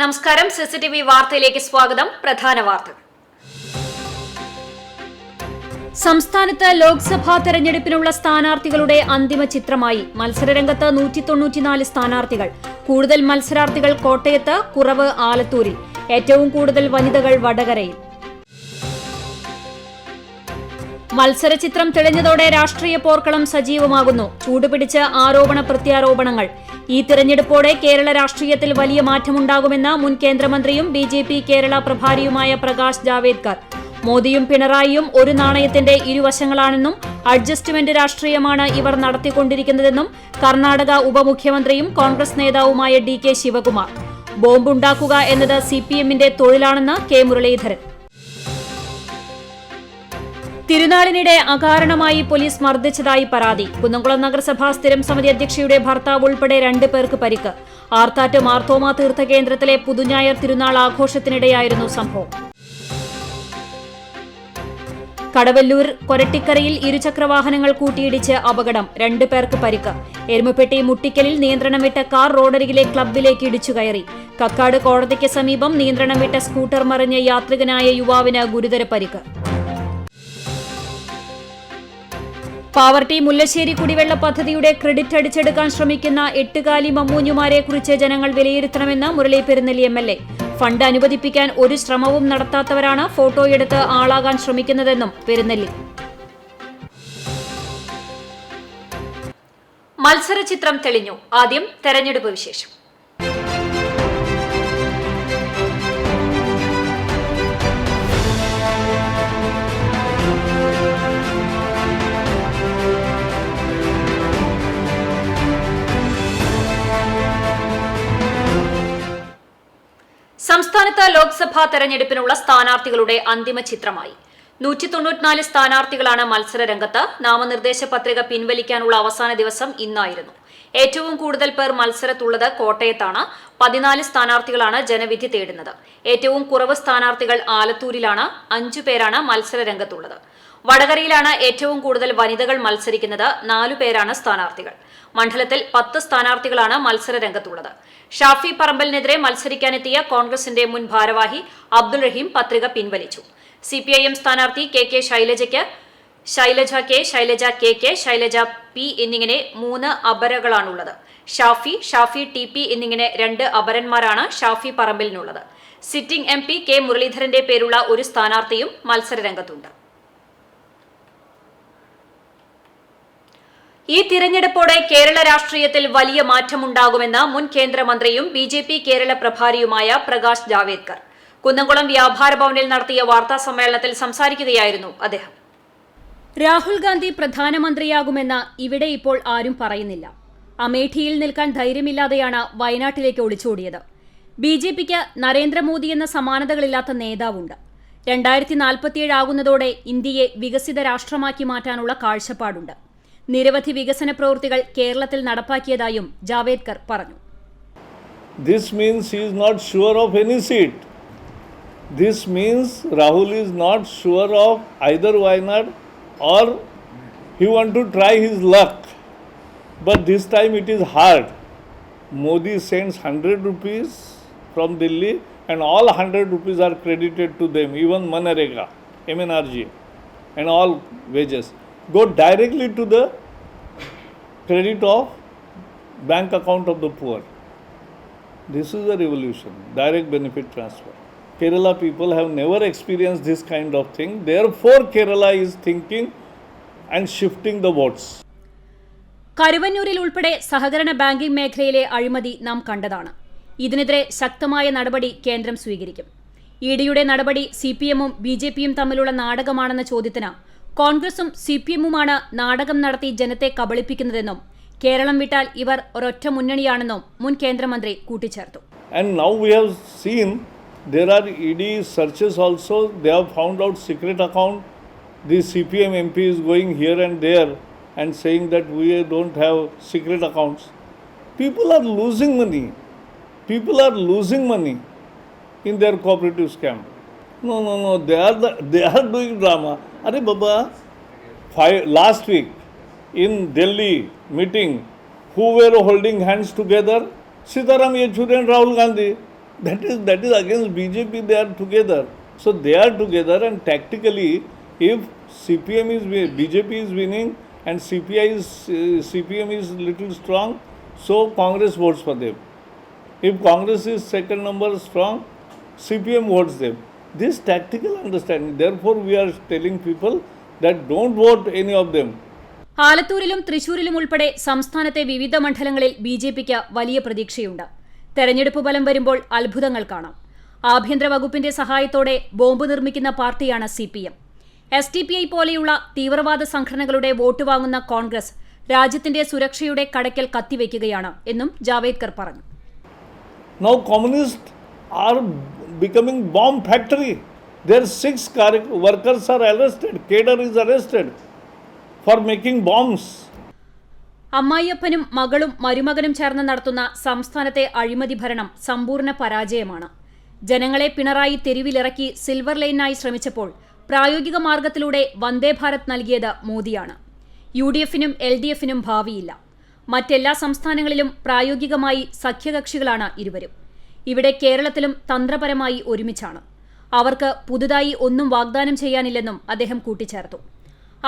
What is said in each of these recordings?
നമസ്കാരം. സിസിടിവി വാർത്തയിലേക്ക് സ്വാഗതം. പ്രധാന വാർത്തകൾ. സംസ്ഥാനത്ത് ലോക്സഭാ തെരഞ്ഞെടുപ്പിനുള്ള സ്ഥാനാർത്ഥികളുടെ അന്തിമ ചിത്രമായി. മത്സരരംഗത്ത് 194 സ്ഥാനാർത്ഥികൾ. കൂടുതൽ മത്സരാർത്ഥികൾ കോട്ടയത്ത്, കുറവ് ആലത്തൂരിൽ. ഏറ്റവും കൂടുതൽ വനിതകൾ വടകരയിൽ. മത്സരചിത്രം തെളിഞ്ഞതോടെ രാഷ്ട്രീയ പോർക്കളം സജീവമാകുന്നു. ചൂടുപിടിച്ച് ആരോപണ പ്രത്യാരോപണങ്ങൾ. ഈ തിരഞ്ഞെടുപ്പോടെ കേരള രാഷ്ട്രീയത്തിൽ വലിയ മാറ്റമുണ്ടാകുമെന്ന് മുൻ കേന്ദ്രമന്ത്രിയും ബിജെപി കേരള പ്രഭാരിയുമായ പ്രകാശ് ജാവേദ്കർ. മോദിയും പിണറായിയും ഒരു നാണയത്തിന്റെ ഇരുവശങ്ങളാണെന്നും അഡ്ജസ്റ്റ്മെന്റ് രാഷ്ട്രീയമാണ് ഇവർ നടത്തിക്കൊണ്ടിരിക്കുന്നതെന്നും കർണാടക ഉപമുഖ്യമന്ത്രിയും കോൺഗ്രസ് നേതാവുമായ DK ശിവകുമാർ. ബോംബുണ്ടാക്കുക എന്നത് CPMന്റെ തൊഴിലാണെന്ന് K മുരളീധരൻ. തിരുനാളിനിടെ അകാരണമായി പോലീസ് മർദ്ദിച്ചതായി പരാതി. കുന്നംകുളം നഗരസഭാ സ്ഥിരം സമിതി അധ്യക്ഷയുടെ ഭർത്താവ് ഉൾപ്പെടെ 2 പേർക്ക് പരിക്ക്. ആർത്താറ്റ് മാർത്തോമ തീർത്ഥകേന്ദ്രത്തിലെ പുതുഞായർ തിരുനാൾ ആഘോഷത്തിനിടെയായിരുന്നു സംഭവം. കടവല്ലൂർ കൊരട്ടിക്കരയിൽ ഇരുചക്രവാഹനങ്ങൾ കൂട്ടിയിടിച്ച് അപകടം. 2 പേർക്ക് പരിക്ക്. എരുമപ്പെട്ടി മുട്ടിക്കലിൽ നിയന്ത്രണം വിട്ട കാർ റോഡരികിലെ ക്ലബ്ബിലേക്ക് ഇടിച്ചു കയറി. കക്കാട് കോടതിക്ക് സമീപം നിയന്ത്രണം വിട്ട സ്കൂട്ടർ മറിഞ്ഞ് യാത്രികനായ യുവാവിന് ഗുരുതര പരിക്ക്. പാവർട്ടി മുല്ലശ്ശേരി കുടിവെള്ള പദ്ധതിയുടെ ക്രെഡിറ്റ് അടിച്ചെടുക്കാൻ ശ്രമിക്കുന്ന 8 മമ്മൂഞ്ഞുമാരെ കുറിച്ച് ജനങ്ങൾ വിലയിരുത്തണമെന്ന് മുരളി പെരുന്നെല്ലി MLA. ഫണ്ട് അനുവദിപ്പിക്കാൻ ഒരു ശ്രമവും നടത്താത്തവരാണ് ഫോട്ടോയെടുത്ത് ആളാകാൻ ശ്രമിക്കുന്നതെന്നും പെരുന്നെല്ലി. മത്സരചിത്രം തെളിഞ്ഞു. ആദ്യം തെരഞ്ഞെടുപ്പ് വിശേഷം. സംസ്ഥാനത്ത് ലോക്സഭാ തെരഞ്ഞെടുപ്പിനുള്ള സ്ഥാനാർത്ഥികളുടെ അന്തിമ ചിത്രമായി. 194 സ്ഥാനാർത്ഥികളാണ് മത്സരരംഗത്ത്. നാമനിർദ്ദേശ പത്രിക പിൻവലിക്കാനുള്ള അവസാന ദിവസം ഇന്നായിരുന്നു. ഏറ്റവും കൂടുതൽ പേർ മത്സരത്തുള്ളത് കോട്ടയത്താണ്. 14 സ്ഥാനാർത്ഥികളാണ് ജനവിധി തേടുന്നത്. ഏറ്റവും കുറവ് സ്ഥാനാർത്ഥികൾ ആലത്തൂരിലാണ്. 5 പേരാണ് മത്സരരംഗത്തുള്ളത്. വടകരയിലാണ് ഏറ്റവും കൂടുതൽ വനിതകൾ മത്സരിക്കുന്നത്. 4 പേരാണ് സ്ഥാനാർത്ഥികൾ. മണ്ഡലത്തിൽ 10 സ്ഥാനാർത്ഥികളാണ് മത്സരരംഗത്തുള്ളത്. ഷാഫി പറമ്പലിനെതിരെ മത്സരിക്കാനെത്തിയ കോൺഗ്രസിന്റെ മുൻ ഭാരവാഹി അബ്ദുൾ റഹീം പത്രിക പിൻവലിച്ചു. CPIM സ്ഥാനാർത്ഥി KK ശൈലജയ്ക്ക് Shailaja K, Shailaja KK, Shailaja P എന്നിങ്ങനെ 3 അപരകളാണുള്ളത്. ഷാഫി TP എന്നിങ്ങനെ 2 അപരന്മാരാണ് ഷാഫി പറമ്പലിനുള്ളത്. സിറ്റിംഗ് MP K മുരളീധരന്റെ പേരുള്ള ഒരു സ്ഥാനാർത്ഥിയും മത്സരരംഗത്തുണ്ട്. ഈ തിരഞ്ഞെടുപ്പോടെ കേരള രാഷ്ട്രീയത്തിൽ വലിയ മാറ്റമുണ്ടാകുമെന്ന് മുൻ കേന്ദ്രമന്ത്രിയും BJP കേരള പ്രഭാരിയുമായ പ്രകാശ് ജാവേദ്കർ. കുന്നംകുളം വ്യാപാര ഭവനിൽ നടത്തിയ വാർത്താ സമ്മേളനത്തിൽ സംസാരിക്കുകയായിരുന്നു അദ്ദേഹം. രാഹുൽ ഗാന്ധി പ്രധാനമന്ത്രിയാകുമെന്ന് ഇവിടെ ഇപ്പോൾ ആരും പറയുന്നില്ല. അമേഠിയിൽ നിൽക്കാൻ ധൈര്യമില്ലാതെയാണ് വയനാട്ടിലേക്ക് ഒളിച്ചോടിയത്. BJPക്ക് നരേന്ദ്രമോദി എന്ന സമാനതകളില്ലാത്ത നേതാവുണ്ട്. 2047 ആകുന്നതോടെ ഇന്ത്യയെ വികസിത രാഷ്ട്രമാക്കി മാറ്റാനുള്ള കാഴ്ചപ്പാടുണ്ട്. നിരവധി വികസന പ്രവൃത്തികൾ കേരളത്തിൽ നടപ്പാക്കിയതായും ജാവേദ്കർ പറഞ്ഞു. This means he is not sure of any seat. This means Rahul is not sure of either Wayanad or he want to try his luck. But this time it is hard. Modi sends 100 rupees from Delhi and all 100 rupees are credited to them, even Manarega, MNRG and all wages go directly to the credit of bank account of the poor. This is a revolution, direct benefit transfer. Kerala people have never experienced this kind of thing. Therefore, Kerala is thinking and shifting the votes. കരുവന്നൂരിൽ ഉൾപ്പെടെ സഹകരണ banking മേഖലയിലെ അഴിമതി നാം കണ്ടതാണ്. ഇതിനെതിരെ ശക്തമായ നടപടി കേന്ദ്രം സ്വീകരിക്കും. EDയുടെ നടപടി CPMഉം BJPയും തമ്മിലുള്ള നാടകമാണെന്ന ചോദ്യത്തിന് കോൺഗ്രസും CPMുമാണ് നാടകം നടത്തി ജനത്തെ കബളിപ്പിക്കുന്നതെന്നും കേരളം വിട്ടാൽ ഇവർ ഒരൊറ്റ മുന്നണിയാണെന്നും മുൻ കേന്ദ്രമന്ത്രി കൂട്ടിച്ചേർത്തു. And now we have seen there are ED searches also. They have found out secret account. The CPM MP is going here and there and saying that we don't have secret accounts. People are losing money. People are losing money in their cooperative scam. No. They are doing drama. Are Baba, last week in Delhi meeting, who were holding hands together? Sitaram Yechury and Rahul Gandhi. That is against BJP. They are together. So they are together, and tactically, if BJP is winning and CPM is little strong, so Congress votes for them. If Congress is second number strong, CPM votes them. This tactical understanding. Therefore, we are telling people that don't vote any of them. ആലത്തൂരിലും തൃശൂരിലും ഉൾപ്പെടെ സംസ്ഥാനത്തെ വിവിധ മണ്ഡലങ്ങളിൽ ബിജെപിക്ക് വലിയ പ്രതീക്ഷയുണ്ട്. തെരഞ്ഞെടുപ്പ് ഫലം വരുമ്പോൾ അത്ഭുതങ്ങൾ കാണാം. ആഭ്യന്തര വകുപ്പിന്റെ സഹായത്തോടെ ബോംബ് നിർമ്മിക്കുന്ന പാർട്ടിയാണ് CPM. SDPI പോലെയുള്ള തീവ്രവാദ സംഘടനകളുടെ വോട്ട് വാങ്ങുന്ന കോൺഗ്രസ് രാജ്യത്തിന്റെ സുരക്ഷയുടെ കടയ്ക്കൽ കത്തിവെക്കുകയാണ് എന്നും ജാവേദ്കർ പറഞ്ഞു. Now communists are becoming bomb factory. Their 6 workers are arrested. Cadre is arrested for making bombs. അമ്മായിയപ്പനും മകളും മരുമകനും ചേർന്ന് നടത്തുന്ന സംസ്ഥാനത്തെ അഴിമതി ഭരണം സമ്പൂർണ്ണ പരാജയമാണ്. ജനങ്ങളെ പിണറായി തെരുവിലിറക്കി സിൽവർ ലൈനായി ശ്രമിച്ചപ്പോൾ പ്രായോഗിക മാർഗത്തിലൂടെ വന്ദേ ഭാരത് നൽകിയത് മോദിയാണ്. UDFനും LDFനും ഭാവിയില്ല. മറ്റെല്ലാ സംസ്ഥാനങ്ങളിലും പ്രായോഗികമായി സഖ്യകക്ഷികളാണ് ഇരുവരും. ഇവിടെ കേരളത്തിലും തന്ത്രപരമായി ഒരുമിച്ചാണ്. അവർക്ക് പുതുതായി ഒന്നും വാഗ്ദാനം ചെയ്യാനില്ലെന്നും അദ്ദേഹം കൂട്ടിച്ചേർത്തു.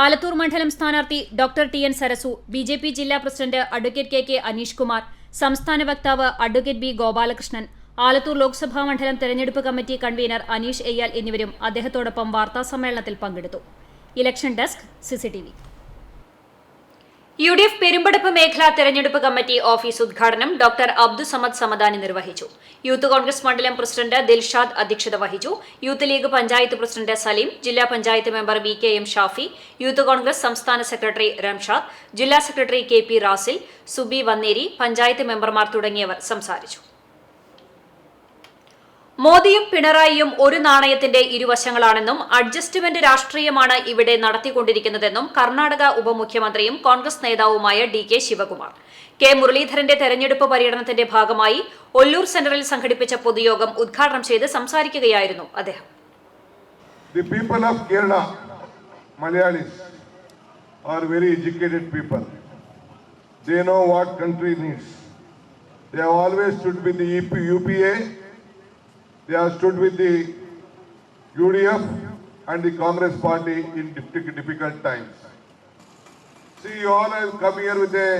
ആലത്തൂർ മണ്ഡലം സ്ഥാനാർത്ഥി ഡോക്ടർ TN സരസു, BJP ജില്ലാ president advocate KK Aneesh Kumar, സംസ്ഥാന വക്താവ് അഡ്വക്കേറ്റ് B ഗോപാലകൃഷ്ണൻ, ആലത്തൂർ ലോക്സഭാ മണ്ഡലം തെരഞ്ഞെടുപ്പ് കമ്മിറ്റി കൺവീനർ അനീഷ് എയ്യാൽ എന്നിവരും അദ്ദേഹത്തോടൊപ്പം വാർത്താസമ്മേളനത്തിൽ പങ്കെടുത്തു. Election desk CCTV. UDF Perumpadappu മേഖലാ തെരഞ്ഞെടുപ്പ് കമ്മിറ്റി ഓഫീസ് ഉദ്ഘാടനം ഡോക്ടർ അബ്ദുസമദ് സമദാനി നിർവഹിച്ചു. യൂത്ത് കോൺഗ്രസ് മണ്ഡലം പ്രസിഡന്റ് ദിൽഷാദ് അധ്യക്ഷത വഹിച്ചു. Youth league panchayat president Salim, ജില്ലാ panchayat member VKM Shafi, youth Congress സംസ്ഥാന സെക്രട്ടറി റംഷാദ്, ജില്ലാ സെക്രട്ടറി KP റാസിൽ, സുബി വന്നേരി, പഞ്ചായത്ത് മെമ്പർമാർ തുടങ്ങിയവർ സംസാരിച്ചു. മോദിയും പിണറായിയും ഒരു നാണയത്തിന്റെ ഇരുവശങ്ങളാണെന്നും അഡ്ജസ്റ്റ്മെന്റ് രാഷ്ട്രീയമാണ് ഇവിടെ നടത്തിക്കൊണ്ടിരിക്കുന്നതെന്നും കർണാടക ഉപമുഖ്യമന്ത്രിയും കോൺഗ്രസ് നേതാവുമായ DK ശിവകുമാർ. K മുരളീധരന്റെ തെരഞ്ഞെടുപ്പ് പര്യടനത്തിന്റെ ഭാഗമായി ഒല്ലൂർ സെന്ററിൽ സംഘടിപ്പിച്ച പൊതുയോഗം ഉദ്ഘാടനം ചെയ്ത് സംസാരിക്കുകയായിരുന്നു അദ്ദേഹം. The people of Kerala, Malayalis, are very educated people. They know what country needs. They have always stood with the UPA. They have stood with the UDF and the Congress party in difficult times. See, you all have come here with a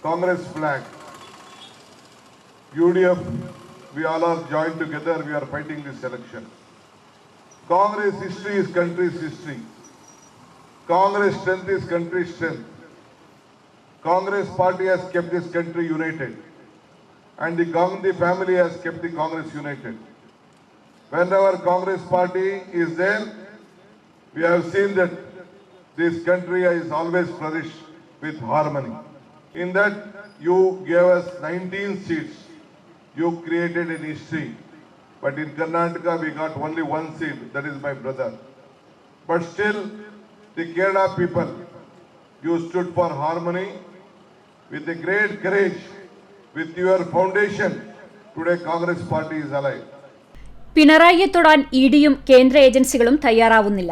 Congress flag. UDF, we all are joined together, we are fighting this election. Congress history is country's history. Congress strength is country's strength. Congress party has kept this country united. And the Gandhi family has kept the Congress united. Whenever Congress party is there, we have seen that this country has always flourished with harmony. In that, you gave us 19 seats. You created an history. But in Karnataka, we got only 1 seat. That is my brother. But still, the Kerala people, you stood for harmony with a great courage. With your foundation, today Congress party is alive. പിണറായിയെ തൊടാൻ EDയും കേന്ദ്ര ഏജൻസികളും തയ്യാറാവുന്നില്ല.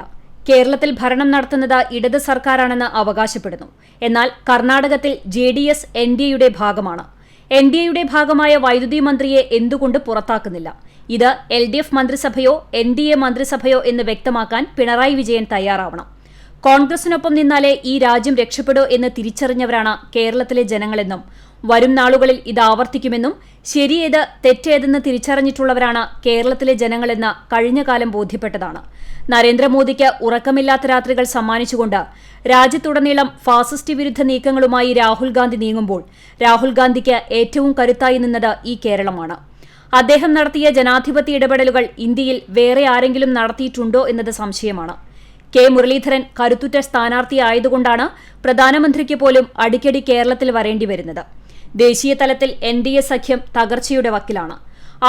കേരളത്തിൽ ഭരണം നടത്തുന്നത് ഇടത് സർക്കാരാണെന്ന് അവകാശപ്പെടുന്നു. എന്നാൽ കർണാടകത്തിൽ JDS NDAയുടെ ഭാഗമാണ്. NDAയുടെ ഭാഗമായ വൈദ്യുതി മന്ത്രിയെ എന്തുകൊണ്ട് പുറത്താക്കുന്നില്ല? ഇത് LDF മന്ത്രിസഭയോ NDA മന്ത്രിസഭയോ എന്ന് വ്യക്തമാക്കാൻ പിണറായി വിജയൻ തയ്യാറാവണം. കോൺഗ്രസിനൊപ്പം നിന്നാലേ ഈ രാജ്യം രക്ഷപ്പെടൂ എന്ന് തിരിച്ചറിഞ്ഞവരാണ് കേരളത്തിലെ ജനങ്ങളെന്നും വരും നാളുകളിൽ ഇത് ആവർത്തിക്കുമെന്നും ശരിയേത് തെറ്റേതെന്ന് തിരിച്ചറിഞ്ഞിട്ടുള്ളവരാണ് കേരളത്തിലെ ജനങ്ങളെന്ന് കഴിഞ്ഞ കാലം ബോധ്യപ്പെട്ടതാണ്. നരേന്ദ്രമോദിക്ക് ഉറക്കമില്ലാത്ത രാത്രികൾ സമ്മാനിച്ചുകൊണ്ട് രാജ്യത്തുടനീളം ഫാസിസ്റ്റ് വിരുദ്ധ നീക്കങ്ങളുമായി രാഹുൽ ഗാന്ധി നീങ്ങുമ്പോൾ രാഹുൽ ഗാന്ധിക്ക് ഏറ്റവും കരുത്തായി നിന്നത് ഈ കേരളമാണ്. അദ്ദേഹം നടത്തിയ ജനാധിപത്യ ഇടപെടലുകൾ ഇന്ത്യയിൽ വേറെ ആരെങ്കിലും നടത്തിയിട്ടുണ്ടോ എന്നത് സംശയമാണ്. K മുരളീധരൻ കരുത്തുറ്റ സ്ഥാനാർത്ഥിയായതുകൊണ്ടാണ് പ്രധാനമന്ത്രിക്ക് പോലും അടിക്കടി കേരളത്തിൽ വരേണ്ടി വരുന്നത്. ദേശീയ തലത്തിൽ NDA സഖ്യം തകർച്ചയുടെ വക്കിലാണ്.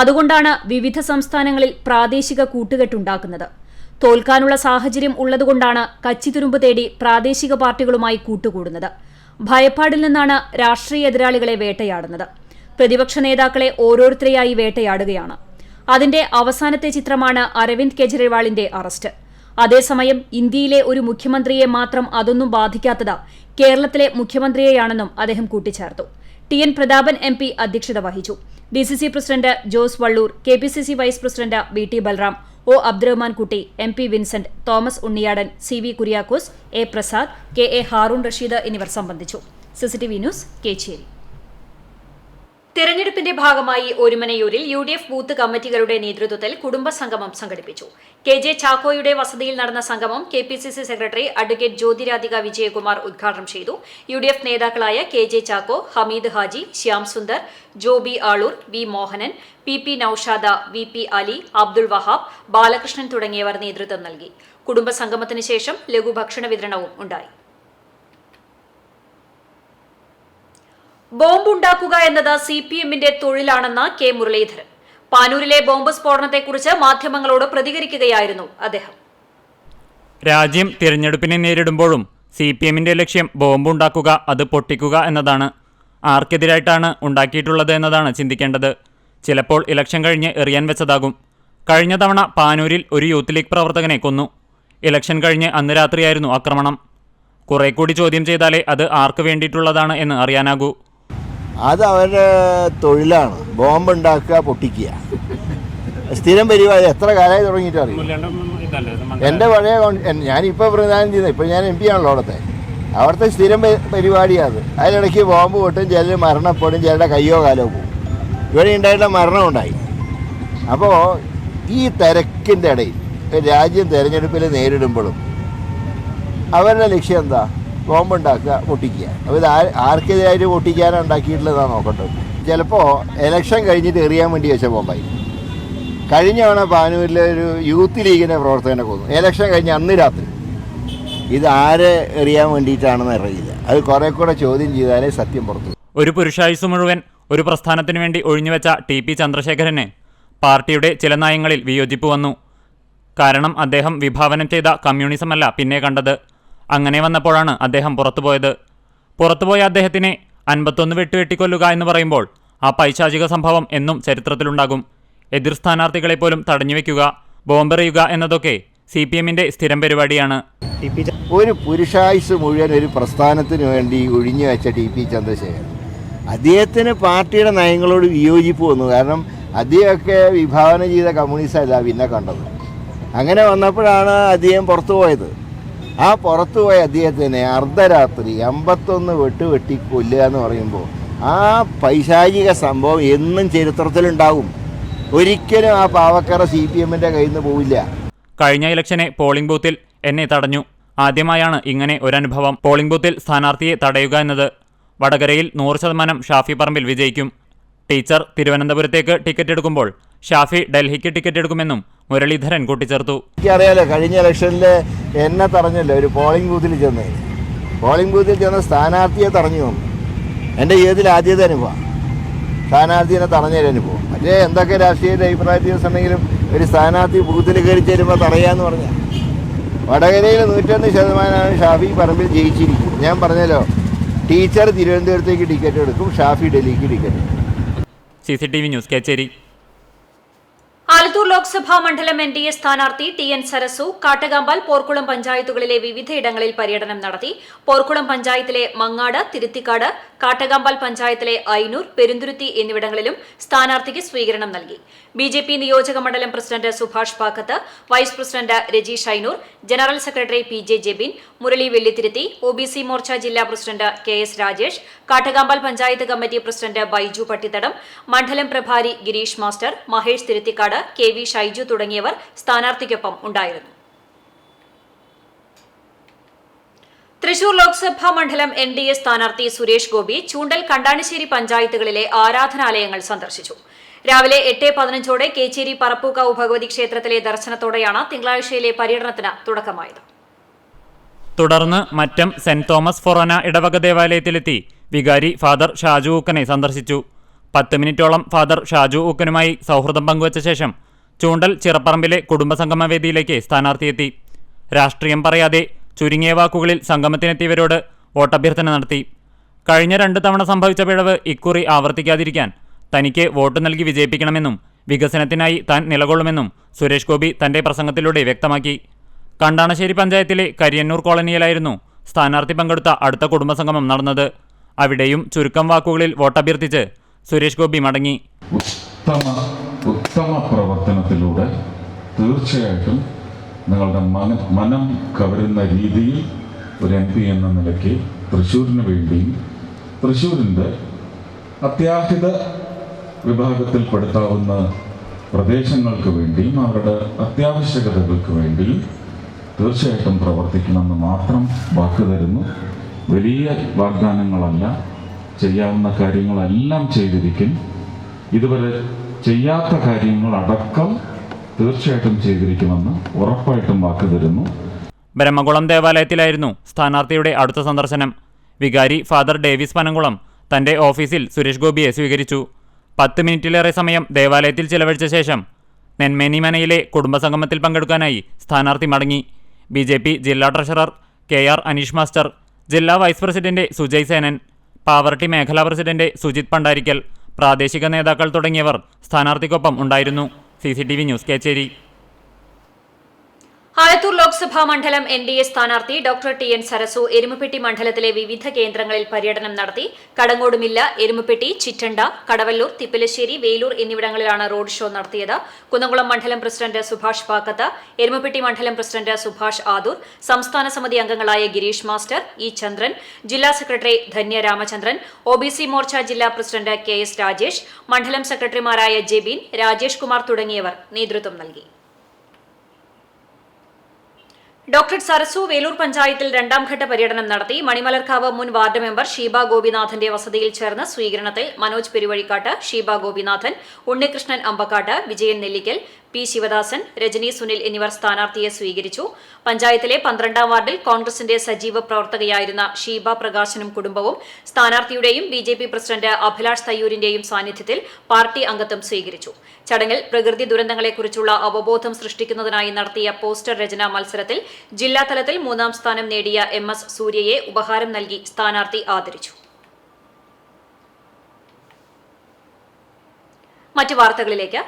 അതുകൊണ്ടാണ് വിവിധ സംസ്ഥാനങ്ങളിൽ പ്രാദേശിക കൂട്ടുകെട്ടുണ്ടാക്കുന്നത്. തോൽക്കാനുള്ള സാഹചര്യം ഉള്ളതുകൊണ്ടാണ് കച്ചിത്തുരുമ്പ് തേടി പ്രാദേശിക പാർട്ടികളുമായി കൂട്ടുകൂടുന്നത്. ഭയപ്പാടിൽ നിന്നാണ് രാഷ്ട്രീയ എതിരാളികളെ വേട്ടയാടുന്നത്. പ്രതിപക്ഷ നേതാക്കളെ ഓരോരുത്തരെയായി വേട്ടയാടുകയാണ്. അതിന്റെ അവസാനത്തെ ചിത്രമാണ് അരവിന്ദ് കെജ്രിവാളിന്റെ അറസ്റ്റ്. അതേസമയം ഇന്ത്യയിലെ ഒരു മുഖ്യമന്ത്രിയെ മാത്രം അതൊന്നും ബാധിക്കാത്തത് കേരളത്തിലെ മുഖ്യമന്ത്രിയെയാണെന്നും അദ്ദേഹം കൂട്ടിച്ചേർത്തു. ടി.എൻ. പ്രതാപൻ MP അധ്യക്ഷത വഹിച്ചു. DCC president Jose Vallur, KPCC vice president VT Balram, O. Abdurahman Kutty, MP Vincent, Thomas Unniyadan, CV Kuriakose, A. Prasad, KA Haroon Rasheed എന്നിവർ സംബന്ധിച്ചു. CCTV news, Kechery. തെരഞ്ഞെടുപ്പിന്റെ ഭാഗമായി ഒരുമനയൂരിൽ UDF ബൂത്ത് കമ്മിറ്റികളുടെ നേതൃത്വത്തിൽ കുടുംബസംഗമം സംഘടിപ്പിച്ചു. KJ ചാക്കോയുടെ വസതിയിൽ നടന്ന സംഗമം KPCC സെക്രട്ടറി അഡ്വക്കേറ്റ് ജ്യോതിരാധിക വിജയകുമാർ ഉദ്ഘാടനം ചെയ്തു. UDF നേതാക്കളായ KJ Chacko, Hameed Haji, Shyam Sundar, Joby Aloor, V. Mohanan, PP Noushad, VP Ali, Abdul Wahab, Balakrishnan തുടങ്ങിയവർ നേതൃത്വം നൽകി. കുടുംബസംഗമത്തിന് ശേഷം ലഘുഭക്ഷണ വിതരണവും ഉണ്ടായി. ബോംബുണ്ടാക്കുക എന്നത് CPM-ന്റെ തൊഴിലാണെന്ന് K. മുരളീധരൻ. പാനൂരിലെ ബോംബ് സ്ഫോടനത്തെക്കുറിച്ച് മാധ്യമങ്ങളോട് പ്രതികരിക്കുകയായിരുന്നു അദ്ദേഹം. രാജ്യം തിരഞ്ഞെടുപ്പിനെ നേരിടുമ്പോഴും CPM-ന്റെ ലക്ഷ്യം ബോംബുണ്ടാക്കുക, അത് പൊട്ടിക്കുക എന്നതാണ്. ആർക്കെതിരായിട്ടാണ് ഉണ്ടാക്കിയിട്ടുള്ളത് എന്നതാണ് ചിന്തിക്കേണ്ടത്. ചിലപ്പോൾ ഇലക്ഷൻ കഴിഞ്ഞ് എറിയാൻ വെച്ചതാകും. കഴിഞ്ഞ തവണ പാനൂരിൽ ഒരു യൂത്ത് ലീഗ് പ്രവർത്തകനെ കൊന്നു. ഇലക്ഷൻ കഴിഞ്ഞ് അന്ന് രാത്രിയായിരുന്നു ആക്രമണം. കുറെ കൂടി ചോദ്യം ചെയ്താലേ അത് ആർക്ക് വേണ്ടിയിട്ടുള്ളതാണ് എന്ന് അറിയാനാകൂ. അത് അവരുടെ തൊഴിലാണ്. ബോംബ് ഉണ്ടാക്കുക, പൊട്ടിക്കുക, സ്ഥിരം പരിപാടി. എത്ര കാലമായി തുടങ്ങിയിട്ട് അറിയും. എൻ്റെ പഴയ ഞാനിപ്പോൾ പ്രധാനം ചെയ്യുന്നത്, ഇപ്പോൾ ഞാൻ MP ആണല്ലോ അവിടുത്തെ സ്ഥിരം പരിപാടിയാണ്. അതിനിടയ്ക്ക് ബോംബ് പൊട്ടും, ചിലർ മരണപ്പെടും, ചിലരുടെ കയ്യോ കാലോ പോകും. ഇവിടെ ഉണ്ടായിട്ടുള്ള മരണമുണ്ടായി. അപ്പോൾ ഈ തിരക്കിൻ്റെ ഇടയിൽ രാജ്യം തിരഞ്ഞെടുപ്പിൽ നേരിടുമ്പോഴും അവരുടെ ലക്ഷ്യം എന്താ? ബോംബുണ്ടാക്കുക, പൊട്ടിക്കുക. അപ്പോൾ ഇത് ആർക്കെതിരായിട്ട് പൊട്ടിക്കാനാണ് ഉണ്ടാക്കിയിട്ടുള്ളതാണ് നോക്കേണ്ടത്. ചിലപ്പോൾ ഇലക്ഷൻ കഴിഞ്ഞിട്ട് എറിയാൻ വേണ്ടി വെച്ച ബോംബായി. കഴിഞ്ഞ തവണ പാനൂരിലെ ഒരു യൂത്ത് ലീഗിൻ്റെ പ്രവർത്തകനെ കൊന്നു ഇലക്ഷൻ കഴിഞ്ഞ് അന്ന് രാത്രി. ഇത് ആരെ എറിയാൻ വേണ്ടിയിട്ടാണെന്ന് അറിയില്ല. അത് കുറെ കൂടെ ചോദ്യം ചെയ്താലേ സത്യം പുറത്തു. ഒരു പുരുഷായുസ് മുഴുവൻ ഒരു പ്രസ്ഥാനത്തിനു വേണ്ടി ഒഴിഞ്ഞുവെച്ച TP ചന്ദ്രശേഖരന് പാർട്ടിയുടെ ചില നയങ്ങളിൽ വിയോജിപ്പ് വന്നു. കാരണം അദ്ദേഹം വിഭാവനം ചെയ്ത കമ്മ്യൂണിസമല്ല പിന്നെ കണ്ടത്. അങ്ങനെ വന്നപ്പോഴാണ് അദ്ദേഹം പുറത്തുപോയത്. പുറത്തുപോയ അദ്ദേഹത്തിനെ 51 വെട്ടുവെട്ടിക്കൊല്ലുക എന്ന് പറയുമ്പോൾ ആ പൈശാചിക സംഭവം എന്നും ചരിത്രത്തിലുണ്ടാകും. എതിർ സ്ഥാനാർത്ഥികളെപ്പോലും തടഞ്ഞുവെക്കുക, ബോംബെറിയുക എന്നതൊക്കെ CPM-ന്റെ സ്ഥിരം പരിപാടിയാണ്. ഒരു പുരുഷായുസ് മുഴുവൻ ഒരു പ്രസ്ഥാനത്തിന് വേണ്ടി ഒഴിഞ്ഞു വെച്ച TP ചന്ദ്രശേഖരൻ, അദ്ദേഹത്തിന് പാർട്ടിയുടെ നയങ്ങളോട് വിയോജിപ്പ് വന്നു. കാരണം അദ്ദേഹമൊക്കെ വിഭാവനം ചെയ്ത കമ്മ്യൂണിസ്റ്റല്ല പിന്നെ കണ്ടത്. അങ്ങനെ വന്നപ്പോഴാണ് അദ്ദേഹം പുറത്തു പോയത്. ആ പുറത്തുപോയ അദ്ദേഹത്തിനെ അർദ്ധരാത്രി 51 വെട്ടി കൊല്ലുക എന്ന് പറയുമ്പോൾ ആ പൈശാചിക സംഭവം എന്നും ചരിത്രത്തിലുണ്ടാവും. ഒരിക്കലും ആ പാവക്കറ CPM-ന്റെ കയ്യിൽ നിന്ന് പോവില്ല. കഴിഞ്ഞ ഇലക്ഷനെ പോളിംഗ് ബൂത്തിൽ എന്നെ തടഞ്ഞു. ആദ്യമായാണ് ഇങ്ങനെ ഒരനുഭവം. പോളിംഗ് ബൂത്തിൽ സ്ഥാനാർത്ഥിയെ തടയുക എന്നത്. വടകരയിൽ 100% ഷാഫി പറമ്പിൽ വിജയിക്കും. ടീച്ചർ തിരുവനന്തപുരത്തേക്ക് ടിക്കറ്റ് എടുക്കുമ്പോൾ ഷാഫി ഡൽഹിക്ക് ടിക്കറ്റ് എടുക്കുമെന്നും മുരളീധരൻ കൂട്ടിച്ചേർത്തു. എനിക്കറിയാലോ, കഴിഞ്ഞ ഇലക്ഷനിൽ എന്നെ തടഞ്ഞല്ലോ ഒരു പോളിംഗ് ബൂത്തിൽ ചെന്ന്. പോളിംഗ് ബൂത്തിൽ ചെന്ന സ്ഥാനാർത്ഥിയെ തടഞ്ഞു വന്നു. എൻ്റെ ജീവിതത്തിൽ ആദ്യത്തെ അനുഭവം സ്ഥാനാർത്ഥിയെ തടഞ്ഞൊരനുഭവം. മറ്റേ എന്തൊക്കെ രാഷ്ട്രീയ അഭിപ്രായ ദിവസമുണ്ടെങ്കിലും ഒരു സ്ഥാനാർത്ഥി ബൂത്തിൽ കയറി ചേരുമ്പോൾ തടയാന്ന് പറഞ്ഞാൽ വടകരയിൽ 101% ഷാഫി പറമ്പിൽ ജയിച്ചിരിക്കും. ഞാൻ പറഞ്ഞല്ലോ, ടീച്ചർ തിരുവനന്തപുരത്തേക്ക് ടിക്കറ്റ് എടുക്കും, ഷാഫി ഡൽഹിക്ക് ടിക്കറ്റ് എടുക്കും. CCTV news, Kecheri. ആലത്തൂർ ലോക്സഭാ മണ്ഡലം NDA സ്ഥാനാർത്ഥി TN സരസു കാട്ടകാമ്പാൽ, പോർക്കുളം പഞ്ചായത്തുകളിലെ വിവിധയിടങ്ങളിൽ പര്യടനം നടത്തി. പോർക്കുളം പഞ്ചായത്തിലെ മങ്ങാട്, തിരുത്തിക്കാട്, കാട്ടകാമ്പാൽ പഞ്ചായത്തിലെ ഐനൂർ, പെരുന്തുരുത്തി എന്നിവിടങ്ങളിലും സ്ഥാനാർത്ഥിക്ക് സ്വീകരണം നൽകി. BJP നിയോജക മണ്ഡലം president Subhash Pakkath, vice president Rajeesh Ainoor, general secretary PJ Jebin, Murali Vellithiruthi, OBC Morcha ജില്ലാ president KS Rajesh, Kattakampal panchayat committee president Baiju Pattithadam, മണ്ഡലം പ്രഭാരി ഗിരീഷ് മാസ്റ്റർ, മഹേഷ് തിരുത്തിക്കാട്, KV ഷൈജു തുടങ്ങിയവർ സ്ഥാനാർത്ഥിക്കൊപ്പം ഉണ്ടായിരുന്നു. തൃശൂർ ലോക്സഭാ മണ്ഡലം NDA സ്ഥാനാർത്ഥി സുരേഷ് ഗോപി ചൂണ്ടൽ, കണ്ടാണിശ്ശേരി പഞ്ചായത്തുകളിലെ ആരാധനാലയങ്ങൾ സന്ദർശിച്ചു. രാവിലെ 8:15 കേച്ചേരി പറപ്പൂക്കാവ് ഭഗവതി ക്ഷേത്രത്തിലെ ദർശനത്തോടെയാണ് തിങ്കളാഴ്ചയിലെ പര്യടനത്തിന് തുടക്കമായത്. തുടർന്ന് മറ്റം സെന്റ് തോമസ് ഫൊറോന ഇടവക ദേവാലയത്തിലെത്തി വികാരി ഫാദർ ഷാജു ഊക്കനെ സന്ദർശിച്ചു. 10 മിനിറ്റോളം ഫാദർ ഷാജു ഊക്കനുമായി സൗഹൃദം പങ്കുവച്ച ശേഷം ചൂണ്ടൽ ചിറപ്പറമ്പിലെ കുടുംബസംഗമവേദിയിലേക്ക് സ്ഥാനാർത്ഥിയെത്തി. രാഷ്ട്രീയം പറയാതെ ചുരുങ്ങിയ വാക്കുകളിൽ സംഗമത്തിനെത്തിയവരോട് വോട്ടഭ്യർത്ഥന നടത്തി. കഴിഞ്ഞ 2 തവണ സംഭവിച്ച പിഴവ് ഇക്കുറി ആവർത്തിക്കാതിരിക്കാൻ തനിക്ക് വോട്ട് നൽകി വിജയിപ്പിക്കണമെന്നും വികസനത്തിനായി താൻ നിലകൊള്ളുമെന്നും സുരേഷ് ഗോപി തന്റെ പ്രസംഗത്തിലൂടെ വ്യക്തമാക്കി. കണ്ടാണശ്ശേരി പഞ്ചായത്തിലെ കരിയന്നൂർ കോളനിയിലായിരുന്നു സ്ഥാനാർത്ഥി പങ്കെടുത്ത അടുത്ത കുടുംബസംഗമം നടന്നത്. അവിടെയും ചുരുക്കം വാക്കുകളിൽ വോട്ടഭ്യർത്ഥിച്ച് സുരേഷ് ഗോപി മടങ്ങി. ഉത്തമ പ്രവർത്തനത്തിലൂടെ തീർച്ചയായിട്ടും നിങ്ങളുടെ മനം കവരുന്ന രീതിയിൽ ഒരു MP എന്ന നിലയ്ക്ക് തൃശ്ശൂരിന് വേണ്ടിയും തൃശ്ശൂരിൻ്റെ അത്യാഹിത വിഭാഗത്തിൽപ്പെടുത്താവുന്ന പ്രദേശങ്ങൾക്ക് വേണ്ടിയും അവരുടെ അത്യാവശ്യകതകൾക്ക് വേണ്ടിയും തീർച്ചയായിട്ടും പ്രവർത്തിക്കണമെന്ന് മാത്രം വാക്ക് തരുന്നു. വലിയ വാഗ്ദാനങ്ങളല്ല, ചെയ്യാവുന്ന കാര്യങ്ങളെല്ലാം ചെയ്തിരിക്കും. ഇതുവരെ ചെയ്യാത്ത കാര്യങ്ങളടക്കം തീർച്ചയായിട്ടും ചെയ്തിരിക്കുമെന്ന് ഉറപ്പായിട്ടും വാക്ക് തരുന്നു. ബ്രഹ്മകുളം ദേവാലയത്തിലായിരുന്നു സ്ഥാനാർത്ഥിയുടെ അടുത്ത സന്ദർശനം. വികാരി ഫാദർ ഡേവിസ് പനംകുളം തന്റെ ഓഫീസിൽ സുരേഷ് ഗോപിയെ സ്വീകരിച്ചു. 10 മിനിറ്റിലേറെ സമയം ദേവാലയത്തിൽ ചിലവഴിച്ച ശേഷം നെന്മേനി മനയിലെ കുടുംബസംഗമത്തിൽ പങ്കെടുക്കാനായി സ്ഥാനാർത്ഥി മടങ്ങി. BJP ജില്ലാ ട്രഷറർ KR അനീഷ് മാസ്റ്റർ, ജില്ലാ വൈസ് പ്രസിഡന്റ് സുജയ് സേനൻ, പാവർട്ടി മേഖലാ പ്രസിഡന്റ് സുജിത് പണ്ടാരിക്കൽ, പ്രാദേശിക നേതാക്കൾ തുടങ്ങിയവർ സ്ഥാനാർത്ഥിക്കൊപ്പം ഉണ്ടായിരുന്നു. CCTV news, Kecheri. ആലത്തൂർ ലോക്സഭാ മണ്ഡലം NDA സ്ഥാനാർത്ഥി ഡോക്ടർ TN സരസു എരുമപ്പെട്ടി മണ്ഡലത്തിലെ വിവിധ കേന്ദ്രങ്ങളിൽ പര്യടനം നടത്തി. കടങ്ങോടുമില്ല, എരുമപ്പെട്ടി, ചിറ്റണ്ട, കടവല്ലൂർ, തിപ്പലശ്ശേരി, വേലൂർ എന്നിവിടങ്ങളിലാണ് റോഡ് ഷോ നടത്തിയത്. കുന്നംകുളം മണ്ഡലം പ്രസിഡന്റ് സുഭാഷ് പാക്കത്ത്, എരുമപ്പെട്ടി മണ്ഡലം പ്രസിഡന്റ് സുഭാഷ് ആദൂർ, സംസ്ഥാന സമിതി അംഗങ്ങളായ ഗിരീഷ് മാസ്റ്റർ, E ചന്ദ്രൻ, ജില്ലാ സെക്രട്ടറി ധന്യ രാമചന്ദ്രൻ, OBC മോർച്ച ജില്ലാ പ്രസിഡന്റ് KS രാജേഷ്, മണ്ഡലം സെക്രട്ടറിമാരായ ജെബിൻ, രാജേഷ് കുമാർ തുടങ്ങിയവർ നേതൃത്വം നൽകി. ഡോക്ടർ സരസു വേലൂർ പഞ്ചായത്തിൽ 2ാംഘട്ട പര്യടനം നടത്തി. മണിമലർക്കാവ് മുൻ വാർഡ് മെമ്പർ ഷീബ ഗോപിനാഥന്റെ വസതിയിൽ ചേർന്ന സ്വീകരണത്തിൽ മനോജ് പെരുവഴിക്കാട്ട്, ഷീബ ഗോപിനാഥൻ, ഉണ്ണികൃഷ്ണൻ അമ്പക്കാട്ട്, വിജയൻ നെല്ലിക്കൽ, P ശിവദാസൻ, രജനി സുനിൽ എന്നിവർ സ്ഥാനാർത്ഥിയെ സ്വീകരിച്ചു. പഞ്ചായത്തിലെ 12ാം വാർഡിൽ കോൺഗ്രസിന്റെ സജീവ പ്രവർത്തകയായിരുന്ന ഷീബ പ്രകാശനും കുടുംബവും സ്ഥാനാർത്ഥിയുടെയും BJP പ്രസിഡന്റ് അഭിലാഷ് തയ്യൂരിന്റെയും സാന്നിധ്യത്തിൽ പാർട്ടി അംഗത്വം സ്വീകരിച്ചു. ചടങ്ങിൽ പ്രകൃതി ദുരന്തങ്ങളെക്കുറിച്ചുള്ള അവബോധം സൃഷ്ടിക്കുന്നതിനായി നടത്തിയ പോസ്റ്റർ രചനാ മത്സരത്തിൽ ജില്ലാതലത്തിൽ 3ാം സ്ഥാനം നേടിയ MS സൂര്യയെ ഉപഹാരം നൽകി സ്ഥാനാർത്ഥി ആദരിച്ചു. മറ്റു വാർത്തകളിലേക്ക്.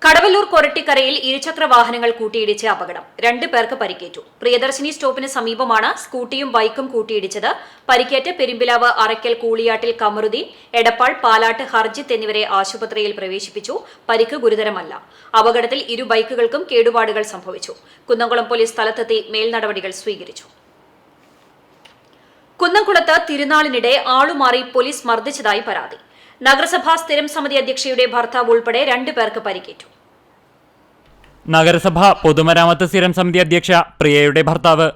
കടവല്ലൂർ കൊരട്ടിക്കരയിൽ ഇരുചക്ര വാഹനങ്ങൾ കൂട്ടിയിടിച്ച് അപകടം. 2 പേർക്ക് പരിക്കേറ്റു. പ്രിയദർശിനി സ്റ്റോപ്പിന് സമീപമാണ് സ്കൂട്ടിയും ബൈക്കും കൂട്ടിയിടിച്ചത്. പരിക്കേറ്റ് പെരുമ്പിലാവ്, അറയ്ക്കൽ, കൂളിയാട്ടിൽ കമറുദ്ദീൻ, എടപ്പാൾ, പാലാട്ട് ഹർജിത്ത് എന്നിവരെ ആശുപത്രിയിൽ പ്രവേശിപ്പിച്ചു. പരിക്ക് ഗുരുതരമല്ല. അപകടത്തിൽ 2 ബൈക്കുകൾക്കും കേടുപാടുകൾ സംഭവിച്ചു. കുന്നംകുളം പോലീസ് സ്ഥലത്തെത്തി മേൽനടപടികൾ സ്വീകരിച്ചു. കുന്നംകുളത്ത് തിരുനാളിനിടെ ആളുമാറി പോലീസ് മർദ്ദിച്ചതായി പരാതി. നഗരസഭാ സ്ഥിരം സമിതി അധ്യക്ഷയുടെ ഭർത്താവ് ഉൾപ്പെടെ 2 പേർക്ക് പരിക്കേറ്റു. നഗരസഭ പൊതുമരാമത്ത് സ്ഥിരം സമിതി അധ്യക്ഷ പ്രിയയുടെ ഭർത്താവ്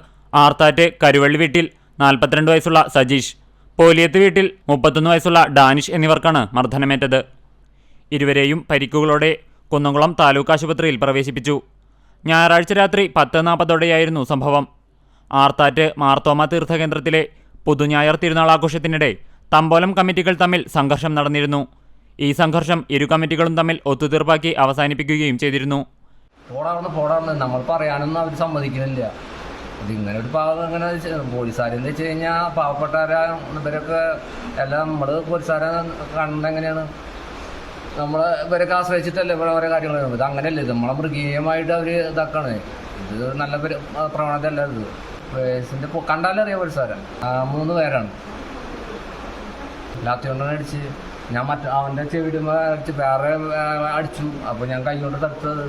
ആർത്താറ്റ് കരുവള്ളി വീട്ടിൽ 42 വയസ്സുള്ള സജീഷ്, പോലിയത്ത് വീട്ടിൽ 31 വയസ്സുള്ള ഡാനിഷ് എന്നിവർക്കാണ് മർദ്ദനമേറ്റത്. ഇരുവരെയും പരിക്കുകളോടെ കുന്നംകുളം താലൂക്ക് ആശുപത്രിയിൽ പ്രവേശിപ്പിച്ചു. ഞായറാഴ്ച രാത്രി 10:40 സംഭവം. ആർത്താറ്റ് മാർത്തോമ തീർത്ഥകേന്ദ്രത്തിലെ പുതുഞായർ തിരുനാൾ ആഘോഷത്തിനിടെ തമ്പോലം കമ്മിറ്റികൾ തമ്മിൽ സംഘർഷം നടന്നിരുന്നു. ഈ സംഘർഷം 2 കമ്മിറ്റികളും തമ്മിൽ ഒത്തുതീർപ്പാക്കി അവസാനിപ്പിക്കുകയും ചെയ്തിരുന്നു. പോടാർന്ന് നമ്മൾ പറയാനൊന്നും അവർ സമ്മതിക്കുന്നില്ല. ഇതിങ്ങനെ ഒരു പാവം അങ്ങനെ പോലീസുകാരെന്ന് വെച്ച് കഴിഞ്ഞാൽ പാവപ്പെട്ടവരാ ഇവരൊക്കെ എല്ലാം നമ്മൾ പോലീസുകാരെ കാണുന്നത് എങ്ങനെയാണ്, നമ്മൾ ഇവരൊക്കെ ആശ്രയിച്ചിട്ടല്ലേ ഇവിടെ ഓരോ കാര്യങ്ങൾ ചെയ്യുന്നത്. ഇത് അങ്ങനെയല്ലേ, ഇത് നമ്മളെ മൃഗീയമായിട്ട് അവർ ഇതാക്കാണ്. ഇത് നല്ല പ്രവണത അല്ല. ഇത് പോലീസിൻ്റെ കണ്ടാലറിയാം പോലീസുകാരൻ 3 പേരാണ്. ലാത്തികൊണ്ടാണ് അടിച്ച്. ഞാൻ അവൻ്റെ ചെവിടുമ്പോൾ അടിച്ച് വേറെ അടിച്ചു. അപ്പോൾ ഞാൻ കൈകൊണ്ട് തടുത്തത്.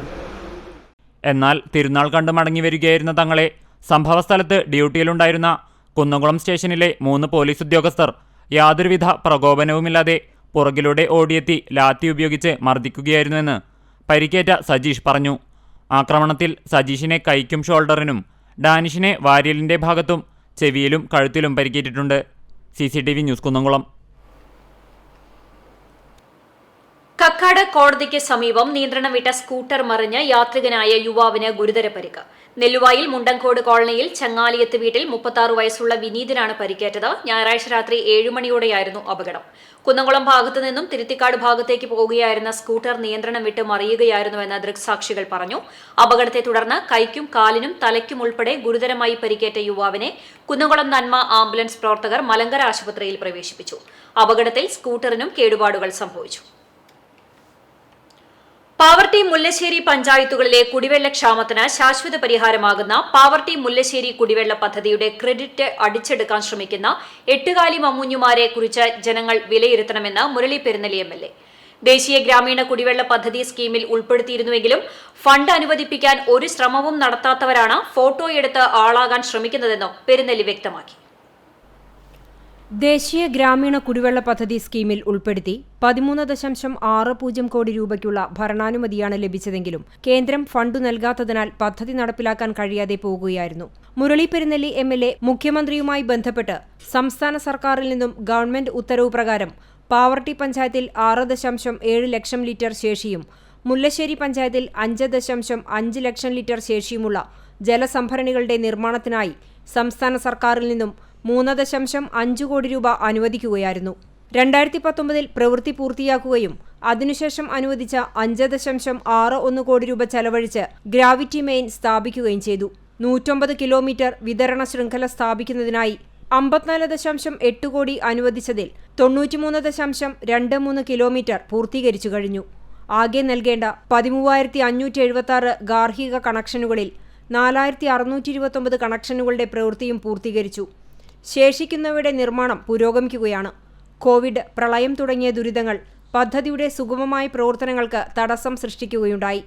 എന്നാൽ തിരുനാൾ കണ്ട് മടങ്ങി വരികയായിരുന്ന തങ്ങളെ സംഭവസ്ഥലത്ത് ഡ്യൂട്ടിയിലുണ്ടായിരുന്ന കുന്നംകുളം സ്റ്റേഷനിലെ 3 പോലീസ് ഉദ്യോഗസ്ഥർ യാതൊരുവിധ പ്രകോപനവുമില്ലാതെ പുറകിലൂടെ ഓടിയെത്തി ലാത്തി ഉപയോഗിച്ച് മർദ്ദിക്കുകയായിരുന്നുവെന്ന് പരിക്കേറ്റ സജീഷ് പറഞ്ഞു. ആക്രമണത്തിൽ സജീഷിനെ കൈക്കും ഷോൾഡറിനും ഡാനിഷിനെ വാരിയലിൻ്റെ ഭാഗത്തും ചെവിയിലും കഴുത്തിലും പരിക്കേറ്റിട്ടുണ്ട്. CCTV news, Kunnamkulam. കക്കാട് കോടതിക്ക് സമീപം നിയന്ത്രണം വിട്ട സ്കൂട്ടർ മറിഞ്ഞ് യാത്രികനായ യുവാവിന് ഗുരുതര പരിക്ക്. നെല്ലുവായിൽ മുണ്ടങ്കോട് കോളനിയിൽ ചങ്ങാലിയത്ത് വീട്ടിൽ 36 വയസ്സുള്ള വിനീതിനാണ് പരിക്കേറ്റത്. ഞായറാഴ്ച രാത്രി 7 മണിയോടെയായിരുന്നു അപകടം. കുന്നംകുളം ഭാഗത്തു നിന്നും തിരുത്തിക്കാട് ഭാഗത്തേക്ക് പോകുകയായിരുന്ന സ്കൂട്ടർ നിയന്ത്രണം വിട്ട് മറിയുകയായിരുന്നുവെന്ന് ദൃക്സാക്ഷികൾ പറഞ്ഞു. അപകടത്തെ തുടർന്ന് കൈക്കും കാലിനും തലയ്ക്കും ഉൾപ്പെടെ ഗുരുതരമായി പരിക്കേറ്റ യുവാവിനെ കുന്നംകുളം നന്മ ആംബുലൻസ് പ്രവർത്തകർ മലങ്കര ആശുപത്രിയിൽ പ്രവേശിപ്പിച്ചു. അപകടത്തിൽ സ്കൂട്ടറിനും കേടുപാടുകൾ സംഭവിച്ചു. പാവർട്ടി മുല്ലശ്ശേരി പഞ്ചായത്തുകളിലെ കുടിവെള്ളക്ഷാമത്തിന് ശാശ്വത പരിഹാരമാകുന്ന പാവർട്ടി മുല്ലശ്ശേരി കുടിവെള്ള പദ്ധതിയുടെ ക്രെഡിറ്റ് അടിച്ചെടുക്കാൻ ശ്രമിക്കുന്ന എട്ടുകാലി മമ്മൂഞ്ഞുമാരെ കുറിച്ച് ജനങ്ങൾ വിലയിരുത്തണമെന്ന് മുരളി പെരുന്നലി MLA. ദേശീയ ഗ്രാമീണ കുടിവെള്ള പദ്ധതി സ്കീമിൽ ഉൾപ്പെടുത്തിയിരുന്നുവെങ്കിലും ഫണ്ട് അനുവദിപ്പിക്കാൻ ഒരു ശ്രമവും നടത്താത്തവരാണ് ഫോട്ടോയെടുത്ത് ആളാകാൻ ശ്രമിക്കുന്നതെന്നും പെരുന്നലി വ്യക്തമാക്കി. ദേശീയ ഗ്രാമീണ കുടിവെള്ള പദ്ധതി സ്കീമിൽ ഉൾപ്പെടുത്തി 13.60 കോടി രൂപയ്ക്കുള്ള ഭരണാനുമതിയാണ് ലഭിച്ചതെങ്കിലും കേന്ദ്രം ഫണ്ട് നൽകാത്തതിനാൽ പദ്ധതി നടപ്പിലാക്കാൻ കഴിയാതെ പോകുകയായിരുന്നു. മുരളി പെരുന്നലി MLA മുഖ്യമന്ത്രിയുമായി ബന്ധപ്പെട്ട് സംസ്ഥാന സർക്കാരിൽ നിന്നും ഗവൺമെന്റ് ഉത്തരവ് പ്രകാരം പാവർട്ടി പഞ്ചായത്തിൽ 6.7 ലക്ഷം ലിറ്റർ ശേഷിയും മുല്ലശ്ശേരി പഞ്ചായത്തിൽ 5.5 ലക്ഷം ലിറ്റർ ശേഷിയുമുള്ള ജലസംഭരണികളുടെ നിർമ്മാണത്തിനായി സംസ്ഥാന സർക്കാരിൽ നിന്നും 3.5 കോടി രൂപ അനുവദിക്കുകയായിരുന്നു. 2019 പ്രവൃത്തി പൂർത്തിയാക്കുകയും അതിനുശേഷം അനുവദിച്ച 5.61 കോടി രൂപ ചെലവഴിച്ച് ഗ്രാവിറ്റി മെയിൻ സ്ഥാപിക്കുകയും ചെയ്തു. 109 കിലോമീറ്റർ വിതരണ ശൃംഖല സ്ഥാപിക്കുന്നതിനായി 54.8 കോടി അനുവദിച്ചതിൽ 93.23 കിലോമീറ്റർ പൂർത്തീകരിച്ചു കഴിഞ്ഞു. ആകെ നൽകേണ്ട 13,576 ഗാർഹിക കണക്ഷനുകളിൽ 4,629 കണക്ഷനുകളുടെ പ്രവൃത്തിയും പൂർത്തീകരിച്ചു. ശേഷിക്കുന്നവയുടെ നിർമ്മാണം പുരോഗമിക്കുകയാണ്. കോവിഡ്, പ്രളയം തുടങ്ങിയ ദുരിതങ്ങൾ പദ്ധതിയുടെ സുഗമമായ പ്രവർത്തനങ്ങൾക്ക് തടസ്സം സൃഷ്ടിക്കുകയുണ്ടായി.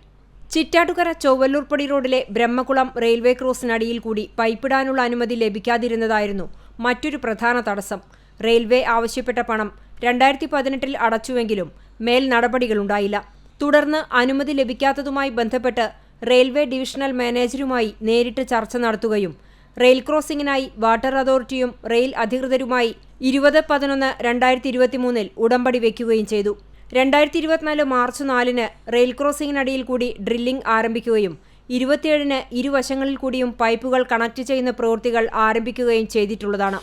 ചിറ്റാറ്റുകര ചൊവ്വല്ലൂർപ്പടി റോഡിലെ ബ്രഹ്മകുളം റെയിൽവേ ക്രോസിനടിയിൽ കൂടി പൈപ്പിടാനുള്ള അനുമതി ലഭിക്കാതിരുന്നതായിരുന്നു മറ്റൊരു പ്രധാന തടസ്സം. റെയിൽവേ ആവശ്യപ്പെട്ട പണം 2018 അടച്ചുവെങ്കിലും മേൽ നടപടികളുണ്ടായില്ല. തുടർന്ന് അനുമതി ലഭിക്കാത്തതുമായി ബന്ധപ്പെട്ട് റെയിൽവേ ഡിവിഷണൽ മാനേജരുമായി നേരിട്ട് ചർച്ച നടത്തുകയും റെയിൽ ക്രോസിംഗിനായി വാട്ടർ അതോറിറ്റിയും റെയിൽ അധികൃതരുമായി 20/11/2023 ഉടമ്പടി വയ്ക്കുകയും ചെയ്തു. 2024 മാർച്ച് 4 റെയിൽ ക്രോസിംഗിനടിയിൽ കൂടി ഡ്രില്ലിംഗ് ആരംഭിക്കുകയും 27 ഇരുവശങ്ങളിൽ കൂടിയും പൈപ്പുകൾ കണക്ട് ചെയ്യുന്ന പ്രവൃത്തികൾ ആരംഭിക്കുകയും ചെയ്തിട്ടുള്ളതാണ്.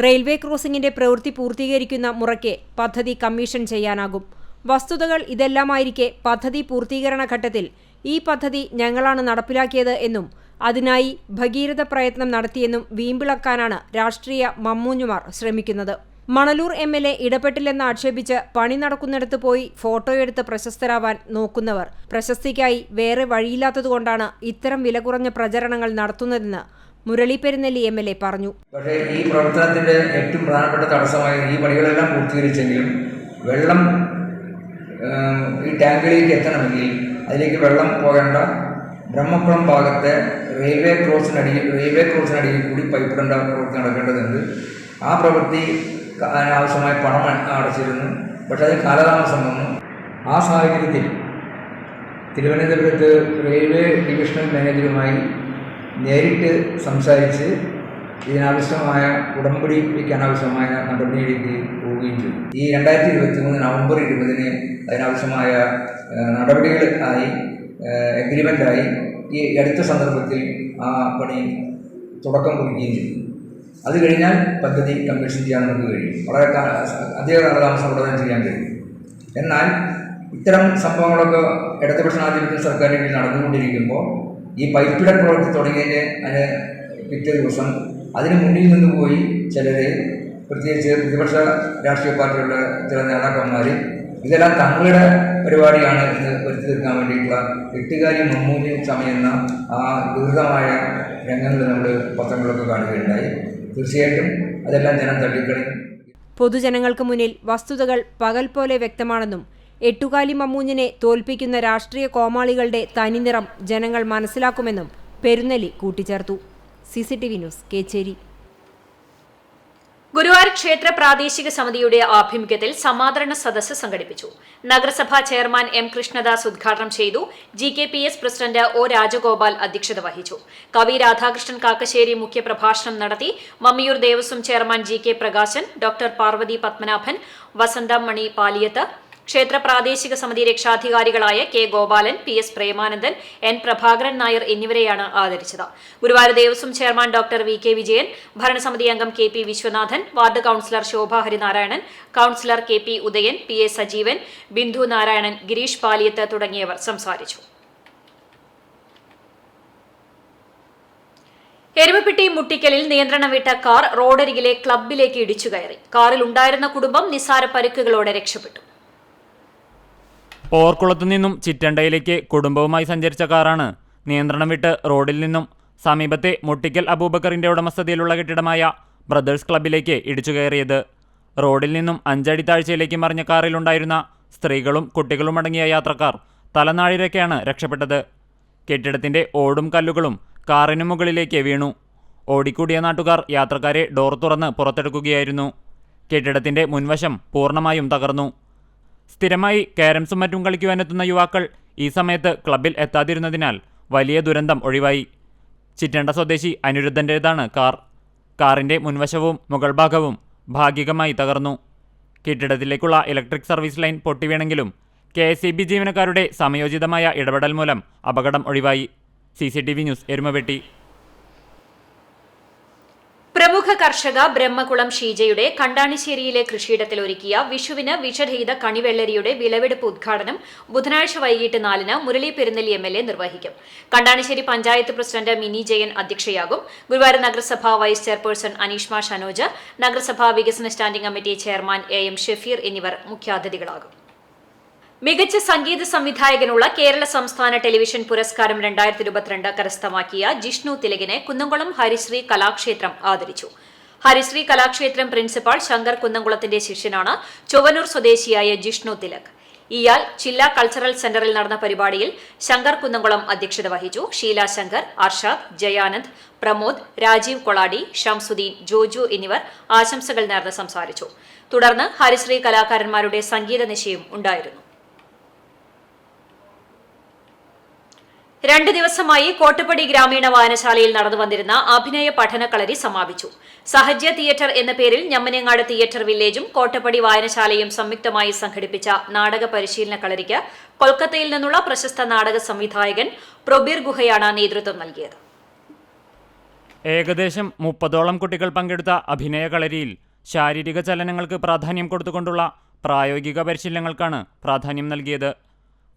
റെയിൽവേ ക്രോസിംഗിന്റെ പ്രവൃത്തി പൂർത്തീകരിക്കുന്ന മുറയ്ക്ക് പദ്ധതി കമ്മീഷൻ ചെയ്യാനാകും. വസ്തുതകൾ ഇതെല്ലാമായിരിക്കെ പദ്ധതി പൂർത്തീകരണ ഘട്ടത്തിൽ ഈ പദ്ധതി ഞങ്ങളാണ് നടപ്പിലാക്കിയത് എന്നും അതിനായി ഭഗീരഥ പ്രയത്നം നടത്തിയെന്നും വീമ്പിളക്കാനാണ് രാഷ്ട്രീയ മമ്മൂഞ്ഞുമാർ ശ്രമിക്കുന്നത്. മണലൂർ MLA ഇടപെട്ടില്ലെന്ന് ആക്ഷേപിച്ച് പണി നടക്കുന്നിടത്ത് പോയി ഫോട്ടോയെടുത്ത് പ്രശസ്തരാവാൻ നോക്കുന്നവർ പ്രശസ്തിക്കായി വേറെ വഴിയില്ലാത്തതുകൊണ്ടാണ് ഇത്തരം വില കുറഞ്ഞ പ്രചരണങ്ങൾ നടത്തുന്നതെന്ന് മുരളി പെരുന്നലി MLA പറഞ്ഞു. പക്ഷേ ഈ പ്രവർത്തനത്തിന്റെ ഏറ്റവും പ്രധാനപ്പെട്ട തടസ്സമായി ഈ പണികളെല്ലാം പൂർത്തീകരിച്ചെങ്കിലും വെള്ളം ഈ ടാങ്കിലേക്ക് എത്തണമെങ്കിൽ അതിലേക്ക് വെള്ളം പോകേണ്ട ബ്രഹ്മക്കുളം ഭാഗത്തെ റെയിൽവേ ക്രോസിനടിയിൽ കൂടി പൈപ്പിടേണ്ട പ്രവൃത്തി നടക്കേണ്ടതുണ്ട്. ആ പ്രവൃത്തി ആവശ്യമായ പണം അടച്ചിരുന്നു. പക്ഷേ അതിന് കാലതാമസം വന്നു. ആ സാഹചര്യത്തിൽ തിരുവനന്തപുരത്ത് റെയിൽവേ ഡിവിഷണൽ മാനേജറുമായി നേരിട്ട് സംസാരിച്ച് ഇതിനാവശ്യമായ ഉടമ്പടി വയ്ക്കാനാവശ്യമായ നടപടിയിലേക്ക് പോവുകയും ചെയ്തു. ഈ 2023 നവംബർ 20 അതിനാവശ്യമായ നടപടികൾ ആയി എഗ്രിമെൻ്റായി ഈ അടുത്ത സന്ദർഭത്തിൽ ആ പണി തുടക്കം കുറിക്കുകയും ചെയ്തു. അത് കഴിഞ്ഞാൽ പദ്ധതി കമ്മീഷൻ ചെയ്യാൻ നമുക്ക് കഴിയും. വളരെ അധിക കാലതാമസം ഉടനെ ചെയ്യാൻ കഴിയും. എന്നാൽ ഇത്തരം സംഭവങ്ങളൊക്കെ ഇടതുപക്ഷാധിപത്യ സർക്കാരിൽ നടന്നുകൊണ്ടിരിക്കുമ്പോൾ ഈ പൈപ്പിട പ്രവൃത്തി തുടങ്ങിയതിന് അതിന് പിറ്റേ ദിവസം അതിന് മുന്നിൽ നിന്ന് പോയി ചിലർ, പ്രത്യേകിച്ച് പ്രതിപക്ഷ രാഷ്ട്രീയ പാർട്ടികളുടെ ചില നേതാക്കന്മാർ ഇതെല്ലാം തങ്ങളുടെ പരിപാടിയാണ് എന്ന് വരുത്തി തീർക്കാൻ വേണ്ടിയിട്ടുള്ള എട്ടുകാലി മമ്മൂഞ്ഞ് ചമയുന്ന ആ വികൃതമായ രംഗങ്ങൾ നമ്മൾ പത്രങ്ങളൊക്കെ കാണുകയുണ്ടായി. തീർച്ചയായിട്ടും അതെല്ലാം ജനം തള്ളിക്കളയും. പൊതുജനങ്ങൾക്ക് മുന്നിൽ വസ്തുതകൾ പകൽ പോലെ വ്യക്തമാണെന്നും എട്ടുകാലി മമ്മൂഞ്ഞിനെ തോൽപ്പിക്കുന്ന രാഷ്ട്രീയ കോമാളികളുടെ തനിനിറം ജനങ്ങൾ മനസ്സിലാക്കുമെന്നും പെരുന്നലി കൂട്ടിച്ചേർത്തു. CCTV news, Kecheri. ഗുരുവായൂർ ക്ഷേത്ര പ്രാദേശിക സമിതിയുടെ ആഭിമുഖ്യത്തിൽ സമാദരണ സദസ്സ് സംഘടിപ്പിച്ചു. നഗരസഭാ ചെയർമാൻ M. കൃഷ്ണദാസ് ഉദ്ഘാടനം ചെയ്തു. GKPS president O. രാജഗോപാൽ അധ്യക്ഷത വഹിച്ചു. കവി രാധാകൃഷ്ണൻ കാക്കശ്ശേരി മുഖ്യപ്രഭാഷണം നടത്തി. Mammiyur Devaswom chairman GK Prakashan, doctor Parvathi Padmanabhan, Vasanthamani Paliyath, ക്ഷേത്ര പ്രാദേശിക സമിതി രക്ഷാധികാരികളായ K. Gopalan, PS. Premanandan, N. Prabhakaran Nair എന്നിവരെയാണ് ആദരിച്ചത്. Guruvayur Devaswom chairman doctor VK Vijayan, ഭരണസമിതി അംഗം KP Viswanathan, ward councillor Shobha Harinarayanan, councillor KP Udayan, PA Sajeevan, Bindu Narayanan, Girish Paliyath തുടങ്ങിയവർ സംസാരിച്ചു. എരുമപ്പെട്ടി മുട്ടിക്കലിൽ നിയന്ത്രണം വിട്ട കാർ റോഡരികിലെ ക്ലബ്ബിലേക്ക് ഇടിച്ചു കയറി. കാറിൽ ഉണ്ടായിരുന്ന കുടുംബം നിസ്സാര പരിക്കുകളോടെ രക്ഷപ്പെട്ടു. പോർക്കുളത്തു നിന്നും ചിറ്റണ്ടയിലേക്ക് കുടുംബവുമായി സഞ്ചരിച്ച കാറാണ് നിയന്ത്രണം വിട്ട് റോഡിൽ നിന്നും സമീപത്തെ മുട്ടിക്കൽ അബൂബക്കറിന്റെ ഉടമസ്ഥതയിലുള്ള കെട്ടിടമായ ബ്രദേഴ്സ് ക്ലബിലേക്ക് ഇടിച്ചു കയറിയത്. റോഡിൽ നിന്നും 5 അടി താഴ്ചയിലേക്ക് മറിഞ്ഞ കാറിലുണ്ടായിരുന്ന സ്ത്രീകളും കുട്ടികളും അടങ്ങിയ യാത്രക്കാർ തലനാഴിരക്കെയാണ് രക്ഷപ്പെട്ടത്. കെട്ടിടത്തിന്റെ ഓടും കല്ലുകളും കാറിനു മുകളിലേക്ക് വീണു. ഓടിക്കൂടിയ നാട്ടുകാർ യാത്രക്കാരെ ഡോർ തുറന്ന് പുറത്തെടുക്കുകയായിരുന്നു. കെട്ടിടത്തിന്റെ മുൻവശം പൂർണ്ണമായും തകർന്നു. സ്ഥിരമായി കാരംസും മറ്റും കളിക്കുവാനെത്തുന്ന യുവാക്കൾ ഈ സമയത്ത് ക്ലബിൽ എത്താതിരുന്നതിനാൽ വലിയ ദുരന്തം ഒഴിവായി. ചിറ്റണ്ട സ്വദേശി അനിരുദ്ധൻ്റേതാണ് കാർ. കാറിന്റെ മുൻവശവും മുകൾ ഭാഗവും ഭാഗികമായി തകർന്നു. കെട്ടിടത്തിലേക്കുള്ള ഇലക്ട്രിക് സർവീസ് ലൈൻ പൊട്ടിവീണെങ്കിലും KSEB ജീവനക്കാരുടെ സമയോചിതമായ ഇടപെടൽ മൂലം അപകടം ഒഴിവായി. CCTV news Erumapetty. പ്രമുഖ കർഷക ബ്രഹ്മകുളം ഷീജയുടെ കണ്ടാണിശ്ശേരിയിലെ കൃഷിയിടത്തിൽ ഒരുക്കിയ വിഷുവിന് വിഷരഹിത കണിവെള്ളരിയുടെ വിളവെടുപ്പ് ഉദ്ഘാടനം ബുധനാഴ്ച വൈകിട്ട് 4-ന് മുരളി പെരുന്നെല്ലി MLA നിർവഹിക്കും. കണ്ടാണിശ്ശേരി പഞ്ചായത്ത് പ്രസിഡന്റ് മിനി ജയൻ അധ്യക്ഷയാകും. ഗുരുവായൂർ നഗരസഭ വൈസ് ചെയർപേഴ്സൺ അനീഷ്മ ഷനോജ്, നഗരസഭാ വികസന standing committee chairman AM Shafeer എന്നിവർ മുഖ്യാതിഥികളാകും. മികച്ച സംഗീത സംവിധായകനുള്ള കേരള സംസ്ഥാന ടെലിവിഷൻ പുരസ്കാരം 2022 കരസ്ഥമാക്കിയ ജിഷ്ണു തിലകിനെ കുന്നംകുളം ഹരിശ്രീ കലാക്ഷേത്രം ആദരിച്ചു. ഹരിശ്രീ കലാക്ഷേത്രം പ്രിൻസിപ്പാൾ ശങ്കർ കുന്നംകുളത്തിന്റെ ശിഷ്യനാണ് ചൊവ്വനൂർ സ്വദേശിയായ ജിഷ്ണു തിലക്. ഇയാൾ ജില്ലാ കൾച്ചറൽ സെന്ററിൽ നടന്ന പരിപാടിയിൽ ശങ്കർ കുന്നംകുളം അധ്യക്ഷത വഹിച്ചു. ഷീല ശങ്കർ, അർഷാദ്, ജയാനന്ദ്, പ്രമോദ്, രാജീവ് കൊളാടി, ഷംസുദ്ദീൻ, ജോജു എന്നിവർ ആശംസകൾ നേർന്ന് സംസാരിച്ചു. തുടർന്ന് ഹരിശ്രീ കലാകാരന്മാരുടെ സംഗീത നിശയും ഉണ്ടായിരുന്നു. 2 ദിവസമായി കോട്ടപ്പടി ഗ്രാമീണ വായനശാലയിൽ നടന്നുവന്നിരുന്ന അഭിനയ പഠനക്കളരി സമാപിച്ചു. സഹജ്യ തിയേറ്റർ എന്ന പേരിൽ ഞമ്മനങ്ങാട് തിയേറ്റർ വില്ലേജും കോട്ടപ്പടി വായനശാലയും സംയുക്തമായി സംഘടിപ്പിച്ച നാടക പരിശീലന കളരിക്ക് കൊൽക്കത്തയിൽ നിന്നുള്ള പ്രശസ്ത നാടക സംവിധായകൻ പ്രൊബീർ ഗുഹയാണ് നേതൃത്വം നൽകിയത്. ഏകദേശം 30ഓളം കുട്ടികൾ പങ്കെടുത്ത അഭിനയ കളരിയിൽ ശാരീരിക ചലനങ്ങൾക്ക് പ്രാധാന്യം കൊടുത്തുകൊണ്ടുള്ള പ്രായോഗിക പരിശീലനങ്ങൾക്കാണ് പ്രാധാന്യം നൽകിയത്.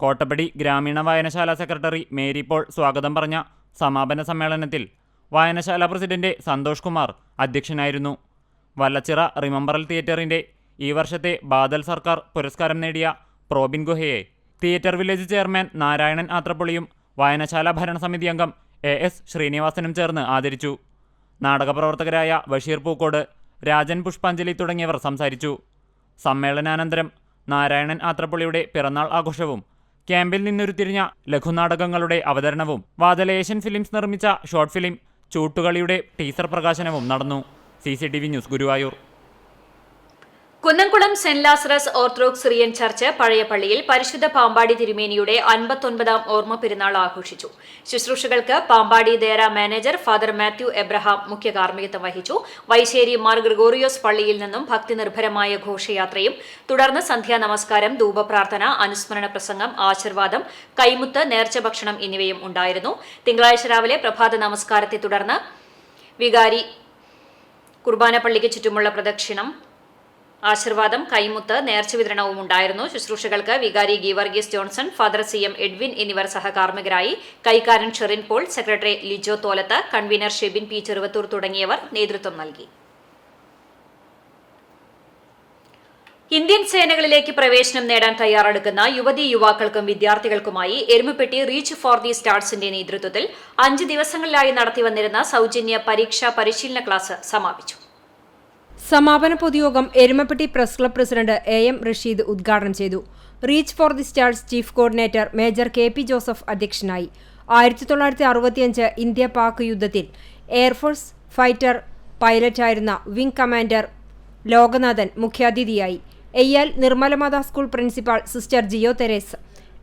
കോട്ടപ്പടി ഗ്രാമീണ വായനശാല സെക്രട്ടറി മേരി പോൾ സ്വാഗതം പറഞ്ഞ സമാപന സമ്മേളനത്തിൽ വായനശാല പ്രസിഡന്റ് സന്തോഷ് കുമാർ അധ്യക്ഷനായിരുന്നു. വല്ലച്ചിറ റിമംബറൽ തിയേറ്ററിന്റെ ഈ വർഷത്തെ ബാദൽ സർക്കാർ പുരസ്കാരം നേടിയ പ്രോബിൻ ഗുഹയെ തിയേറ്റർ വില്ലേജ് ചെയർമാൻ നാരായണൻ ആത്രപ്പുളിയും വായനശാല ഭരണസമിതി അംഗം AS ശ്രീനിവാസനും ചേർന്ന് ആദരിച്ചു. നാടകപ്രവർത്തകരായ ബഷീർ പൂക്കോട്, രാജൻ പുഷ്പാഞ്ജലി തുടങ്ങിയവർ സംസാരിച്ചു. സമ്മേളനാനന്തരം നാരായണൻ ആത്രപ്പുളിയുടെ പിറന്നാൾ ആഘോഷവും ക്യാമ്പിൽ നിന്നുരുത്തിരിഞ്ഞ ലഘുനാടകങ്ങളുടെ അവതരണവും വാതലേഷ്യൻ ഫിലിംസ് നിർമ്മിച്ച ഷോർട്ട് ഫിലിം ചൂട്ടുകളിയുടെ ടീസർ പ്രകാശനവും നടന്നു. CCTV news Guruvayur. Kunnamkulam saint Lazarus orthodox Syrian church പഴയ പള്ളിയിൽ പരിശുദ്ധ പാമ്പാടി തിരുമേനിയുടെ 59ാം ഓർമ്മ പെരുന്നാൾ ആഘോഷിച്ചു. ശുശ്രൂഷകൾക്ക് പാമ്പാടി ദേര മാനേജർ ഫാദർ മാത്യു എബ്രഹാം മുഖ്യ കാർമ്മികത്വം വഹിച്ചു. വൈശ്ശേരി മാർ ഗ്രിഗോറിയോസ് പള്ളിയിൽ നിന്നും ഭക്തിനിർഭരമായ ഘോഷയാത്രയും തുടർന്ന് സന്ധ്യാ നമസ്കാരം, ധൂപപ്രാർത്ഥന, അനുസ്മരണ പ്രസംഗം, ആശീർവാദം, കൈമുത്ത്, നേർച്ച ഭക്ഷണം എന്നിവയും ഉണ്ടായിരുന്നു. തിങ്കളാഴ്ച രാവിലെ പ്രഭാത നമസ്കാരത്തെ തുടർന്ന് വികാരി കുർബാന പള്ളിക്ക് ചുറ്റുമുള്ള പ്രദക്ഷിണം, ആശീർവാദം, കൈമുത്ത്, നേർച്ച വിതരണവും ഉണ്ടായിരുന്നു. ശുശ്രൂഷകൾക്ക് വികാരി Geevarghese Johnson, father CM Edwin എന്നിവർ സഹകാർമ്മികരായി. കൈക്കാരൻ Sherin Paul, secretary Lijo തോലത്ത്, convener Shebin P. Cheruvathur തുടങ്ങിയവർ നേതൃത്വം നൽകി. ഇന്ത്യൻ സേനകളിലേക്ക് പ്രവേശനം നേടാൻ തയ്യാറെടുക്കുന്ന യുവതീ യുവാക്കൾക്കും വിദ്യാർത്ഥികൾക്കുമായി എരുമപ്പെട്ടി റീച്ച് ഫോർ ദി സ്റ്റാർസിന്റെ നേതൃത്വത്തിൽ 5 ദിവസങ്ങളിലായി നടത്തിവന്നിരുന്ന സൗജന്യ പരീക്ഷാ പരിശീലന ക്ലാസ് സമാപിച്ചു. സമാപന പൊതുയോഗം Erumapetty press club president AM Rasheed ഉദ്ഘാടനം ചെയ്തു. Reach for the stars chief coordinator major KP Joseph അധ്യക്ഷനായി. 1965 ഇന്ത്യ-പാക് യുദ്ധത്തിൽ എയർഫോഴ്സ് ഫൈറ്റർ പൈലറ്റായിരുന്ന വിംഗ് കമാൻഡർ ലോകനാഥൻ മുഖ്യാതിഥിയായി. Eyyal Nirmalamatha school principal sister Jio Therese,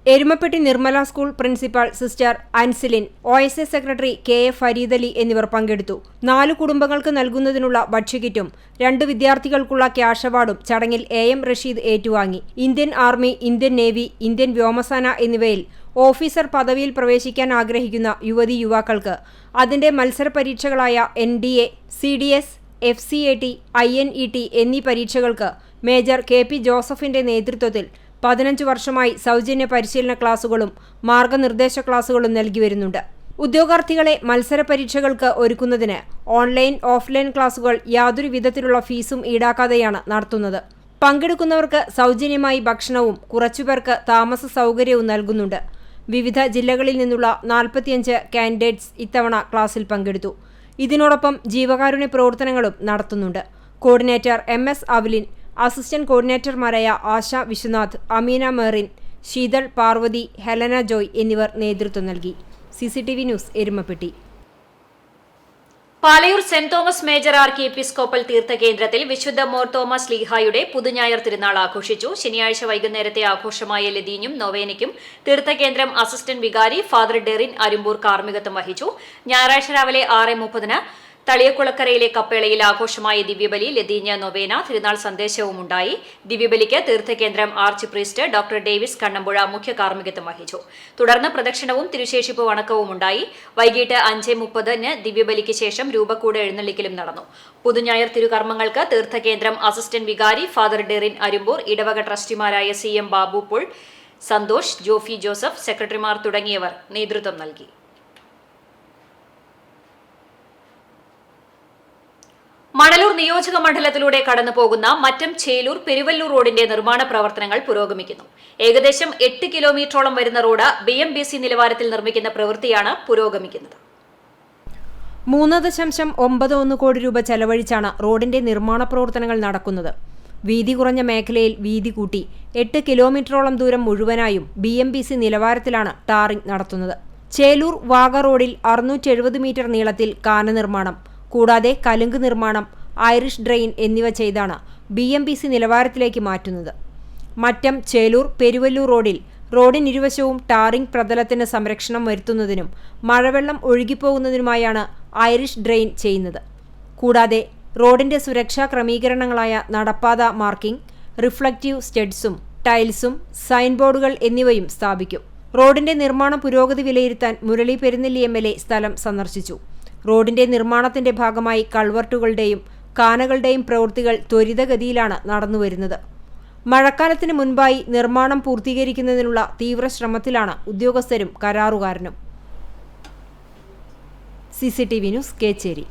Erumapetty Nirmala school principal sister അൻസിലിൻ, OSA secretary KA Farid Ali എന്നിവർ പങ്കെടുത്തു. 4 കുടുംബങ്ങൾക്ക് നൽകുന്നതിനുള്ള ഭക്ഷ്യക്കിറ്റും 2 വിദ്യാർത്ഥികൾക്കുള്ള ക്യാഷ് അവാർഡും ചടങ്ങിൽ AM റഷീദ് ഏറ്റുവാങ്ങി. Indian army, Indian navy, Indian വ്യോമസേന എന്നിവയിൽ ഓഫീസർ പദവിയിൽ പ്രവേശിക്കാൻ ആഗ്രഹിക്കുന്ന യുവതീ യുവാക്കൾക്ക് അതിന്റെ മത്സര പരീക്ഷകളായ NDA, CDS, FCAT, INET എന്നീ പരീക്ഷകൾക്ക് മേജർ KP ജോസഫിന്റെ നേതൃത്വത്തിൽ 15 വർഷമായി സൗജന്യ പരിശീലന ക്ലാസുകളും മാർഗനിർദ്ദേശ ക്ലാസുകളും നൽകി വരുന്നുണ്ട്. ഉദ്യോഗാർത്ഥികളെ മത്സര പരീക്ഷകൾക്ക് ഒരുക്കുന്നതിന് ഓൺലൈൻ, ഓഫ്ലൈൻ ക്ലാസുകൾ യാതൊരു വിധത്തിലുള്ള ഫീസും ഈടാക്കാതെയാണ് നടത്തുന്നത്. പങ്കെടുക്കുന്നവർക്ക് സൗജന്യമായി ഭക്ഷണവും കുറച്ചുപേർക്ക് താമസ സൗകര്യവും നൽകുന്നുണ്ട്. വിവിധ ജില്ലകളിൽ നിന്നുള്ള 45 കാൻഡിഡേറ്റ്സ് ഇത്തവണ ക്ലാസ്സിൽ പങ്കെടുത്തു. ഇതിനോടൊപ്പം ജീവകാരുണ്യ പ്രവർത്തനങ്ങളും നടത്തുന്നുണ്ട്. കോർഡിനേറ്റർ MS അവലിൻ, അസിസ്റ്റന്റ് കോർഡിനേറ്റർമാരായ ആശ വിശ്വനാഥ്, അമീന മെറിൻ, ശീതൾ പാർവതി, ഹെലന ജോയ് എന്നിവർ നേതൃത്വം നൽകി. CCTV news, Erumapetty. Palayur saint Thomas major archiepiscopal തീർത്ഥകേന്ദ്രത്തിൽ വിശുദ്ധ മോർ തോമസ് ലീഹായുടെ പുതുഞായർ തിരുനാൾ ആഘോഷിച്ചു. ശനിയാഴ്ച വൈകുന്നേരത്തെ ആഘോഷമായ ലതീഞ്ഞും നൊവേനയ്ക്കും തീർത്ഥകേന്ദ്രം അസിസ്റ്റന്റ് വികാരി ഫാദർ ഡെറിൻ അരുമ്പൂർ കാർമ്മികത്വം വഹിച്ചു. ഞായറാഴ്ച രാവിലെ 6:30 തളിയക്കുളക്കരയിലെ കപ്പേളയിൽ ആഘോഷമായ ദിവ്യബലി, ലതീഞ്ഞ, നൊവേന, തിരുനാൾ സന്ദേശവും ഉണ്ടായി. ദിവ്യബലിക്ക് തീർത്ഥകേന്ദ്രം arch priest doctor Davis Kannampuzha മുഖ്യ കാർമ്മികത്വം വഹിച്ചു. തുടർന്ന് പ്രദക്ഷിണവും തിരുശേഷിപ്പ് വണക്കവും ഉണ്ടായി. വൈകിട്ട് 5:30 ദിവ്യബലിക്ക് ശേഷം രൂപക്കൂട് എഴുന്നള്ളിക്കലും നടന്നു. പുതുഞായർ തിരുകർമ്മങ്ങൾക്ക് തീർത്ഥകേന്ദ്രം അസിസ്റ്റന്റ് വികാരി ഫാദർ ഡെറിൻ അരുമ്പൂർ, ഇടവക ട്രസ്റ്റിമാരായ CM ബാബു പുൾ, സന്തോഷ്, ജോഫി ജോസഫ്, സെക്രട്ടറിമാർ തുടങ്ങിയവർ നേതൃത്വം നൽകി. മണലൂർ നിയോജക മണ്ഡലത്തിലൂടെ കടന്നുപോകുന്ന മറ്റം ചേലൂർ പെരുവല്ലൂർ റോഡിന്റെ നിർമ്മാണ പ്രവർത്തനങ്ങൾ പുരോഗമിക്കുന്നു. ഏകദേശം 8 കിലോമീറ്ററോളം വരുന്ന റോഡ് BMBC നിലവാരത്തിൽ നിർമ്മിക്കുന്ന പ്രവൃത്തിയാണ് പുരോഗമിക്കുന്നത്. 3.91 കോടി രൂപ ചെലവഴിച്ചാണ് റോഡിന്റെ നിർമ്മാണ പ്രവർത്തനങ്ങൾ നടക്കുന്നത്. വീതി കുറഞ്ഞ മേഖലയിൽ വീതി കൂട്ടി 8 കിലോമീറ്ററോളം ദൂരം മുഴുവനായും BMBC നിലവാരത്തിലാണ് ടാറിംഗ് നടത്തുന്നത്. ചേലൂർ വാഗ റോഡിൽ 670 മീറ്റർ നീളത്തിൽ കാന നിർമ്മാണം, കൂടാതെ കലുങ്ക് നിർമ്മാണം, ഐറിഷ് ഡ്രെയിൻ എന്നിവ ചെയ്താണ് BMBC നിലവാരത്തിലേക്ക് മാറ്റുന്നത്. മറ്റം ചേലൂർ പെരുവല്ലൂർ റോഡിൽ റോഡിനിരുവശവും ടാറിംഗ് പ്രതലത്തിന് സംരക്ഷണം വരുത്തുന്നതിനും മഴവെള്ളം ഒഴുകിപ്പോകുന്നതിനുമായാണ് ഐറിഷ് ഡ്രെയിൻ ചെയ്യുന്നത്. കൂടാതെ റോഡിന്റെ സുരക്ഷാ ക്രമീകരണങ്ങളായ നടപ്പാത മാർക്കിംഗ്, റിഫ്ലക്റ്റീവ് സ്റ്റഡ്സും ടൈൽസും സൈൻ ബോർഡുകൾ എന്നിവയും സ്ഥാപിക്കും. റോഡിന്റെ നിർമ്മാണ പുരോഗതി വിലയിരുത്താൻ മുരളി പെരുന്നെല്ലി MLA സ്ഥലം സന്ദർശിച്ചു. റോഡിന്റെ നിർമ്മാണത്തിന്റെ ഭാഗമായി കൾവർട്ടുകളുടെയും കാനകളുടെയും പ്രവൃത്തികൾ ത്വരിതഗതിയിലാണ് നടന്നുവരുന്നത്. മഴക്കാലത്തിന് മുൻപായി നിർമ്മാണം പൂർത്തീകരിക്കുന്നതിനുള്ള തീവ്ര ശ്രമത്തിലാണ് ഉദ്യോഗസ്ഥരും കരാറുകാരനും. CCTV news, Kecheri.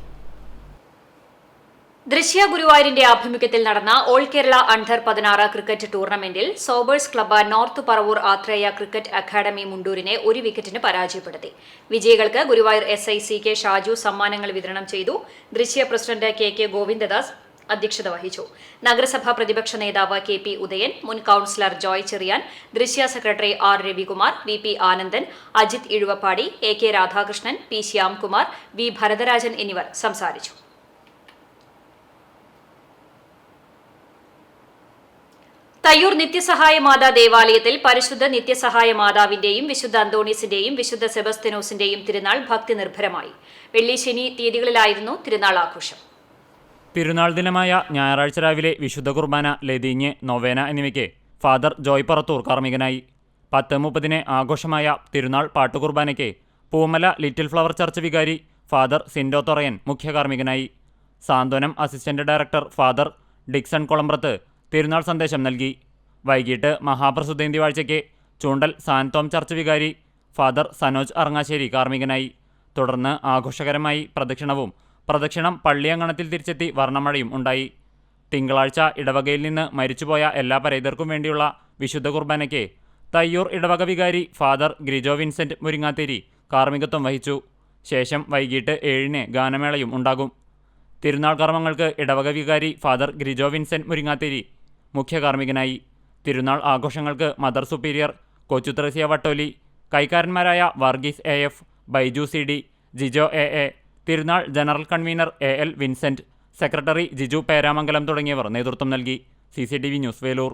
ദൃശ്യ ഗുരുവായൂരിന്റെ ആഭിമുഖ്യത്തിൽ നടന്ന ഓൾ കേരള അണ്ടർ 16 ക്രിക്കറ്റ് ടൂർണമെന്റിൽ Sobers club north Paravur Athreya cricket academy മുണ്ടൂരിനെ 1 വിക്കറ്റിന് പരാജയപ്പെടുത്തി. വിജയികൾക്ക് ഗുരുവായൂർ SI CK ഷാജു സമ്മാനങ്ങൾ വിതരണം ചെയ്തു. ദൃശ്യ പ്രസിഡന്റ് KK ഗോവിന്ദദാസ് അധ്യക്ഷത വഹിച്ചു. നഗരസഭാ പ്രതിപക്ഷ നേതാവ് KP ഉദയൻ, മുൻ councillor Joy Cheriyan, Drishya secretary R Ravikumar, VP Anandan, Ajith Izhuvapady, AK Radhakrishnan, P Shyamkumar, V Bharatharajan എന്നിവർ സംസാരിച്ചു. തയ്യൂർ നിത്യസഹായ മാതാ ദേവാലയത്തിൽ പരിശുദ്ധ നിത്യസഹായ മാതാവിന്റെയും വിശുദ്ധ അന്തോണീസിന്റെയും വിശുദ്ധ സെബസ്തിനോസിന്റെയും തിരുനാൾ ഭക്തി നിർഭരമായി. വെള്ളി ശനി തീയതികളിലായിരുന്നു തിരുനാൾ ആഘോഷം. തിരുനാൾ ദിനമായ ഞായറാഴ്ച രാവിലെ വിശുദ്ധ കുർബാന, ലതീഞ്ഞ്, നൊവേന എന്നിവയ്ക്ക് ഫാദർ ജോയ് പറത്തൂർ കാർമ്മികനായി. 10:30 ആഘോഷമായ തിരുനാൾ പാട്ടുകുർബാനയ്ക്ക് പൂമല ലിറ്റിൽ ഫ്ലവർ ചർച്ച് വികാരി ഫാദർ സിൻഡോ തൊറയൻ മുഖ്യ കാർമ്മികനായി. സാന്ത്വനം assistant director father Dixon Kolambrath തിരുനാൾ സന്ദേശം നൽകി. വൈകിട്ട് മഹാപ്രസുദ്ധേന്തി വാഴ്ചയ്ക്ക് ചൂണ്ടൽ സാൻതോം ചർച്ച് വികാരി ഫാദർ സനോജ് അറങ്ങാശ്ശേരി കാർമ്മികനായി. തുടർന്ന് ആഘോഷകരമായി പ്രദക്ഷിണം പള്ളിയങ്കണത്തിൽ തിരിച്ചെത്തി വർണ്ണമഴയും ഉണ്ടായി. തിങ്കളാഴ്ച ഇടവകയിൽ നിന്ന് മരിച്ചുപോയ എല്ലാ പരേതർക്കും വേണ്ടിയുള്ള വിശുദ്ധ കുർബാനയ്ക്ക് തയ്യൂർ ഇടവക വികാരി ഫാദർ ഗ്രിജോ വിൻസെന്റ് മുരിങ്ങാത്തേരി കാർമ്മികത്വം വഹിച്ചു. ശേഷം വൈകിട്ട് 7 ഗാനമേളയും ഉണ്ടാകും. തിരുനാൾ കർമ്മങ്ങൾക്ക് ഇടവക വികാരി ഫാദർ ഗ്രിജോ വിൻസെന്റ് മുരിങ്ങാത്തേരി മുഖ്യ കാർമ്മികനായി. തിരുനാൾ ആഘോഷങ്ങൾക്ക് മദർ സുപ്പീരിയർ കൊച്ചുത്രേസ്യ വട്ടോലി, കൈക്കാരന്മാരായ Varghese AF, Baiju CD, Jijo AA, തിരുനാൾ general convener AL Vincent, secretary Jiju Peramangalam തുടങ്ങിയവർ നേതൃത്വം നൽകി. CCTV news, Velur.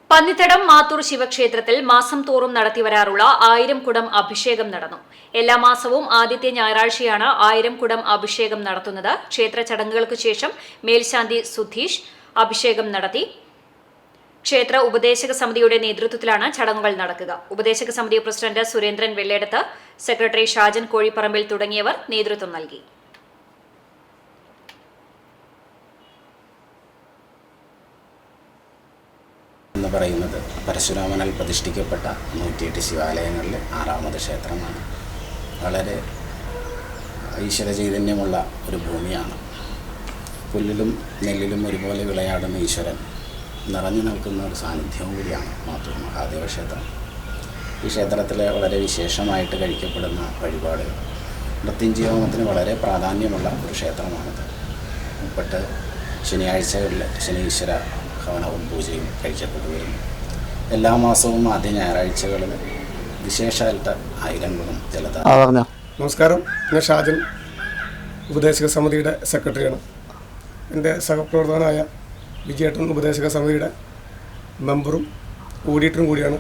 പന്നിത്തടം മാത്തൂർ ശിവക്ഷേത്രത്തിൽ മാസം തോറും നടത്തിവരാറുള്ള 1000 കുടം അഭിഷേകം നടന്നു. എല്ലാ മാസവും ആദ്യത്തെ ഞായറാഴ്ചയാണ് 1000 കുടം അഭിഷേകം നടത്തുന്നത്. ക്ഷേത്ര ചടങ്ങുകൾക്ക് ശേഷം മേൽശാന്തി സുധീഷ് അഭിഷേകം നടത്തി. ക്ഷേത്ര ഉപദേശക സമിതിയുടെ നേതൃത്വത്തിലാണ് ചടങ്ങുകൾ നടക്കുക. ഉപദേശക സമിതി പ്രസിഡന്റ് സുരേന്ദ്രൻ വെള്ളേടത്ത്, സെക്രട്ടറി ഷാജൻ കോഴിപ്പറമ്പിൽ തുടങ്ങിയവർ നേതൃത്വം നൽകി. എന്ന് പറയുന്നത് പരശുരാമനാൽ പ്രതിഷ്ഠിക്കപ്പെട്ട 108 ശിവാലയങ്ങളിലെ 6ാമത് ക്ഷേത്രമാണ്. വളരെ ഈശ്വര ചൈതന്യമുള്ള ഒരു ഭൂമിയാണ്. പുല്ലിലും നെല്ലിലും ഒരുപോലെ വിളയാടുന്ന ഈശ്വരൻ നിറഞ്ഞു നിൽക്കുന്ന ഒരു സാന്നിധ്യവും കൂടിയാണ് മാത്തൂർ മഹാദേവ ക്ഷേത്രം. ഈ ക്ഷേത്രത്തിലെ വളരെ വിശേഷമായിട്ട് കഴിക്കപ്പെടുന്ന വഴിപാട് മൃത്യുഞ്ജയ ഹോമത്തിന് വളരെ പ്രാധാന്യമുള്ള ഒരു ക്ഷേത്രമാണിത്. മുപ്പട്ട് ശനിയാഴ്ചകളിൽ ശനീശ്വര ഹവനവും പൂജയും കഴിക്കപ്പെട്ടു വരുന്നു. എല്ലാ മാസവും ആദ്യ ഞായറാഴ്ചകളിൽ വിശേഷാൽട്ട ആയിരങ്ങളും ജലധാര. നമസ്കാരം, ഞാൻ ഷാജൻ, ഉപദേശക സമിതിയുടെ സെക്രട്ടറിയാണ്. എൻ്റെ സഹപ്രവർത്തകനായ വിജയേട്ടൻ ഉപദേശക സമിതിയുടെ മെമ്പറും ഓഡിറ്ററും കൂടിയാണ്.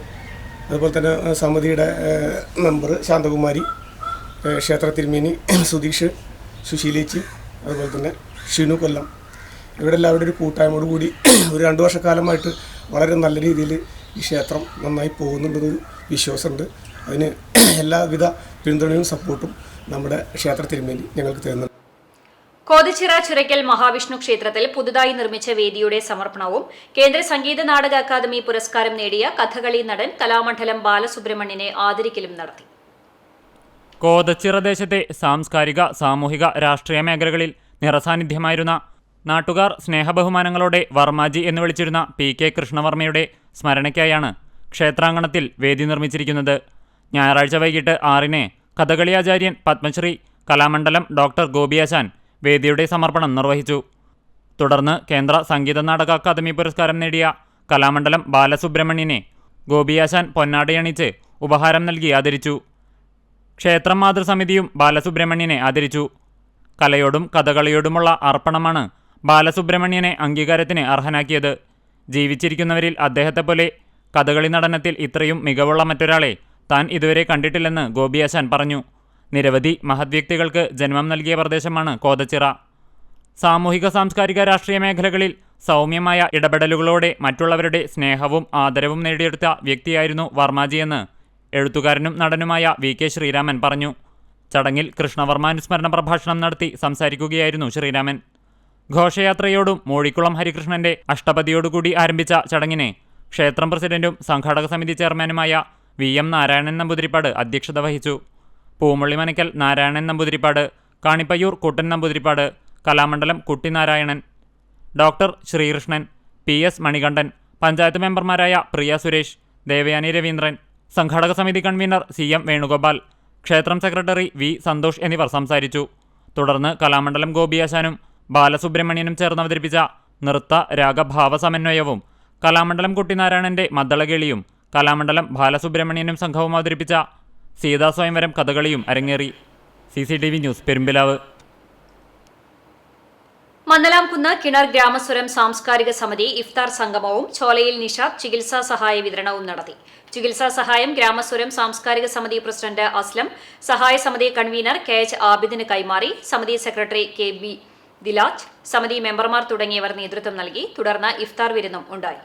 അതുപോലെ തന്നെ സമിതിയുടെ മെമ്പർ ശാന്തകുമാരി, ക്ഷേത്ര തിരുമേനി സുധീഷ്, സുശീലേച്ചി, അതുപോലെ തന്നെ ഷിനു കൊല്ലം, ഇവിടെ എല്ലാവരുടെ ഒരു കൂട്ടായ്മയോട് കൂടി ഒരു 2 വർഷക്കാലമായിട്ട് വളരെ നല്ല രീതിയിൽ ഈ ക്ഷേത്രം നന്നായി പോകുന്നുണ്ടെന്നൊരു വിശ്വാസമുണ്ട്. അതിന് എല്ലാവിധ പിന്തുണയും സപ്പോർട്ടും നമ്മുടെ ക്ഷേത്ര തിരുമേനി ഞങ്ങൾക്ക് തരുന്നുണ്ട്. കോതച്ചിറ ചിറയ്ക്കൽ മഹാവിഷ്ണു ക്ഷേത്രത്തിൽ പുതുതായി നിർമ്മിച്ച വേദിയുടെ സമർപ്പണവും കേന്ദ്ര സംഗീത നാടക അക്കാദമി പുരസ്കാരം നേടിയ കഥകളി നടൻ കലാമണ്ഡലം ബാലസുബ്രഹ്മണ്യനെ ആദരിക്കലും നടത്തി. കോതച്ചിറ ദേശത്തെ സാംസ്കാരിക, സാമൂഹിക, രാഷ്ട്രീയ മേഖലകളിൽ നിറസാന്നിധ്യമായിരുന്ന നാട്ടുകാർ സ്നേഹബഹുമാനങ്ങളോടെ വർമാജി എന്ന് വിളിച്ചിരുന്ന PK കൃഷ്ണവർമ്മയുടെ സ്മരണയ്ക്കായാണ് ക്ഷേത്രാങ്കണത്തിൽ വേദി നിർമ്മിച്ചിരിക്കുന്നത്. ഞായറാഴ്ച വൈകിട്ട് 6-ന് കഥകളി ആചാര്യൻ പത്മശ്രീ കലാമണ്ഡലം ഡോക്ടർ ഗോപിയാശാൻ വേദിയുടെ സമർപ്പണം നിർവഹിച്ചു. തുടർന്ന് കേന്ദ്ര സംഗീത നാടക അക്കാദമി പുരസ്കാരം നേടിയ കലാമണ്ഡലം ബാലസുബ്രഹ്മണ്യനെ ഗോപിയാശാൻ പൊന്നാടയണിച്ച് ഉപഹാരം നൽകി ആദരിച്ചു. ക്ഷേത്രം മാതൃസമിതിയും ബാലസുബ്രഹ്മണ്യനെ ആദരിച്ചു. കലയോടും കഥകളിയോടുമുള്ള അർപ്പണമാണ് ബാലസുബ്രഹ്മണ്യനെ അംഗീകാരത്തിന് അർഹനാക്കിയത്. ജീവിച്ചിരിക്കുന്നവരിൽ അദ്ദേഹത്തെപ്പോലെ കഥകളി നടനത്തിൽ ഇത്രയും മികവുള്ള മറ്റൊരാളെ താൻ ഇതുവരെ കണ്ടിട്ടില്ലെന്ന് ഗോപിയാശാൻ പറഞ്ഞു. നിരവധി മഹത് വ്യക്തികൾക്ക് ജന്മം നൽകിയ പ്രദേശമാണ് കോതച്ചിറ. സാമൂഹിക, സാംസ്കാരിക, രാഷ്ട്രീയ മേഖലകളിൽ സൗമ്യമായ ഇടപെടലുകളോടെ മറ്റുള്ളവരുടെ സ്നേഹവും ആദരവും നേടിയെടുത്ത വ്യക്തിയായിരുന്നു വർമാജിയെന്ന് എഴുത്തുകാരനും നടനുമായ VK ശ്രീരാമൻ പറഞ്ഞു. ചടങ്ങിൽ കൃഷ്ണവർമ്മ അനുസ്മരണ പ്രഭാഷണം നടത്തി സംസാരിക്കുകയായിരുന്നു ശ്രീരാമൻ. ഘോഷയാത്രയോടും മൂഴിക്കുളം ഹരികൃഷ്ണന്റെ അഷ്ടപതിയോടുകൂടി ആരംഭിച്ച ചടങ്ങിനെ ക്ഷേത്രം പ്രസിഡന്റും സംഘാടക സമിതി ചെയർമാനുമായ VM നാരായണൻ നമ്പൂതിരിപ്പാട് അധ്യക്ഷത വഹിച്ചു. പൂമുള്ളിമനയ്ക്കൽ നാരായണൻ നമ്പൂതിരിപ്പാട്, കാണിപ്പയ്യൂർ കുട്ടൻ നമ്പൂതിരിപ്പാട്, കലാമണ്ഡലം കുട്ടിനാരായണൻ, ഡോക്ടർ ശ്രീകൃഷ്ണൻ, PS മണികണ്ഠൻ, പഞ്ചായത്ത് മെമ്പർമാരായ പ്രിയ സുരേഷ്, ദേവയാനി രവീന്ദ്രൻ, സംഘാടക സമിതി കൺവീനർ CM വേണുഗോപാൽ, ക്ഷേത്രം സെക്രട്ടറി V സന്തോഷ് എന്നിവർ സംസാരിച്ചു. തുടർന്ന് കലാമണ്ഡലം ഗോപിയാശാനും ബാലസുബ്രഹ്മണ്യനും ചേർന്ന് അവതരിപ്പിച്ച നൃത്ത രാഗഭാവ സമന്വയവും കലാമണ്ഡലം കുട്ടിനാരായണന്റെ മദ്ദളകേളിയും കലാമണ്ഡലം ബാലസുബ്രഹ്മണ്യനും സംഘവും അവതരിപ്പിച്ച സീതാ സ്വയംവരം കഥകളിയും അരങ്ങേറി. CCTV news, Perumpilavu. മന്നലാംകുന്ന് കിണർ ഗ്രാമസ്വരം സാംസ്കാരിക സമിതി ഇഫ്താർ സംഗമവും ചോലയിൽ നിഷാദ് ചികിത്സാ സഹായ വിതരണവും നടത്തി. ചികിത്സാ സഹായം ഗ്രാമസ്വരം സാംസ്കാരിക സമിതി പ്രസിഡന്റ് അസ്ലം, സഹായ സമിതി കൺവീനർ KH ആബിദിന് കൈമാറി. സമിതി സെക്രട്ടറി KB ദിലാജ്, സമിതി മെമ്പർമാർ തുടങ്ങിയവർ നേതൃത്വം നൽകി. തുടർന്ന് ഇഫ്താർ വിരുന്നും ഉണ്ടായി.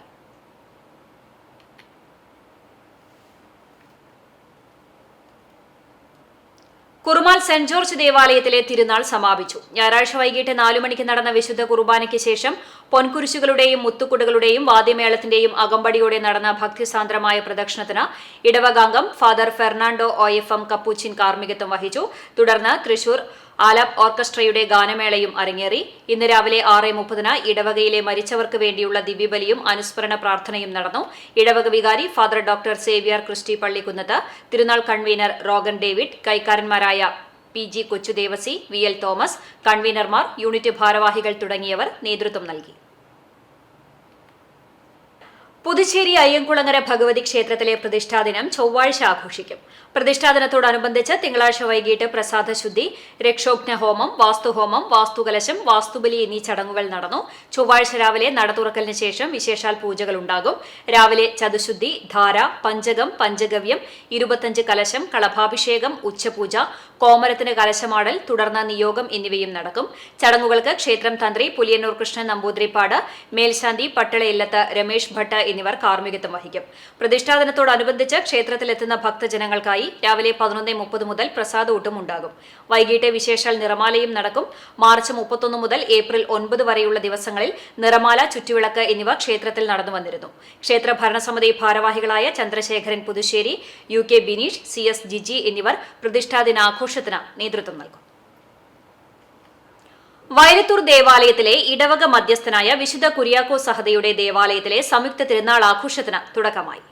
കുറുമാൽ സെന്റ് ജോർജ് ദേവാലയത്തിലെ തിരുനാൾ സമാപിച്ചു. ഞായറാഴ്ച വൈകിട്ട് 4 മണിക്ക് നടന്ന വിശുദ്ധ കുർബാനയ്ക്ക് ശേഷം പൊൻകുരിശുകളുടെയും മുത്തുകുടകളുടെയും വാദ്യമേളത്തിന്റെയും അകമ്പടിയോടെ നടന്ന ഭക്തിസാന്ദ്രമായ പ്രദക്ഷിണത്തിന് ഇടവകാംഗം ഫാദർ ഫെർണാണ്ടോ OFM കപ്പൂച്ചിൻ കാർമ്മികത്വം വഹിച്ചു. തുടർന്ന് തൃശൂർ ആലാപ് ഓർക്കസ്ട്രയുടെ ഗാനമേളയും അരങ്ങേറി. ഇന്ന് രാവിലെ 6:30-ന് ഇടവകയിലെ മരിച്ചവർക്ക് വേണ്ടിയുള്ള ദിവ്യബലിയും അനുസ്മരണ പ്രാർത്ഥനയും നടന്നു. ഇടവക വികാരി father doctor Xavier Christy Pallikunnath, തിരുനാൾ കൺവീനർ റോഗൻ ഡേവിഡ്, കൈക്കാരന്മാരായ PG കൊച്ചുദേവസി, VL തോമസ്, കൺവീനർമാർ, യൂണിറ്റ് ഭാരവാഹികൾ തുടങ്ങിയവർ നേതൃത്വം നൽകി. പുതുച്ചേരി അയ്യങ്കുളങ്ങര ഭഗവതി ക്ഷേത്രത്തിലെ പ്രതിഷ്ഠാദിനം ചൊവ്വാഴ്ച ആഘോഷിക്കും. പ്രതിഷ്ഠാദിനത്തോടനുബന്ധിച്ച് തിങ്കളാഴ്ച വൈകിട്ട് പ്രസാദശുദ്ധി, രക്ഷോഘ്ന ഹോമം, വാസ്തുഹോമം, വാസ്തുകലശം, വാസ്തുബലി എന്നീ ചടങ്ങുകൾ നടന്നു. ചൊവ്വാഴ്ച രാവിലെ നട തുറക്കലിന് ശേഷം വിശേഷാൽ പൂജകൾ ഉണ്ടാകും. രാവിലെ ചതുശുദ്ധി, ധാര, പഞ്ചകം, പഞ്ചഗവ്യം, 25 കലശം, കളഭാഭിഷേകം, ഉച്ചപൂജ, കോമരത്തിന് കലശമാടൽ, തുടർന്ന് നിയോഗം എന്നിവയും നടക്കും. ചടങ്ങുകൾക്ക് ക്ഷേത്രം തന്ത്രി പുലിയന്നൂർ കൃഷ്ണൻ നമ്പൂതിരിപ്പാട്, മേൽശാന്തി പട്ടളയില്ലത്ത് രമേശ് ഭട്ട് എന്നിവർ കാർമ്മികത്വം വഹിക്കും. പ്രതിഷ്ഠാദിനത്തോടനുബന്ധിച്ച് ക്ഷേത്രത്തിലെത്തുന്ന ഭക്തജനങ്ങൾക്കായി രാവിലെ 11:30 മുതൽ പ്രസാദൂട്ടും ഉണ്ടാകും. വൈകിട്ട് വിശേഷാൽ നിറമാലയും നടക്കും. മാർച്ച് 31 മുതൽ ഏപ്രിൽ 9 വരെയുള്ള ദിവസങ്ങളിൽ നിറമാല, ചുറ്റുവിളക്ക് എന്നിവ ക്ഷേത്രത്തിൽ നടന്നു വന്നിരുന്നു. ക്ഷേത്ര ഭരണസമിതി ഭാരവാഹികളായ ചന്ദ്രശേഖരൻ പുതുശ്ശേരി, UK ബിനീഷ്, CS ജിജി എന്നിവർ പ്രതിഷ്ഠാദിനാഘോഷത്തിന് നേതൃത്വം നൽകും. വയലത്തൂർ ദേവാലയത്തിലെ ഇടവക മധ്യസ്ഥനായ വിശുദ്ധ കുര്യാക്കോസ് സഹദയുടെ ദേവാലയത്തിലെ സംയുക്ത തിരുനാൾ ആഘോഷത്തിന് തുടക്കമായി.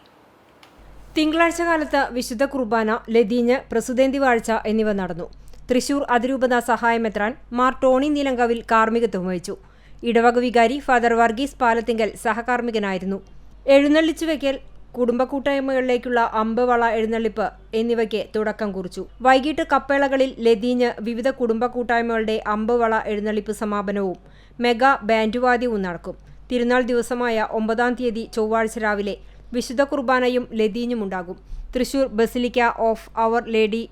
തിങ്കളാഴ്ച കാലത്ത് വിശുദ്ധ കുർബാന, ലതീഞ്ഞ്, പ്രസുതേന്തി വാഴ്ച എന്നിവ നടന്നു. തൃശൂർ അതിരൂപത സഹായമെത്രാൻ മാർ ടോണി നീലങ്കാവിൽ കാർമ്മികത്വം വഹിച്ചു. ഇടവക വികാരി ഫാദർ വർഗീസ് പാലത്തിങ്കൽ സഹകാർമ്മികനായിരുന്നു. എഴുന്നള്ളിച്ചുവെക്കൽ, കുടുംബ കൂട്ടായ്മകളിലേക്കുള്ള അമ്പവള എഴുന്നള്ളിപ്പ് എന്നിവയ്ക്ക് തുടക്കം കുറിച്ചു. വൈകിട്ട് കപ്പേളകളിൽ ലതീഞ്ഞ്, വിവിധ കുടുംബ കൂട്ടായ്മകളുടെ അമ്പവള എഴുന്നള്ളിപ്പ് സമാപനവും മെഗാ ബാൻഡുവാദ്യവും നടക്കും. തിരുനാൾ ദിവസമായ 9-ാം തീയതി ചൊവ്വാഴ്ച രാവിലെ വിശുദ്ധ കുർബാനയും ലതീഞ്ഞുമുണ്ടാകും. Thrissur basilica of our lady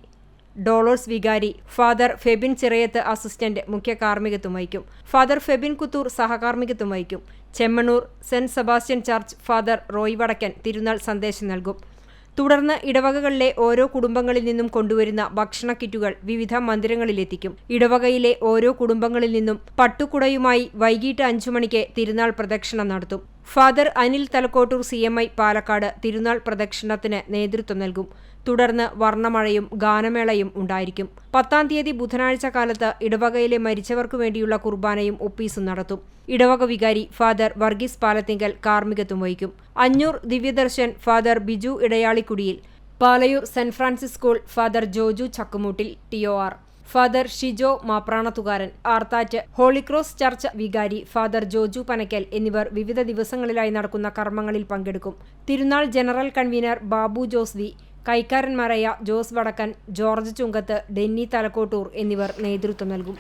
Dolours വികാരി ഫാദർ ഫെബിൻ ചിറയത്ത് അസിസ്റ്റന്റ് മുഖ്യ കാർമ്മികത്വം വഹിക്കും. ഫാദർ ഫെബിൻ കുത്തൂർ സഹകാർമ്മികത്വം വഹിക്കും. Chemmanur saint Sebastian church father Roy വടക്കൻ തിരുനാൾ സന്ദേശം നൽകും. തുടർന്ന് ഇടവകകളിലെ ഓരോ കുടുംബങ്ങളിൽ നിന്നും കൊണ്ടുവരുന്ന ഭക്ഷണ കിറ്റുകൾ വിവിധ മന്ദിരങ്ങളിലെത്തിക്കും. ഇടവകയിലെ ഓരോ കുടുംബങ്ങളിൽ നിന്നും പട്ടുകുടയുമായി വൈകിട്ട് 5 മണിക്ക് തിരുനാൾ പ്രദക്ഷിണം നടത്തും. ഫാദർ അനിൽ തലക്കോട്ടൂർ CMI പാലക്കാട് തിരുനാൾ പ്രദക്ഷിണത്തിന് നേതൃത്വം നൽകും. തുടർന്ന് വർണ്ണമഴയും ഗാനമേളയും ഉണ്ടായിരിക്കും. 10-ാം തീയതി ബുധനാഴ്ച കാലത്ത് ഇടവകയിലെ മരിച്ചവർക്കു വേണ്ടിയുള്ള കുർബാനയും ഒപ്പീസും നടത്തും. ഇടവക വികാരി ഫാദർ വർഗീസ് പാലത്തിങ്കൽ കാർമ്മികത്വം വഹിക്കും. Anjur Divyadarshan father Biju Idayalikudiyil, Palayur saint Francis school father Joju Chakkumoottil TOR, father Shijo Mapranathukaran, Arthat holy cross church വികാരി ഫാദർ ജോജു പനക്കൽ എന്നിവർ വിവിധ ദിവസങ്ങളിലായി നടക്കുന്ന കർമ്മങ്ങളിൽ പങ്കെടുക്കും. തിരുനാൾ general convener Babu Jose V, കൈക്കാരന്മാരായ ജോസ് വടക്കൻ, ജോർജ് ചുങ്കത്ത്, ഡെന്നി തലക്കോട്ടൂർ എന്നിവർ നേതൃത്വം നൽകും.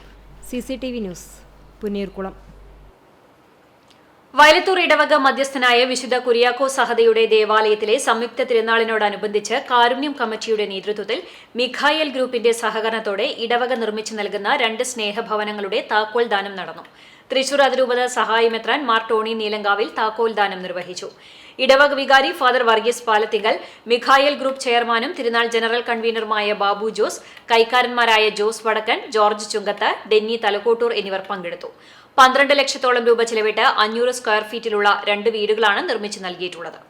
CCTV news, Punneerkulam. വയലത്തൂർ ഇടവക മധ്യസ്ഥനായ വിശുദ്ധ കുര്യാക്കോസ് സഹദയുടെ ദേവാലയത്തിലെ സംയുക്ത തിരുനാളിനോടനുബന്ധിച്ച് കാരുണ്യം കമ്മിറ്റിയുടെ നേതൃത്വത്തിൽ മിഖായേൽ ഗ്രൂപ്പിന്റെ സഹകരണത്തോടെ ഇടവക നിർമ്മിച്ചു നൽകുന്ന 2 സ്നേഹഭവനങ്ങളുടെ താക്കോൽ ദാനം നടന്നു. തൃശൂർ അതിരൂപത സഹായമെത്രാൻ മാർ ടോണി നീലങ്കാവിൽ താക്കോൽ ദാനം നിർവഹിച്ചു. ഇടവക വികാരി ഫാദർ വർഗീസ് പാലത്തിങ്കൽ, മിഖായേൽ ഗ്രൂപ്പ് ചെയർമാനും തിരുനാൾ ജനറൽ കൺവീനറുമായ ബാബു ജോസ്, കൈക്കാരന്മാരായ ജോസ് വടക്കൻ, ജോർജ് ചുങ്കത്ത്, ഡെന്നി തലക്കോട്ടൂർ എന്നിവർ പങ്കെടുത്തു. 12 ലക്ഷത്തോളം രൂപ ചെലവിട്ട് 500 സ്ക്വയർ ഫീറ്റിലുള്ള 2 വീടുകളാണ് നിർമ്മിച്ചു നൽകിയിട്ടുള്ളത്.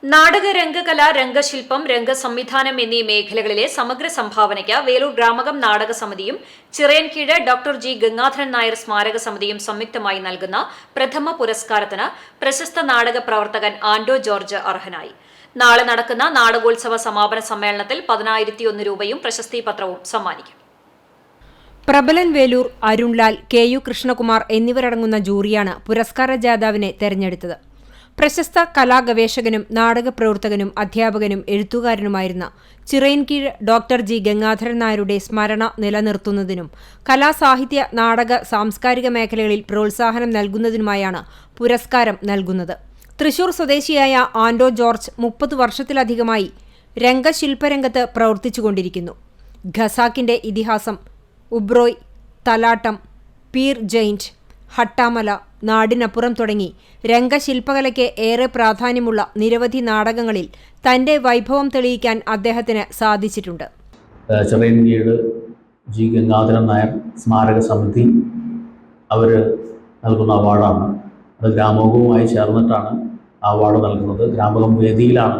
നാടക, രംഗകല, രംഗശില്പം, രംഗസംവിധാനം എന്നീ മേഖലകളിലെ സമഗ്ര സംഭാവനയ്ക്ക് വേലൂർ ഗ്രാമകം നാടക സമിതിയും ചിറയൻകീഴ് ഡോക്ടർ G. ഗംഗാധരൻ നായർ സ്മാരക സമിതിയും സംയുക്തമായി നൽകുന്ന പ്രഥമ പുരസ്കാരത്തിന് പ്രശസ്ത നാടക പ്രവർത്തകൻ ആൻഡോ ജോർജ് അർഹനായി. നാളെ നടക്കുന്ന നാടകോത്സവ സമാപന സമ്മേളനത്തിൽ 10,001 രൂപയും പ്രശസ്തിപത്രവും സമ്മാനിക്കും. പ്രബലൻ വേലൂർ, അരുൺലാൽ, KU കൃഷ്ണകുമാർ എന്നിവരടങ്ങുന്ന ജൂറിയാണ് പുരസ്കാര ജേതാവിനെ തെരഞ്ഞെടുത്തത്. പ്രശസ്ത കലാഗവേഷകനും നാടക പ്രവർത്തകനും അധ്യാപകനും എഴുത്തുകാരനുമായിരുന്ന ചിറയൻകീഴ് ഡോക്ടർ G. ഗംഗാധരൻ നായരുടെ സ്മരണ നിലനിർത്തുന്നതിനും കലാസാഹിത്യ നാടക സാംസ്കാരിക മേഖലകളിൽ പ്രോത്സാഹനം നൽകുന്നതിനുമായാണ് പുരസ്കാരം നൽകുന്നത്. തൃശൂർ സ്വദേശിയായ ആൻഡോ ജോർജ് 30 വർഷത്തിലധികമായി രംഗശില്പരംഗത്ത് പ്രവർത്തിച്ചുകൊണ്ടിരിക്കുന്നു. ഖസാക്കിന്റെ ഇതിഹാസം, ഉബ്രോയ്, തലാട്ടം, പീർ ജെയിന്റ്, ഹട്ടാമല, നാടിനപ്പുറം തുടങ്ങി രംഗശില്പകലയ്ക്ക് ഏറെ പ്രാധാന്യമുള്ള നിരവധി നാടകങ്ങളിൽ തന്റെ വൈഭവം തെളിയിക്കാൻ അദ്ദേഹത്തിന് സാധിച്ചിട്ടുണ്ട്. ചിറയൻകീഴ് G. ഗംഗാധരൻ നായർ സ്മാരക സമിതി അവർ നൽകുന്ന അവാർഡാണ്. അത് ഗ്രാമകവുമായി ചേർന്നിട്ടാണ് ആ അവാർഡ് നൽകുന്നത്. ഗ്രാമകം വേദിയിലാണ്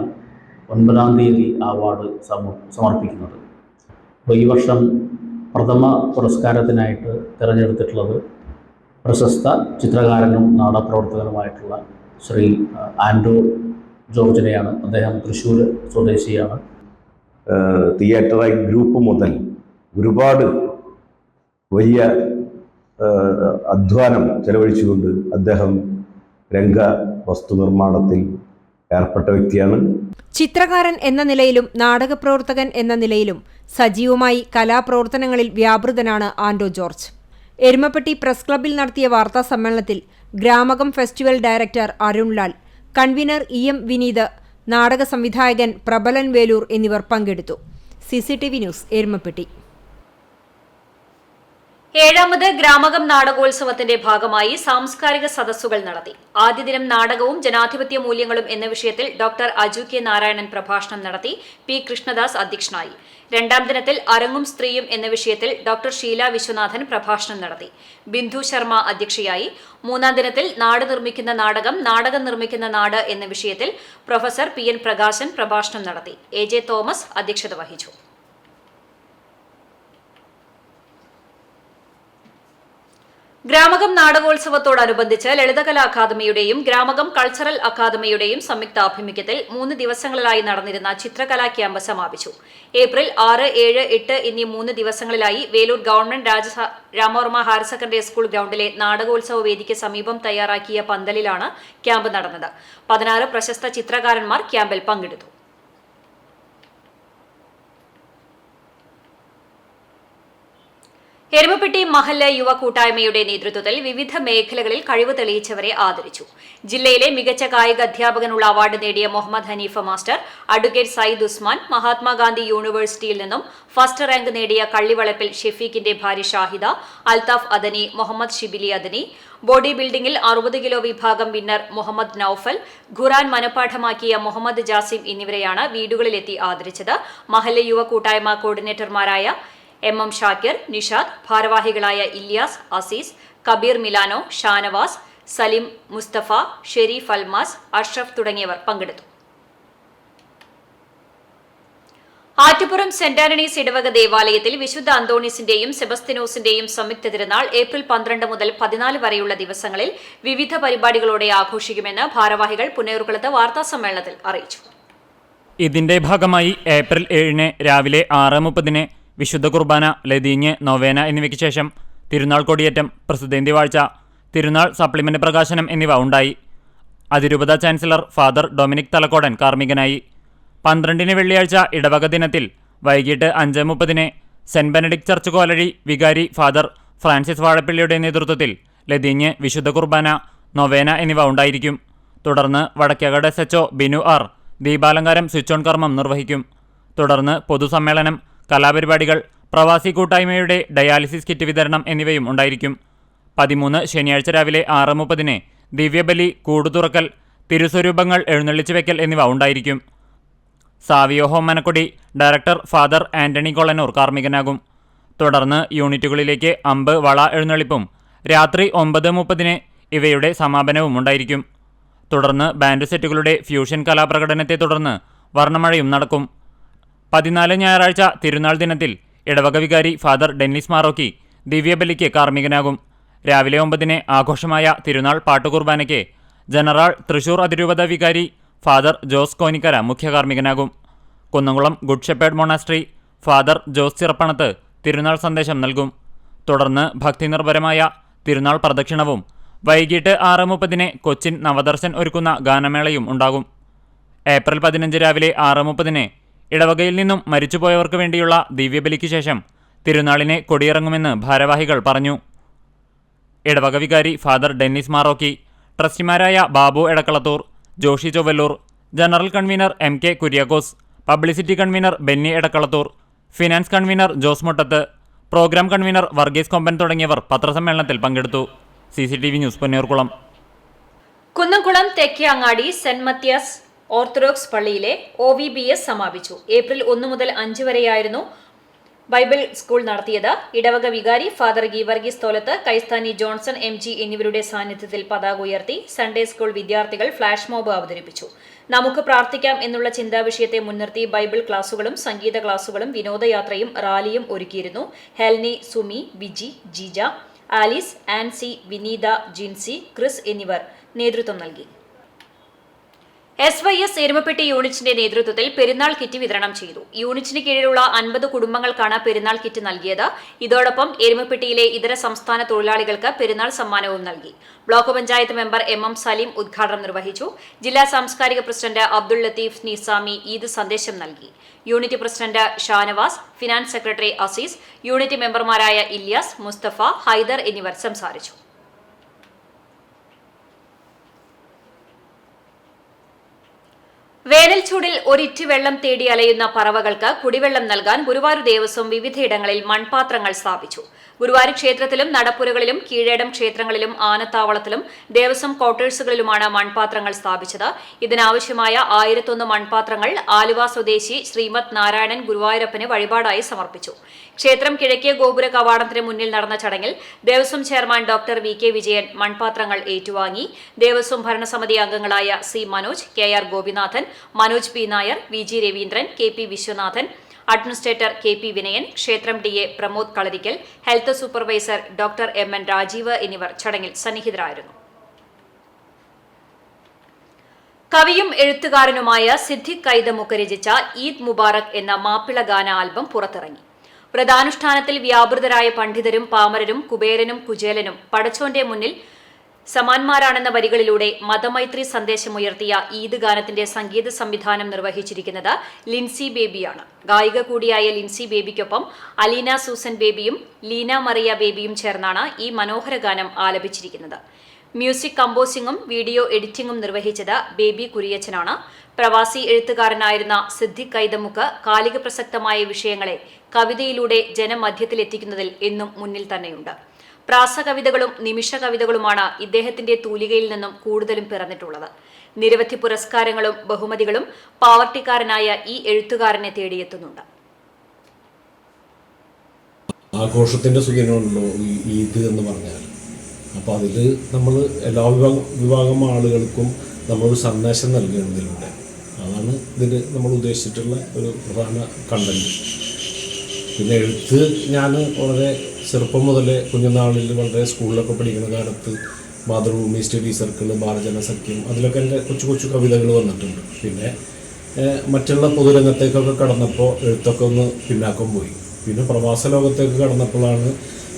9-ാം തീയതി ആ അവാർഡ് സമർപ്പിക്കുന്നത്. അപ്പോൾ ഈ വർഷം പ്രഥമ പുരസ്കാരത്തിനായിട്ട് തിരഞ്ഞെടുത്തിട്ടുള്ളത് പ്രശസ്ത ചിത്രകാരനും നാടകപ്രവർത്തകനുമായിട്ടുള്ള ശ്രീ ആൻഡോ ജോർജിനെയാണ്. അദ്ദേഹം തൃശ്ശൂർ സ്വദേശിയാണ്. തിയേറ്റർ ഗ്രൂപ്പ് മുതൽ ഒരുപാട് വലിയ അധ്വാനം ചെലവഴിച്ചുകൊണ്ട് അദ്ദേഹം രംഗ വസ്തുനിർമ്മാണത്തിൽ ഏർപ്പെട്ട വ്യക്തിയാണ്. ചിത്രകാരൻ എന്ന നിലയിലും നാടകപ്രവർത്തകൻ എന്ന നിലയിലും സജീവമായി കലാപ്രവർത്തനങ്ങളിൽ വ്യാപൃതനാണ് ആൻഡോ ജോർജ്. എരുമപ്പെട്ടി പ്രസ് ക്ലബ്ബിൽ നടത്തിയ വാർത്താ സമ്മേളനത്തിൽ Gramakam festival director Arunlal, convener EM Vineeth, നാടക സംവിധായകൻ പ്രബലൻ വേലൂർ എന്നിവർ പങ്കെടുത്തു. CCTV news, Erumappetty. 7ാമത് ഗ്രാമകം നാടകോത്സവത്തിന്റെ ഭാഗമായി സാംസ്കാരിക സദസ്സുകൾ നടത്തി. ആദ്യ ദിനം നാടകവും ജനാധിപത്യ മൂല്യങ്ങളും എന്ന വിഷയത്തിൽ ഡോക്ടർ അജു K. നാരായണൻ പ്രഭാഷണം നടത്തി. P. കൃഷ്ണദാസ് അധ്യക്ഷനായി. 2ാം ദിനത്തിൽ അരങ്ങും സ്ത്രീയും എന്ന വിഷയത്തിൽ ഡോക്ടർ ഷീല വിശ്വനാഥൻ പ്രഭാഷണം നടത്തി. ബിന്ദു ശർമ്മ അധ്യക്ഷയായി. 3ാം ദിനത്തിൽ നാട് നിർമ്മിക്കുന്ന നാടകം, നാടകം നിർമ്മിക്കുന്ന നാട് എന്ന വിഷയത്തിൽ പ്രൊഫസർ PN പ്രകാശൻ പ്രഭാഷണം നടത്തി. AJ തോമസ് അധ്യക്ഷത വഹിച്ചു. ഗ്രാമകം നാടകോത്സവത്തോടനുബന്ധിച്ച് ലളിതകലാ അക്കാദമിയുടെയും ഗ്രാമകം കൾച്ചറൽ അക്കാദമിയുടെയും സംയുക്ത ആഭിമുഖ്യത്തിൽ 3 ദിവസങ്ങളിലായി നടന്നിരുന്ന ചിത്രകലാ ക്യാമ്പ് സമാപിച്ചു. ഏപ്രിൽ 6, 7, 8 എന്നീ 3 ദിവസങ്ങളിലായി Velur government Ramavarma higher secondary school ഗ്രൌണ്ടിലെ നാടകോത്സവ വേദിക്ക് സമീപം തയ്യാറാക്കിയ പന്തലിലാണ് ക്യാമ്പ് നടന്നത്. 16 പ്രശസ്ത ചിത്രകാരന്മാർ ക്യാമ്പിൽ പങ്കെടുത്തു. എരുമപ്പെട്ടി മഹല്ല യുവ കൂട്ടായ്മയുടെ നേതൃത്വത്തിൽ വിവിധ മേഖലകളിൽ കഴിവ് തെളിയിച്ചവരെ ആദരിച്ചു. ജില്ലയിലെ മികച്ച കായിക അധ്യാപകനുള്ള അവാർഡ് നേടിയ മുഹമ്മദ് ഹനീഫ മാസ്റ്റർ, അഡ്വക്കേറ്റ് സയ്യിദ് ഉസ്മാൻ, മഹാത്മാഗാന്ധി യൂണിവേഴ്സിറ്റിയിൽ നിന്നും ഫസ്റ്റ് റാങ്ക് നേടിയ കള്ളിവളപ്പിൽ ഷെഫീഖിന്റെ ഭാര്യ ഷാഹിദ, അൽതാഫ് അദനി, മുഹമ്മദ് ഷിബിലി അദനി, ബോഡി ബിൽഡിംഗിൽ 60 കിലോ വിഭാഗം വിന്നർ മുഹമ്മദ് നൌഫൽ, ഖുറാൻ മനഃപ്പാഠമാക്കിയ മുഹമ്മദ് ജാസിം എന്നിവരെയാണ് വീടുകളിലെത്തി ആദരിച്ചത്. മഹല്ല യുവ കൂട്ടായ്മ കോർഡിനേറ്റർമാരായ MM ഷാക്കിർ, നിഷാദ്, ഭാരവാഹികളായ ഇല്യാസ്, അസീസ്, കബീർ മിലാനോ, ഷാനവാസ്, സലിം, മുസ്തഫ, ഷെരീഫ് അൽമാസ്, അഷ്റഫ് തുടങ്ങിയവർ പങ്കെടുത്തു. ആറ്റുപുറം സെന്റ് ആന്റണീസ് ഇടവക ദേവാലയത്തിൽ വിശുദ്ധ അന്തോണീസിന്റെയും സെബസ്തിനോസിന്റെയും സംയുക്ത തിരുനാൾ ഏപ്രിൽ 12 മുതൽ 14 വരെയുള്ള ദിവസങ്ങളിൽ വിവിധ പരിപാടികളോടെ ആഘോഷിക്കുമെന്ന് ഭാരവാഹികൾ പുന്നയൂർകുളത്ത് വാർത്താസമ്മേളനത്തിൽ അറിയിച്ചു. ഇതിന്റെ ഭാഗമായി ഏപ്രിൽ 7 രാവിലെ 6:30 വിശുദ്ധ കുർബാന, ലതീഞ്ഞ്, നൊവേന എന്നിവയ്ക്ക് ശേഷം തിരുനാൾ കൊടിയേറ്റം, പ്രസിദ്ധേന്തി വാഴ്ച, തിരുനാൾ സപ്ലിമെന്റ് പ്രകാശനം എന്നിവ ഉണ്ടായി. അതിരൂപത ചാൻസലർ ഫാദർ ഡൊമിനിക് തലക്കോടൻ കാർമ്മികനായി. 12 വെള്ളിയാഴ്ച ഇടവക ദിനത്തിൽ വൈകിട്ട് 5:30 സെന്റ് ബെനഡിക്ട് ചർച്ച് കോലഴി വികാരി ഫാദർ ഫ്രാൻസിസ് വാഴപ്പള്ളിയുടെ നേതൃത്വത്തിൽ ലതീഞ്ഞ്, വിശുദ്ധ കുർബാന, നൊവേന എന്നിവ ഉണ്ടായിരിക്കും. തുടർന്ന് വടക്കേകാട് SHO ബിനു ആർ ദീപാലങ്കാരം സ്വിച്ച് ഓൺ കർമ്മം നിർവഹിക്കും. തുടർന്ന് പൊതുസമ്മേളനം, കലാപരിപാടികൾ, പ്രവാസി കൂട്ടായ്മയുടെ ഡയാലിസിസ് കിറ്റ് വിതരണം എന്നിവയും ഉണ്ടായിരിക്കും. 13 ശനിയാഴ്ച രാവിലെ 6:30 ദിവ്യബലി, കൂടുതുറക്കൽ, തിരുസ്വരൂപങ്ങൾ എഴുന്നള്ളിച്ചു വയ്ക്കൽ എന്നിവ ഉണ്ടായിരിക്കും. Savio home Manakkody director father Antony Kolanur കാർമ്മികനാകും. തുടർന്ന് യൂണിറ്റുകളിലേക്ക് അമ്പ്, വള എഴുന്നള്ളിപ്പും രാത്രി 9:30 ഇവയുടെ സമാപനവും ഉണ്ടായിരിക്കും. തുടർന്ന് ബാൻഡ് സെറ്റുകളുടെ ഫ്യൂഷൻ കലാപ്രകടനത്തെ തുടർന്ന് വർണ്ണമഴയും നടക്കും. 14 ഞായറാഴ്ച തിരുനാൾ ദിനത്തിൽ ഇടവക വികാരി ഫാദർ ഡെന്നിസ് മാറോക്കി ദിവ്യബലിക്ക് കാർമ്മികനാകും. രാവിലെ 9 ആഘോഷമായ തിരുനാൾ പാട്ടുകുർബാനയ്ക്ക് ജനറൽ തൃശൂർ അതിരൂപത വികാരി ഫാദർ ജോസ് കോനിക്കര മുഖ്യ കാർമ്മികനാകും. Kunnamkulam good shepherd monastery father Jose Chirappanath തിരുനാൾ സന്ദേശം നൽകും. തുടർന്ന് ഭക്തിനിർഭരമായ തിരുനാൾ പ്രദക്ഷിണവും വൈകിട്ട് 6:30 കൊച്ചിൻ നവദർശൻ ഒരുക്കുന്ന ഗാനമേളയും ഉണ്ടാകും. ഏപ്രിൽ 15 രാവിലെ 6:30 ഇടവകയിൽ നിന്നും മരിച്ചുപോയവർക്ക് വേണ്ടിയുള്ള ദിവ്യബലിക്ക് ശേഷം തിരുനാളിനെ കൊടിയിറങ്ങുമെന്ന് ഭാരവാഹികൾ പറഞ്ഞു. ഇടവക വികാരി ഫാദർ ഡെന്നിസ് മാറോക്കി, ട്രസ്റ്റിമാരായ Babu Edakkalathur, Joshy Chowallur, general convener MK Kuriakose, publicity convener Benny Edakkalathur, finance convener Jose Muttath, programme convener Varghese Komban തുടങ്ങിയവർ പത്രസമ്മേളനത്തിൽ പങ്കെടുത്തു. CCTV news പൊന്നയൂർകുളം. കുന്നംകുളം തെക്കേ അങ്ങാടി സെന്റ് മത്യാസ് ഓർത്തഡോക്സ് പള്ളിയിലെ OVBS സമാപിച്ചു. ഏപ്രിൽ 1 മുതൽ 5 വരെയായിരുന്നു ബൈബിൾ സ്കൂൾ നടത്തിയത്. ഇടവക വികാരി ഫാദർ ഗീവർഗീസ് തോലത്ത്, കൈസ്ഥാനി ജോൺസൺ MG എന്നിവരുടെ സാന്നിധ്യത്തിൽ പതാക ഉയർത്തി സൺഡേ സ്കൂൾ വിദ്യാർത്ഥികൾ ഫ്ലാഷ് മോബ് അവതരിപ്പിച്ചു. നമുക്ക് പ്രാർത്ഥിക്കാം എന്നുള്ള ചിന്താവിഷയത്തെ മുൻനിർത്തി ബൈബിൾ ക്ലാസുകളും സംഗീത ക്ലാസുകളും വിനോദയാത്രയും റാലിയും ഒരുക്കിയിരുന്നു. ഹെൽനി, സുമി, വിജി, ജീജ, ആലിസ്, ആൻസി, വിനീത, ജിൻസി, ക്രിസ് എന്നിവർ നേതൃത്വം നൽകി. SYS എരുമപ്പെട്ടി യൂണിറ്റിന്റെ നേതൃത്വത്തിൽ പെരുന്നാൾ കിറ്റ് വിതരണം ചെയ്തു. യൂണിറ്റിന് കീഴിലുള്ള 50 കുടുംബങ്ങൾക്കാണ് പെരുന്നാൾ കിറ്റ് നൽകിയത്. ഇതോടൊപ്പം എരുമപ്പെട്ടിയിലെ ഇതര സംസ്ഥാന തൊഴിലാളികൾക്ക് പെരുന്നാൾ സമ്മാനവും നൽകി. Block panchayat member MM Saleem ഉദ്ഘാടനം നിർവഹിച്ചു. ജില്ലാ സാംസ്കാരിക പ്രസിഡന്റ് അബ്ദുൾ ലത്തീഫ് നിസാമി ഈദ് സന്ദേശം നൽകി. Unit president Shanavas, finance secretary Azeez, unit മെമ്പർമാരായ ഇല്യാസ്, മുസ്തഫ, ഹൈദർ എന്നിവർ സംസാരിച്ചു. വേനൽ ചൂടിൽ ഒരിറ്റ് വെള്ളം തേടി അലയുന്ന പറവകൾക്ക് കുടിവെള്ളം നൽകാൻ ഗുരുവായൂർ ദേവസ്വം വിവിധയിടങ്ങളിൽ മൺപാത്രങ്ങൾ സ്ഥാപിച്ചു. ഗുരുവായൂർ ക്ഷേത്രത്തിലും നടപ്പുരകളിലും കീഴേടം ക്ഷേത്രങ്ങളിലും ആനത്താവളത്തിലും ദേവസ്വം ക്വാർട്ടേഴ്സുകളിലുമാണ് മൺപാത്രങ്ങൾ സ്ഥാപിച്ചത്. ഇതിനാവശ്യമായ 1001 മൺപാത്രങ്ങൾ ആലുവ സ്വദേശി ശ്രീമദ് നാരായണൻ ഗുരുവായൂരപ്പന് വഴിപാടായി സമർപ്പിച്ചു. ക്ഷേത്രം കിഴക്കേ ഗോപുര കവാടത്തിന് മുന്നിൽ നടന്ന ചടങ്ങിൽ Devaswom chairman doctor VK Vijayan മൺപാത്രങ്ങൾ ഏറ്റുവാങ്ങി. ദേവസ്വം ഭരണസമിതി അംഗങ്ങളായ C Manoj, KR Gopinathan, Manoj P Nair, VG Raveendran, KP Viswanathan, administrator KP Vinayan, ക്ഷേത്രം DA Pramod Kalarikkal, health supervisor doctor MN Rajeev എന്നിവർ ചടങ്ങിൽ സന്നിഹിതരായിരുന്നു. കവിയും എഴുത്തുകാരനുമായ സിദ്ദിഖ് കൈതമുക്ക് രചിച്ച ഈദ് മുബാറക് എന്ന മാപ്പിള ഗാന ആൽബം പുറത്തിറങ്ങി. വ്രതാനുഷ്ഠാനത്തിൽ വ്യാപൃതരായ പണ്ഡിതരും പാമരരും കുബേരനും കുചേലനും പടച്ചോന്റെ മുന്നിൽ സമാന്മാരാണെന്ന വരികളിലൂടെ മതമൈത്രി സന്ദേശമുയർത്തിയ ഈദ് ഗാനത്തിന്റെ സംഗീത സംവിധാനം നിർവഹിച്ചിരിക്കുന്നത് ലിൻസി ബേബിയാണ്. ഗായിക കൂടിയായ ലിൻസി ബേബിക്കൊപ്പം അലീന സൂസൻ ബേബിയും ലീന മറിയ ബേബിയും ചേർന്നാണ് ഈ മനോഹര ഗാനം ആലപിച്ചിരിക്കുന്നത്. മ്യൂസിക് കമ്പോസിംഗും വീഡിയോ എഡിറ്റിംഗും നിർവഹിച്ചത് ബേബി കുരിയച്ചനാണ്. പ്രവാസി എഴുത്തുകാരനായിരുന്ന സിദ്ദിഖ് കൈതമുക്ക് കാലിക പ്രസക്തമായ വിഷയങ്ങളെ കവിതയിലൂടെ ജനമധ്യത്തിലെത്തിക്കുന്നതിൽ എന്നും മുന്നിൽ തന്നെയുണ്ട്. പ്രാസകവിതകളും നിമിഷ കവിതകളുമാണ് ഇദ്ദേഹത്തിന്റെ തൂലികയിൽ നിന്നും കൂടുതലും പിറന്നിട്ടുള്ളത്. നിരവധി പുരസ്കാരങ്ങളും ബഹുമതികളും പാവർട്ടിക്കാരനായ ഈ എഴുത്തുകാരനെ തേടിയെത്തുന്നുണ്ട്. ആഘോഷത്തിന്റെ സുഖിനുണ്ടല്ലോ ഈ ഈദ് എന്ന് പറഞ്ഞാൽ. അപ്പോൾ അതിൽ നമ്മൾ എല്ലാ വിഭാഗം ആളുകൾക്കും നമ്മളൊരു സന്ദേശം നൽകുന്നതിലൂടെ അതാണ് ഇതിന് നമ്മൾ ഉദ്ദേശിച്ചിട്ടുള്ള ഒരു പ്രധാന കണ്ടന്റ്. പിന്നെ എഴുത്ത് ഞാൻ വളരെ ചെറുപ്പം മുതലേ കുഞ്ഞുനാളിൽ വളരെ സ്കൂളിലൊക്കെ പഠിക്കുന്ന കാലത്ത് മാതൃഭൂമി സ്റ്റഡി സർക്കിൾ, ബാലജന സഖ്യം, അതിലൊക്കെ എൻ്റെ കൊച്ചു കൊച്ചു കവിതകൾ വന്നിട്ടുണ്ട്. പിന്നെ മറ്റുള്ള പൊതുരംഗത്തേക്കൊക്കെ കടന്നപ്പോൾ എഴുത്തൊക്കെ ഒന്ന് പിന്നാക്കം പോയി. പിന്നെ പ്രവാസ ലോകത്തേക്ക് കടന്നപ്പോഴാണ്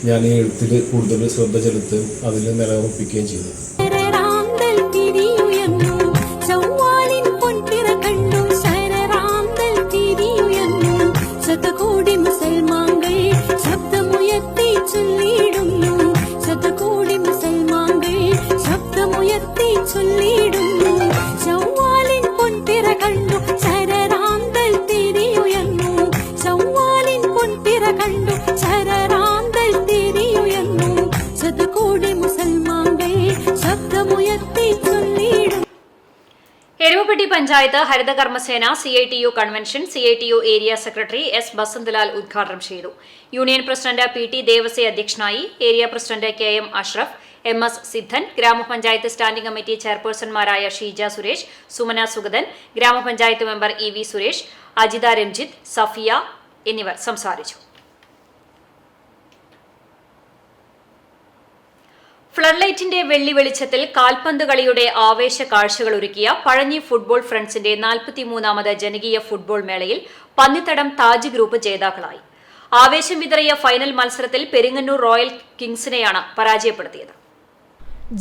ഞാൻ ഈ എഴുത്തിൽ കൂടുതൽ ശ്രദ്ധ ചെലുത്തുകയും അതിൽ നിലയുറപ്പിക്കുകയും ചെയ്തത്. Erumapetty panchayat Haritha Karmasena CITU convention CITU area secretary S. Basanthalal ഉദ്ഘാടനം ചെയ്തു. യൂണിയൻ പ്രസിഡന്റ് PT ദേവസി അധ്യക്ഷനായി. Area president KM Ashraf, MS സിദ്ധൻ, ഗ്രാമപഞ്ചായത്ത് സ്റ്റാൻഡിംഗ് കമ്മിറ്റി ചെയർപേഴ്സൺമാരായ ഷീജ സുരേഷ്, സുമന സുഗതൻ, ഗ്രാമപഞ്ചായത്ത് മെമ്പർ EV സുരേഷ്, അജിത രഞ്ജിത്ത്, സഫിയ എന്നിവർ സംസാരിച്ചു. ഫ്ലഡ്ലൈറ്റിന്റെ വെള്ളി വെളിച്ചത്തിൽ കാൽപന്ത് കളിയുടെ ആവേശ കാഴ്ചകൾ ഒരുക്കിയ പഴഞ്ഞി ഫുട്ബോൾ ഫ്രണ്ട്സിന്റെ 43ാമത് ജനകീയ ഫുട്ബോൾ മേളയിൽ പന്നിത്തടം താജ് ഗ്രൂപ്പ് ജേതാക്കളായി. ആവേശം വിതറിയ ഫൈനൽ മത്സരത്തിൽ പെരിങ്ങന്നൂർ റോയൽ കിങ്സിനെയാണ് പരാജയപ്പെടുത്തിയത്.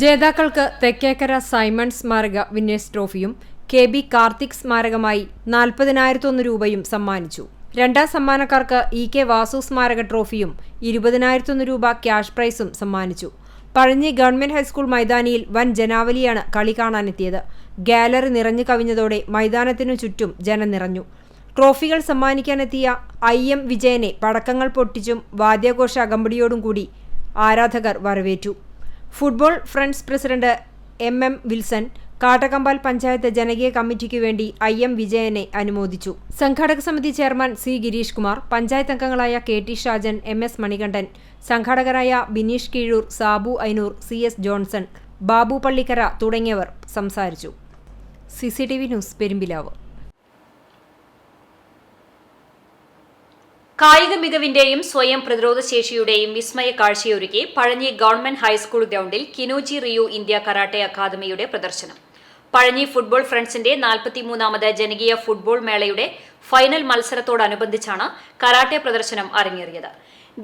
ജേതാക്കൾക്ക് തെക്കേക്കര സൈമൺ സ്മാരക വിന്നേഴ്സ് ട്രോഫിയും KB കാർത്തിക് സ്മാരകമായി 40,001 രൂപയും സമ്മാനിച്ചു. രണ്ടാം സമ്മാനക്കാർക്ക് EK വാസു സ്മാരക ട്രോഫിയും 20,001 രൂപ ക്യാഷ് പ്രൈസും സമ്മാനിച്ചു. പഴഞ്ഞി ഗവൺമെന്റ് ഹൈസ്കൂൾ മൈതാനിയിൽ വൻ ജനാവലിയാണ് കളി കാണാനെത്തിയത്. ഗാലറി നിറഞ്ഞു കവിഞ്ഞതോടെ മൈതാനത്തിനു ചുറ്റും ജനം നിറഞ്ഞു. ട്രോഫികൾ സമ്മാനിക്കാനെത്തിയ IM വിജയനെ പടക്കങ്ങൾ പൊട്ടിച്ചും വാദ്യാഘോഷ അകമ്പടിയോടും കൂടി ആരാധകർ വരവേറ്റു. Football friends president MM Wilson, Kattakampal panchayat ജനകീയ കമ്മിറ്റിക്കു വേണ്ടി IM വിജയനെ അനുമോദിച്ചു. സംഘാടക സമിതി ചെയർമാൻ C. ഗിരീഷ് കുമാർ, പഞ്ചായത്ത് അംഗങ്ങളായ KT ഷാജൻ, MS മണികണ്ഠൻ, സംഘാടകരായ ബിനീഷ് കീഴൂർ, സാബു ഐനൂർ, CS ജോൺസൺ, ബാബു പള്ളിക്കര തുടങ്ങിയവർ സംസാരിച്ചു. CCTV news Perumpilavu. കായിക മികവിന്റെയും സ്വയം പ്രതിരോധശേഷിയുടെയും വിസ്മയ കാഴ്ചയൊരുക്കി പഴഞ്ഞി ഗവൺമെന്റ് ഹൈസ്കൂൾ ഗ്രൗണ്ടിൽ കിനോജി റിയു ഇന്ത്യ കരാട്ടെ അക്കാദമിയുടെ പ്രദർശനം. പഴഞ്ഞി ഫുട്ബോൾ ഫ്രണ്ട്സിന്റെ 43ാമത് ജനകീയ ഫുട്ബോൾ മേളയുടെ ഫൈനൽ മത്സരത്തോടനുബന്ധിച്ചാണ് കരാട്ടെ പ്രദർശനം അരങ്ങേറിയത്.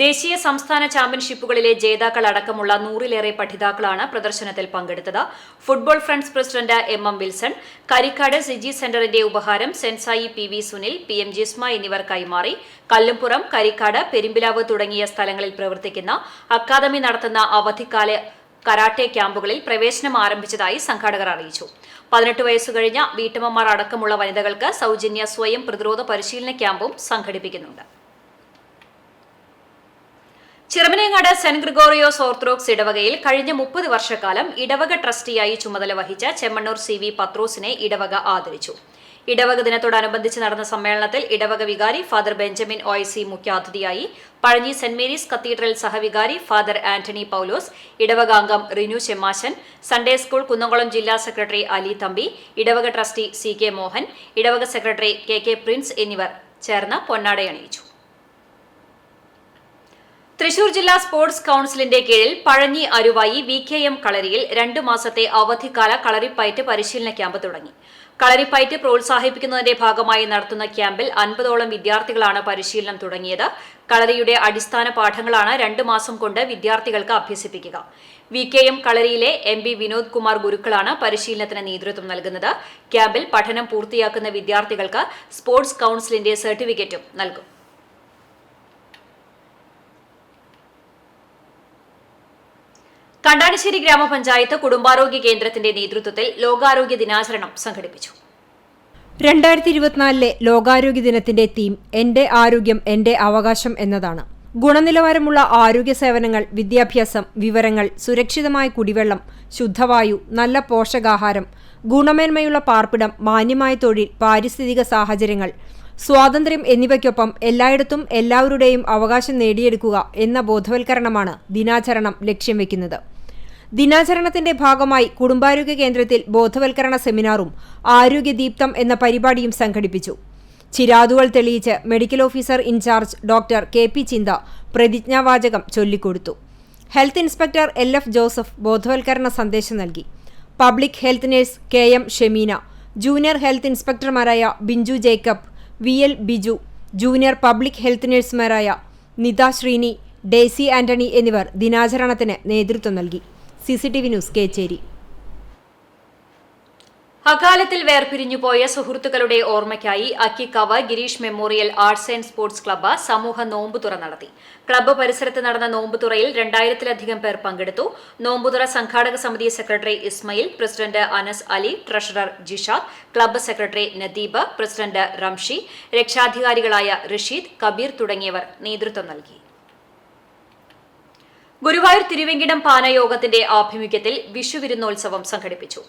ദേശീയ സംസ്ഥാന ചാമ്പ്യൻഷിപ്പുകളിലെ ജേതാക്കൾ അടക്കമുള്ള 100-ലേറെ പഠിതാക്കളാണ് പ്രദർശനത്തിൽ പങ്കെടുത്തത്. Football friends president MM Wilson Karikkad Siji സെന്ററിന്റെ ഉപഹാരം sensei PV Sunil, PM Jisma എന്നിവർ കൈമാറി. കല്ലുംപുറം, കരിക്കാട്, പെരുമ്പിലാവ് തുടങ്ങിയ സ്ഥലങ്ങളിൽ പ്രവർത്തിക്കുന്ന അക്കാദമി നടത്തുന്ന അവധിക്കാല കരാട്ടെ ക്യാമ്പുകളിൽ പ്രവേശനം ആരംഭിച്ചതായി സംഘാടകർ അറിയിച്ചു. 18 വയസ്സു കഴിഞ്ഞ വീട്ടമ്മമാർ അടക്കമുള്ള വനിതകൾക്ക് സൗജന്യ സ്വയം പ്രതിരോധ പരിശീലന ക്യാമ്പും സംഘടിപ്പിക്കുന്നുണ്ട്. ചിറമനേങ്ങാട് സെന്റ് ഗ്രിഗോറിയോസ് ഓർത്തഡോക്സ് ഇടവകയിൽ കഴിഞ്ഞ 30 വർഷക്കാലം ഇടവക ട്രസ്റ്റിയായി ചുമതല വഹിച്ച ചെമ്മണ്ണൂർ CV പത്രോസിനെ ഇടവക ആദരിച്ചു. ഇടവക ദിനത്തോടനുബന്ധിച്ച് നടന്ന സമ്മേളനത്തിൽ ഇടവക വികാരി ഫാദർ ബെഞ്ചമിൻ OIC മുഖ്യാതിഥിയായി. പഴഞ്ഞി സെന്റ് മേരീസ് കത്തീഡ്രൽ സഹവികാരി ഫാദർ ആന്റണി പൌലോസ്, ഇടവകാംഗം റിനു ചെമ്മാശൻ, സൺഡേ സ്കൂൾ കുന്നംകുളം ജില്ലാ സെക്രട്ടറി അലി തമ്പി, ഇടവക ട്രസ്റ്റി CK മോഹൻ, ഇടവക സെക്രട്ടറി KK പ്രിൻസ് എന്നിവർ ചേർന്ന് പൊന്നാടയണിയിച്ചു. തൃശൂർ ജില്ലാ സ്പോർട്സ് കൌൺസിലിന്റെ കീഴിൽ പഴഞ്ഞി അരുവായി VKM കളരിയിൽ 2 മാസത്തെ അവധിക്കാല കളരിപ്പയറ്റ് പരിശീലന ക്യാമ്പ് തുടങ്ങി. കളരിപ്പയറ്റ് പ്രോത്സാഹിപ്പിക്കുന്നതിന്റെ ഭാഗമായി നടത്തുന്ന ക്യാമ്പിൽ 50ഓളം വിദ്യാർത്ഥികളാണ് പരിശീലനം തുടങ്ങിയത്. കളരിയുടെ അടിസ്ഥാന പാഠങ്ങളാണ് 2 മാസം കൊണ്ട് വിദ്യാർത്ഥികൾക്ക് അഭ്യസിപ്പിക്കുക. VKM കളരിയിലെ MB വിനോദ് കുമാർ ഗുരുക്കളാണ് പരിശീലനത്തിന് നേതൃത്വം നൽകുന്നത്. ക്യാമ്പിൽ പഠനം പൂർത്തിയാക്കുന്ന വിദ്യാർത്ഥികൾക്ക് സ്പോർട്സ് കൌൺസിലിന്റെ സർട്ടിഫിക്കറ്റും നൽകും. കണ്ടാണിശ്ശേരി ഗ്രാമപഞ്ചായത്ത് കുടുംബാരോഗ്യ കേന്ദ്രത്തിന്റെ നേതൃത്വത്തിൽ ലോകാരോഗ്യ ദിനാചരണം സംഘടിപ്പിച്ചു. 2024 ലോകാരോഗ്യ ദിനത്തിന്റെ തീം എന്റെ ആരോഗ്യം എന്റെ അവകാശം എന്നതാണ്. ഗുണനിലവാരമുള്ള ആരോഗ്യ സേവനങ്ങൾ, വിദ്യാഭ്യാസം, വിവരങ്ങൾ, സുരക്ഷിതമായ കുടിവെള്ളം, ശുദ്ധവായു, നല്ല പോഷകാഹാരം, ഗുണമേന്മയുള്ള പാർപ്പിടം, മാന്യമായ തൊഴിൽ, പാരിസ്ഥിതിക സാഹചര്യങ്ങൾ, സ്വാതന്ത്ര്യം എന്നിവയ്ക്കൊപ്പം എല്ലായിടത്തും എല്ലാവരുടെയും അവകാശം നേടിയെടുക്കുക എന്ന ബോധവൽക്കരണമാണ് ദിനാചരണം ലക്ഷ്യം വെക്കുന്നത്. ദിനാചരണത്തിന്റെ ഭാഗമായി കുടുംബാരോഗ്യ കേന്ദ്രത്തിൽ ബോധവൽക്കരണ സെമിനാറും ആരോഗ്യദീപ്തം എന്ന പരിപാടിയും സംഘടിപ്പിച്ചു. ചിരാതുകൾ തെളിയിച്ച് medical officer in charge doctor KP Chintha പ്രതിജ്ഞാവാചകം ചൊല്ലിക്കൊടുത്തു. ഹെൽത്ത് ഇൻസ്പെക്ടർ LF ജോസഫ് ബോധവൽക്കരണ സന്ദേശം നൽകി. Public health nurse KM Shemeena, junior health ഇൻസ്പെക്ടർമാരായ Binju Jacob, VL Biju, junior public health നഴ്സുമാരായ നിത ശ്രീനി, ഡേസി ആന്റണി എന്നിവർ ദിനാചരണത്തിന് നേതൃത്വം നൽകി. CCTV news Kechery. അകാലത്തിൽ വേർപിരിഞ്ഞുപോയ സുഹൃത്തുക്കളുടെ ഓർമ്മയ്ക്കായി Akkikavu Girish memorial arts and sports club സമൂഹ നോമ്പുതുറ നടത്തി. ക്ലബ്ബ് പരിസരത്ത് നടന്ന നോമ്പുതുറയിൽ 2000-ലധികം പേർ പങ്കെടുത്തു. നോമ്പുതുറ സംഘാടക സമിതി secretary Ismail, president Anas Ali, treasurer Jishad, club secretary Nadeeb, president Ramshi, രക്ഷാധികാരികളായ റഷീദ്, കബീർ തുടങ്ങിയവർ നേതൃത്വം നൽകി. ഗുരുവായൂർ തിരുവെങ്കിടം പാനയോഗത്തിന്റെ ആഭിമുഖ്യത്തിൽ വിഷുവിരുന്നോത്സവം സംഘടിപ്പിച്ചു.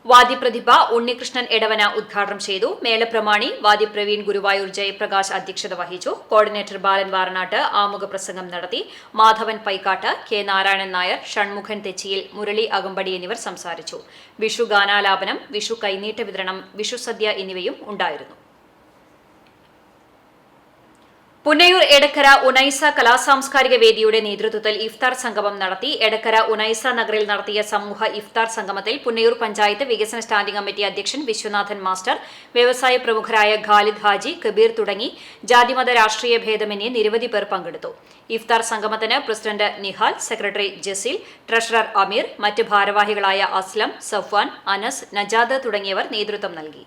വാദ്യപ്രതിഭ ഉണ്ണികൃഷ്ണൻ എടവന ഉദ്ഘാടനം ചെയ്തു. മേളപ്രമാണി വാദ്യപ്രവീൺ ഗുരുവായൂർ ജയപ്രകാശ് അധ്യക്ഷത വഹിച്ചു. കോർഡിനേറ്റർ ബാലൻ വാറനാട്ട് ആമുഖ പ്രസംഗം നടത്തി. മാധവൻ പൈക്കാട്ട്, K നാരായണൻ നായർ, ഷൺമുഖൻ തെച്ചിയിൽ, മുരളി അകമ്പടി എന്നിവർ സംസാരിച്ചു. വിഷു ഗാനാലാപനം, വിഷു കൈനീട്ട വിതരണം, വിഷു സദ്യ എന്നിവയും ഉണ്ടായിരുന്നു. പുന്നയൂർ എടക്കര ഉനൈസ കലാസാംസ്കാരിക വേദിയുടെ നേതൃത്വത്തിൽ ഇഫ്താർ സംഗമം നടത്തി. എടക്കര ഉനൈസ നഗറിൽ നടത്തിയ സമൂഹ ഇഫ്താർ സംഗമത്തിൽ പുന്നയൂർ പഞ്ചായത്ത് വികസന സ്റ്റാൻഡിംഗ് കമ്മിറ്റി അധ്യക്ഷൻ വിശ്വനാഥൻ മാസ്റ്റർ, വ്യവസായ പ്രമുഖരായ ഖാലിദ് ഹാജി, കബീർ തുടങ്ങി ജാതിമത രാഷ്ട്രീയ ഭേദമന്യേ നിരവധി പേർ പങ്കെടുത്തു. ഇഫ്താർ സംഗമത്തിന് president Nihal, secretary Jaseel, treasurer Ameer, മറ്റ് ഭാരവാഹികളായ അസ്ലം, സഫ്വാൻ, അനസ്, നജാദ് തുടങ്ങിയവർ നേതൃത്വം നൽകി.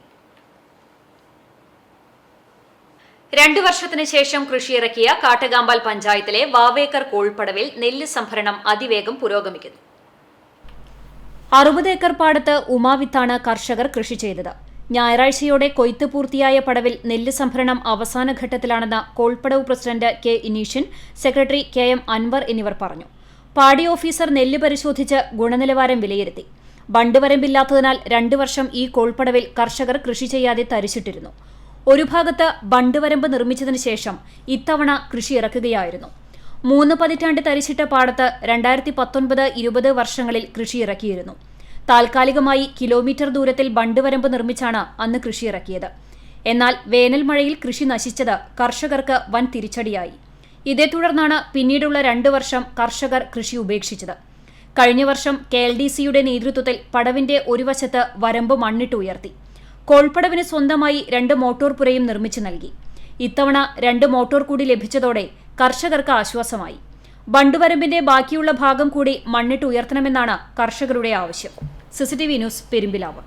2 വർഷത്തിന് ശേഷം കൃഷിയിറക്കിയ കാട്ടകാമ്പാൽ പഞ്ചായത്തിലെ വാവേക്കർ കോൾപ്പടവിൽ നെല്ല് സംഭരണം അതിവേഗം പുരോഗമിക്കുന്നു. 60 ഏക്കർ പാടത്ത് ഉമാവിത്താണ് കർഷകർ കൃഷി ചെയ്തത്. ഞായറാഴ്ചയോടെ കൊയ്ത്ത് പൂർത്തിയായ പടവിൽ നെല്ല് സംഭരണം അവസാന ഘട്ടത്തിലാണെന്ന് കോൾപ്പടവ് president K Inishyan, secretary KM Anwar എന്നിവർ പറഞ്ഞു. പാടി ഓഫീസർ നെല്ല് പരിശോധിച്ച് ഗുണനിലവാരം വിലയിരുത്തി. ബണ്ട് വരമ്പില്ലാത്തതിനാൽ 2 വർഷം ഈ കോൾപ്പടവിൽ കർഷകർ കൃഷി ചെയ്യാതെ തരിച്ചിട്ടിരുന്നു. ഒരു ഭാഗത്ത് ബണ്ട് വരമ്പ് നിർമ്മിച്ചതിനു ശേഷം ഇത്തവണ കൃഷി ഇറക്കുകയായിരുന്നു. 3 പതിറ്റാണ്ട് തരിച്ചിട്ട പാടത്ത് 2019-20 വർഷങ്ങളിൽ കൃഷി ഇറക്കിയിരുന്നു. താൽക്കാലികമായി കിലോമീറ്റർ ദൂരത്തിൽ ബണ്ട് വരമ്പ് നിർമ്മിച്ചാണ് അന്ന് കൃഷി ഇറക്കിയത്. എന്നാൽ വേനൽ മഴയിൽ കൃഷി നശിച്ചത് കർഷകർക്ക് വൻ തിരിച്ചടിയായി. ഇതേ തുടർന്നാണ് പിന്നീടുള്ള 2 വർഷം കർഷകർ കൃഷി ഉപേക്ഷിച്ചത്. കഴിഞ്ഞ വർഷം KLDCയുടെ നേതൃത്വത്തിൽ പടവിന്റെ ഒരു വശത്ത് വരമ്പ് മണ്ണിട്ട് ഉയർത്തി. കോൾപ്പടവിന് സ്വന്തമായി 2 മോട്ടോർ പുരയും നിർമ്മിച്ചു നൽകി. ഇത്തവണ 2 മോട്ടോർ കൂടി ലഭിച്ചതോടെ കർഷകർക്ക് ആശ്വാസമായി. ബണ്ടുവരമ്പിന്റെ ബാക്കിയുള്ള ഭാഗം കൂടി മണ്ണിട്ട് ഉയർത്തണമെന്നാണ് കർഷകരുടെ ആവശ്യം. CCTV news Perumpilavu.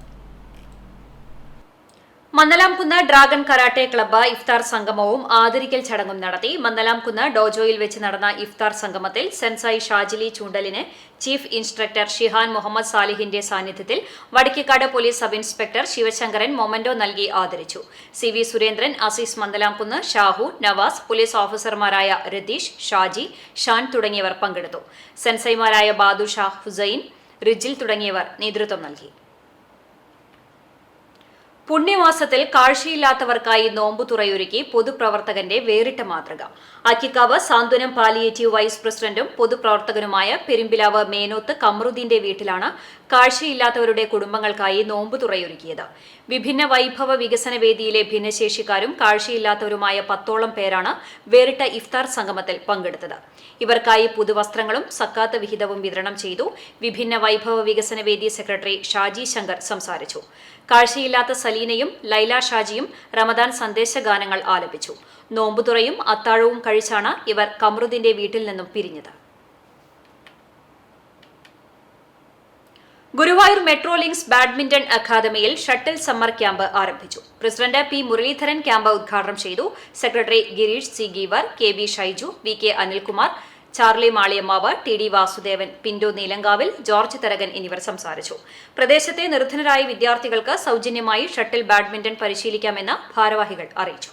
Mannalamkunnu dragon karate club ഇഫ്താർ സംഗമവും ആദരിക്കൽ ചടങ്ങും നടത്തി. മന്നലാംകുന്ന് ഡോജോയിൽ വെച്ച് നടന്ന ഇഫ്താർ സംഗമത്തിൽ സെൻസായി ഷാജിലി ചൂണ്ടലിന് ചീഫ് ഇൻസ്ട്രക്ടർ ഷിഹാൻ മുഹമ്മദ് സാലിഹിന്റെ സാന്നിധ്യത്തിൽ Vadakkekad police sub inspector Sivasankaran memento നൽകി ആദരിച്ചു. CV സുരേന്ദ്രൻ, അസീസ് മന്നലാംകുന്ന്, ഷാഹു, നവാസ്, പോലീസ് ഓഫീസർമാരായ രതീഷ്, ഷാജി, ഷാൻ തുടങ്ങിയവർ പങ്കെടുത്തു. സെൻസൈമാരായ ബാദു ഷാ, ഹുസൈൻ, റിജിൽ തുടങ്ങിയവർ നേതൃത്വം നൽകി. പുണ്യമാസത്തിൽ കാഴ്ചയില്ലാത്തവർക്കായി നോമ്പുതുറയൊരുക്കി പൊതുപ്രവർത്തകന്റെ വേറിട്ട മാതൃക. അക്കിക്കാവ് സാന്ത്വനം പാലിയേറ്റീവ് വൈസ് പ്രസിഡന്റും പൊതുപ്രവർത്തകനുമായ പെരുമ്പിലാവ് മേനോത്ത് കമറുദ്ദീന്റെ വീട്ടിലാണ് കാഴ്ചയില്ലാത്തവരുടെ കുടുംബങ്ങൾക്കായി നോമ്പുതുറയൊരുക്കിയത്. വിഭിന്ന വൈഭവ വികസന വേദിയിലെ ഭിന്നശേഷിക്കാരും കാഴ്ചയില്ലാത്തവരുമായ 10ഓളം പേരാണ് വേറിട്ട ഇഫ്താർ സംഗമത്തിൽ പങ്കെടുത്തത്. ഇവർക്കായി പുതുവസ്ത്രങ്ങളും സക്കാത്ത് വിഹിതവും വിതരണം ചെയ്തു. വിഭിന്ന വൈഭവ വികസന വേദി സെക്രട്ടറി ഷാജി ശങ്കർ സംസാരിച്ചു. കാഴ്ചയില്ലാത്ത സലീനയും ലൈല ഷാജിയും റമദാൻ സന്ദേശഗാനങ്ങൾ ആലപിച്ചു. നോമ്പുതുറയും അത്താഴവും കഴിച്ചാണ് ഇവർ കമറുദ്ദീന്റെ വീട്ടിൽ നിന്നും പിരിഞ്ഞത്. ഗുരുവായൂർ മെട്രോ ലിങ്ക്സ് ബാഡ്മിന്റൺ അക്കാദമിയിൽ ഷട്ടിൽ സമ്മർ ക്യാമ്പ് ആരംഭിച്ചു. പ്രസിഡന്റ് പി മുരളീധരൻ ക്യാമ്പ് ഉദ്ഘാടനം ചെയ്തു. Secretary Girish C Geever, K B Shaiju, V K Anilkumar, Charlie Maliyammavu, T D Vasudevan, Pintu Neelankavil, George Tharakan എന്നിവർ സംസാരിച്ചു. പ്രദേശത്തെ നിർധനരായ വിദ്യാർത്ഥികൾക്ക് സൗജന്യമായി ഷട്ടിൽ ബാഡ്മിന്റൺ പരിശീലിക്കാമെന്ന് ഭാരവാഹികൾ അറിയിച്ചു.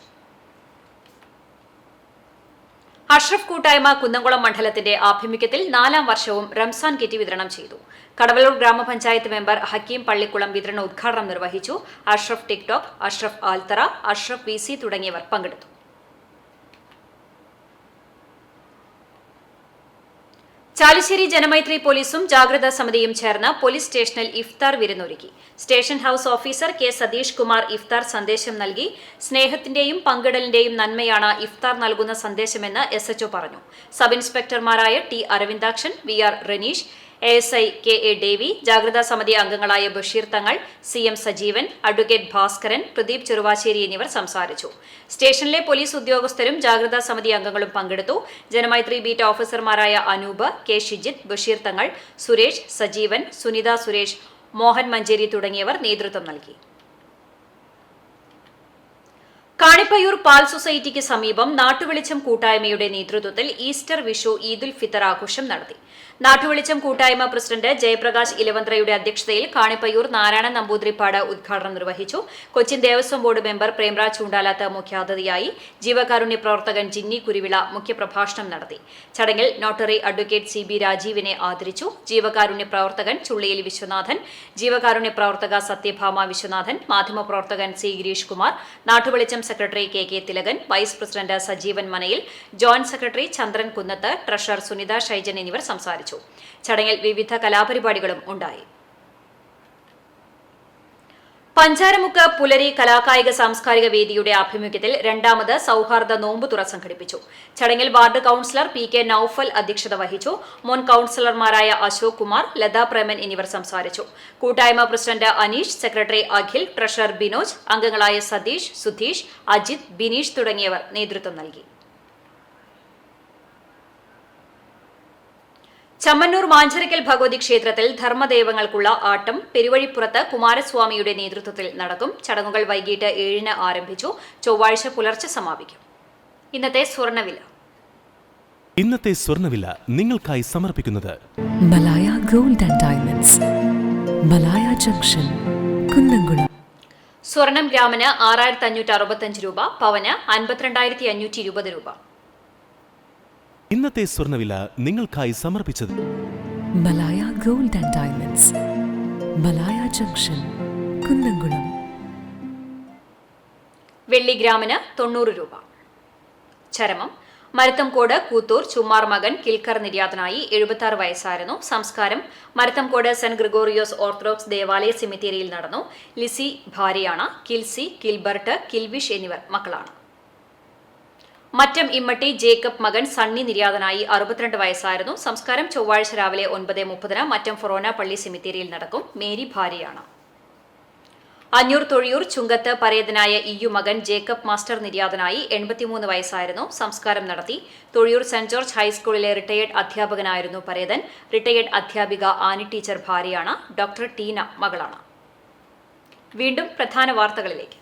അഷ്റഫ് കൂട്ടായ്മ കുന്നംകുളം മണ്ഡലത്തിന്റെ ആഭിമുഖ്യത്തിൽ 4ാം വർഷവും റംസാൻ കിറ്റ് വിതരണം ചെയ്തു. കടവലൂർ ഗ്രാമപഞ്ചായത്ത് മെമ്പർ ഹക്കീം പള്ളിക്കുളം വിതരണ ഉദ്ഘാടനം നിർവഹിച്ചു. അഷ്റഫ് ടിക്ടോക്ക്, അഷ്റഫ് ആൽത്തറ, അഷ്റഫ് വി സി തുടങ്ങിയവർ പങ്കെടുത്തു. ചാലിശ്ശേരി ജനമൈത്രി പോലീസും ജാഗ്രതാ സമിതിയും ചേർന്ന് പോലീസ് സ്റ്റേഷനിൽ ഇഫ്താർ വിരുന്നൊരുക്കി. Station house officer K Satheesh Kumar ഇഫ്താർ സന്ദേശം നൽകി. സ്നേഹത്തിന്റെയും പങ്കിടലിന്റെയും നന്മയാണ് ഇഫ്താർ നൽകുന്ന സന്ദേശമെന്ന് SHO പറഞ്ഞു. സബ് ഇൻസ്പെക്ടർമാരായ T Aravindakshan, V R Raneesh, ASI K A Davy, ജാഗ്രതാ സമിതി അംഗങ്ങളായ ബഷീർ തങ്ങൾ, CM സജീവൻ, അഡ്വക്കേറ്റ് ഭാസ്കരൻ, പ്രദീപ് ചെറുവാശ്ശേരി എന്നിവർ സംസാരിച്ചു. സ്റ്റേഷനിലെ പോലീസ് ഉദ്യോഗസ്ഥരും ജാഗ്രതാ സമിതി അംഗങ്ങളും പങ്കെടുത്തു. ജനമൈത്രി ബീറ്റ് ഓഫീസർമാരായ അനൂപ്, കെ ഷിജിത്ത്, ബഷീർ തങ്ങൾ, സുരേഷ്, സജീവൻ, സുനിത സുരേഷ്, മോഹൻ മഞ്ചേരി തുടങ്ങിയവർ നേതൃത്വം നൽകി. കാണിപ്പയ്യൂർ പാൽ സൊസൈറ്റിക്ക് സമീപം നാട്ടുവെളിച്ചം കൂട്ടായ്മയുടെ നേതൃത്വത്തിൽ ഈസ്റ്റർ, വിഷു, ഈദുൽ ഫിത്തർ ആഘോഷം നടത്തി. നാട്ടുവെളിച്ചം കൂട്ടായ്മ പ്രസിഡന്റ് ജയപ്രകാശ് ഇലവന്ത്രയുടെ അധ്യക്ഷതയിൽ കാണിപ്പയ്യൂർ നാരായണ നമ്പൂതിരിപ്പാട് ഉദ്ഘാടനം നിർവഹിച്ചു. കൊച്ചിൻ ദേവസ്വം ബോർഡ് മെമ്പർ പ്രേംരാജ് ചൂണ്ടാലാത്ത് മുഖ്യാതിഥിയായി. ജീവകാരുണ്യ പ്രവർത്തകൻ ജിന്നി കുരുവിള മുഖ്യപ്രഭാഷണം നടത്തി. ചടങ്ങിൽ നോട്ടറി അഡ്വക്കേറ്റ് CB രാജീവിനെ ആദരിച്ചു. ജീവകാരുണ്യ പ്രവർത്തകൻ ചുള്ളിയിൽ വിശ്വനാഥൻ, ജീവകാരുണ്യ പ്രവർത്തക സത്യഭാമ വിശ്വനാഥൻ, മാധ്യമപ്രവർത്തകൻ C Girish Kumar, Nattuvelicham secretary KK Thilakan, vice president Sajeevan Manayil, joint secretary Chandran Kunnath, treasurer Sunitha Shaijan എന്നിവർ സംസാരിച്ചു. ചടങ്ങിൽ വിവിധ കലാപരിപാടികളും ഉണ്ടായി. പഞ്ചാരമുക്ക് പുലരി കലാകായിക സാംസ്കാരിക വേദിയുടെ ആഭിമുഖ്യത്തിൽ 2ാമത് സൌഹാർദ്ദ നോമ്പുതുറ സംഘടിപ്പിച്ചു. ചടങ്ങിൽ വാർഡ് കൌൺസിലർ PK നൌഫൽ അധ്യക്ഷത വഹിച്ചു. മുൻ കൌൺസിലർമാരായ അശോക് കുമാർ, ലതാ പ്രേമൻ എന്നിവർ സംസാരിച്ചു. കൂട്ടായ്മ president Aneesh, secretary Akhil, treasurer Binoj, അംഗങ്ങളായ സതീഷ്, സുധീഷ്, അജിത്, ബിനീഷ് തുടങ്ങിയവർ നേതൃത്വം നൽകി. ചമ്മന്നൂർ മാഞ്ചരക്കൽ ഭഗവതി ക്ഷേത്രത്തിൽ ധർമ്മദൈവങ്ങൾക്കുള്ള ആട്ടം പെരുവഴിപ്പുറത്ത് കുമാരസ്വാമിയുടെ നേതൃത്വത്തിൽ നടക്കും. ചടങ്ങുകൾ വൈകിട്ട് 7-ന് ആരംഭിച്ചു. ചൊവ്വാഴ്ച പുലർച്ചെ സമാപിക്കും. ഇന്നത്തെ സ്വർണ്ണവില നിങ്ങൾക്കായി സമർപ്പിക്കുന്നത് Malaya gold and diamonds, Malaya junction, Kunnamkulam. സ്വർണം ഗ്രാമിന് 6565 രൂപ, പവന് 52,520 രൂപ. ഇന്നത്തെ സ്വർണ്ണവില നിങ്ങൾക്കായി സമർപ്പിച്ചത് Malaya gold and diamonds, Malaya junction, Kunnamkulam. വെള്ളി ഗ്രാമിന് 90 രൂപ. ചരമം മരത്തംകോട് കൂത്തൂർ ചുമ്മാർ മകൻ കിൽക്കർ നിര്യാതനായി. 76 വയസ്സായിരുന്നു. സംസ്കാരം മരത്തംകോട് സെന്റ് ഗ്രിഗോറിയോസ് ഓർത്തഡോക്സ് ദേവാലയ സെമിത്തേരിയിൽ നടന്നു. ലിസി ഭാര്യയാണ്. കിൽസി, കിൽബർട്ട്, കിൽവിഷ് എന്നിവർ മക്കളാണ്. മറ്റം ഇമ്മട്ടി ജേക്കബ് മകൻ സണ്ണി നിര്യാതനായി. 62 വയസ്സായിരുന്നു. സംസ്കാരം ചൊവ്വാഴ്ച രാവിലെ 9:30 മറ്റം ഫൊറോന പള്ളി സെമിത്തേരിയിൽ നടക്കും. മേരി ഭാര്യയാണ്. അഞ്ഞൂർ തൊഴിയൂർ ചുങ്കത്ത് പരേതനായ ഇയു മകൻ ജേക്കബ് മാസ്റ്റർ നിര്യാതനായി. 83 വയസ്സായിരുന്നു. സംസ്കാരം നടത്തി. തൊഴിയൂർ സെന്റ് ജോർജ് ഹൈസ്കൂളിലെ റിട്ടയേർഡ് അധ്യാപകനായിരുന്നു പരേതൻ. റിട്ടയേർഡ് അധ്യാപിക ആനി ടീച്ചർ ഭാര്യയാണ്. ഡോക്ടർ ടീന മകളാണ്. വീണ്ടും പ്രധാന വാർത്തകളിലേക്ക്.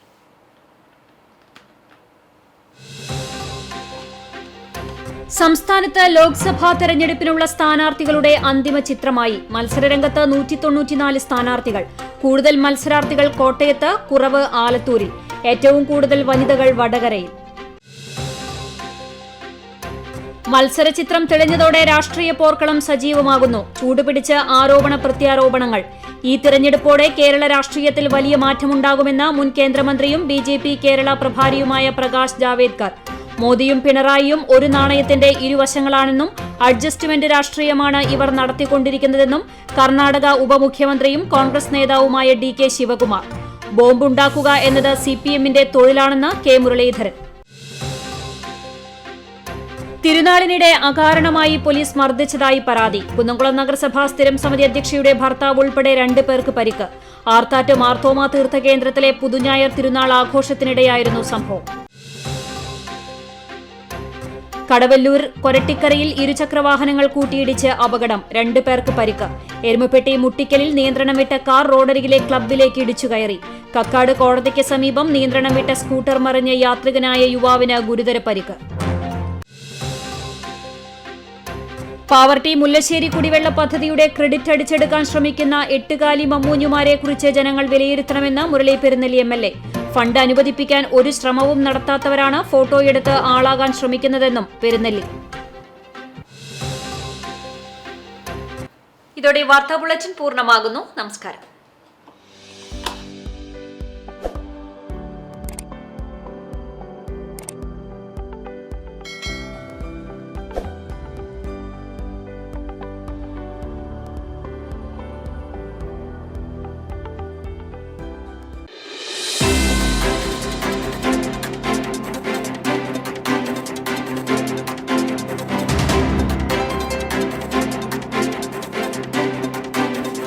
സംസ്ഥാനത്ത് ലോക്സഭാ തെരഞ്ഞെടുപ്പിനുള്ള സ്ഥാനാർത്ഥികളുടെ അന്തിമ ചിത്രമായി. മത്സരരംഗത്ത് 194 സ്ഥാനാർത്ഥികൾ. കൂടുതൽ മത്സരാർത്ഥികൾ കോട്ടയത്ത്, കുറവ് ആലത്തൂരിൽ. ഏറ്റവും കൂടുതൽ വനിതകൾ വടകരയിൽ. മത്സരചിത്രം തെളിഞ്ഞതോടെ രാഷ്ട്രീയ പോർക്കളം സജീവമാകുന്നു. ചൂടുപിടിച്ച് ആരോപണ പ്രത്യാരോപണങ്ങൾ. ഈ തിരഞ്ഞെടുപ്പോടെ കേരള രാഷ്ട്രീയത്തിൽ വലിയ മാറ്റമുണ്ടാകുമെന്ന് മുൻ കേന്ദ്രമന്ത്രിയും BJP കേരള പ്രഭാരിയുമായ പ്രകാശ് ജാവേദ്കർ. മോദിയും പിണറായിയും ഒരു നാണയത്തിന്റെ ഇരുവശങ്ങളാണെന്നും അഡ്ജസ്റ്റ്മെന്റ് രാഷ്ട്രീയമാണ് ഇവർ നടത്തിക്കൊണ്ടിരിക്കുന്നതെന്നും കർണാടക ഉപമുഖ്യമന്ത്രിയും കോൺഗ്രസ് നേതാവുമായ DK ശിവകുമാർ. ബോംബുണ്ടാക്കുക എന്നത് CPMന്റെ തൊഴിലാണെന്ന് K മുരളീധരൻ. തിരുനാളിനിടെ അകാരണമായി പോലീസ് മർദ്ദിച്ചതായി പരാതി. കുന്നംകുളം നഗരസഭാ സ്ഥിരം സമിതി അധ്യക്ഷയുടെ ഭർത്താവ് ഉൾപ്പെടെ 2 പേർക്ക് പരിക്ക്. ആർത്താറ്റ് മാർത്തോമ തീർത്ഥകേന്ദ്രത്തിലെ പുതുഞായർ തിരുനാൾ ആഘോഷത്തിനിടെയായിരുന്നു സംഭവം. കടവല്ലൂർ കൊരട്ടിക്കരയിൽ ഇരുചക്രവാഹനങ്ങൾ കൂട്ടിയിടിച്ച് അപകടം. 2 പേർക്ക് പരിക്ക്. എരുമപ്പെട്ടി മുട്ടിക്കലിൽ നിയന്ത്രണം വിട്ട കാർ റോഡരികിലെ ക്ലബ്ബിലേക്ക് ഇടിച്ചു കയറി. കക്കാട് കോടതിക്ക് സമീപം നിയന്ത്രണം വിട്ട സ്കൂട്ടർ മറിഞ്ഞ യാത്രികനായ യുവാവിന് ഗുരുതര പരിക്ക്. പാവർട്ടി മുല്ലശ്ശേരി കുടിവെള്ള പദ്ധതിയുടെ ക്രെഡിറ്റ് അടിച്ചെടുക്കാൻ ശ്രമിക്കുന്ന 8 മമ്മൂഞ്ഞുമാരെ കുറിച്ച് ജനങ്ങൾ വിലയിരുത്തണമെന്ന് മുരളി പെരുന്നെല്ലി MLA. ഫണ്ട് അനുവദിപ്പിക്കാൻ ഒരു ശ്രമവും നടത്താത്തവരാണ് ഫോട്ടോയെടുത്ത് ആളാകാൻ ശ്രമിക്കുന്നതെന്നും പെരുന്നെല്ലി. ഇതോടെ വാർത്താ ബുള്ളറ്റിൻ പൂർണ്ണമാകുന്നു. നമസ്കാരം.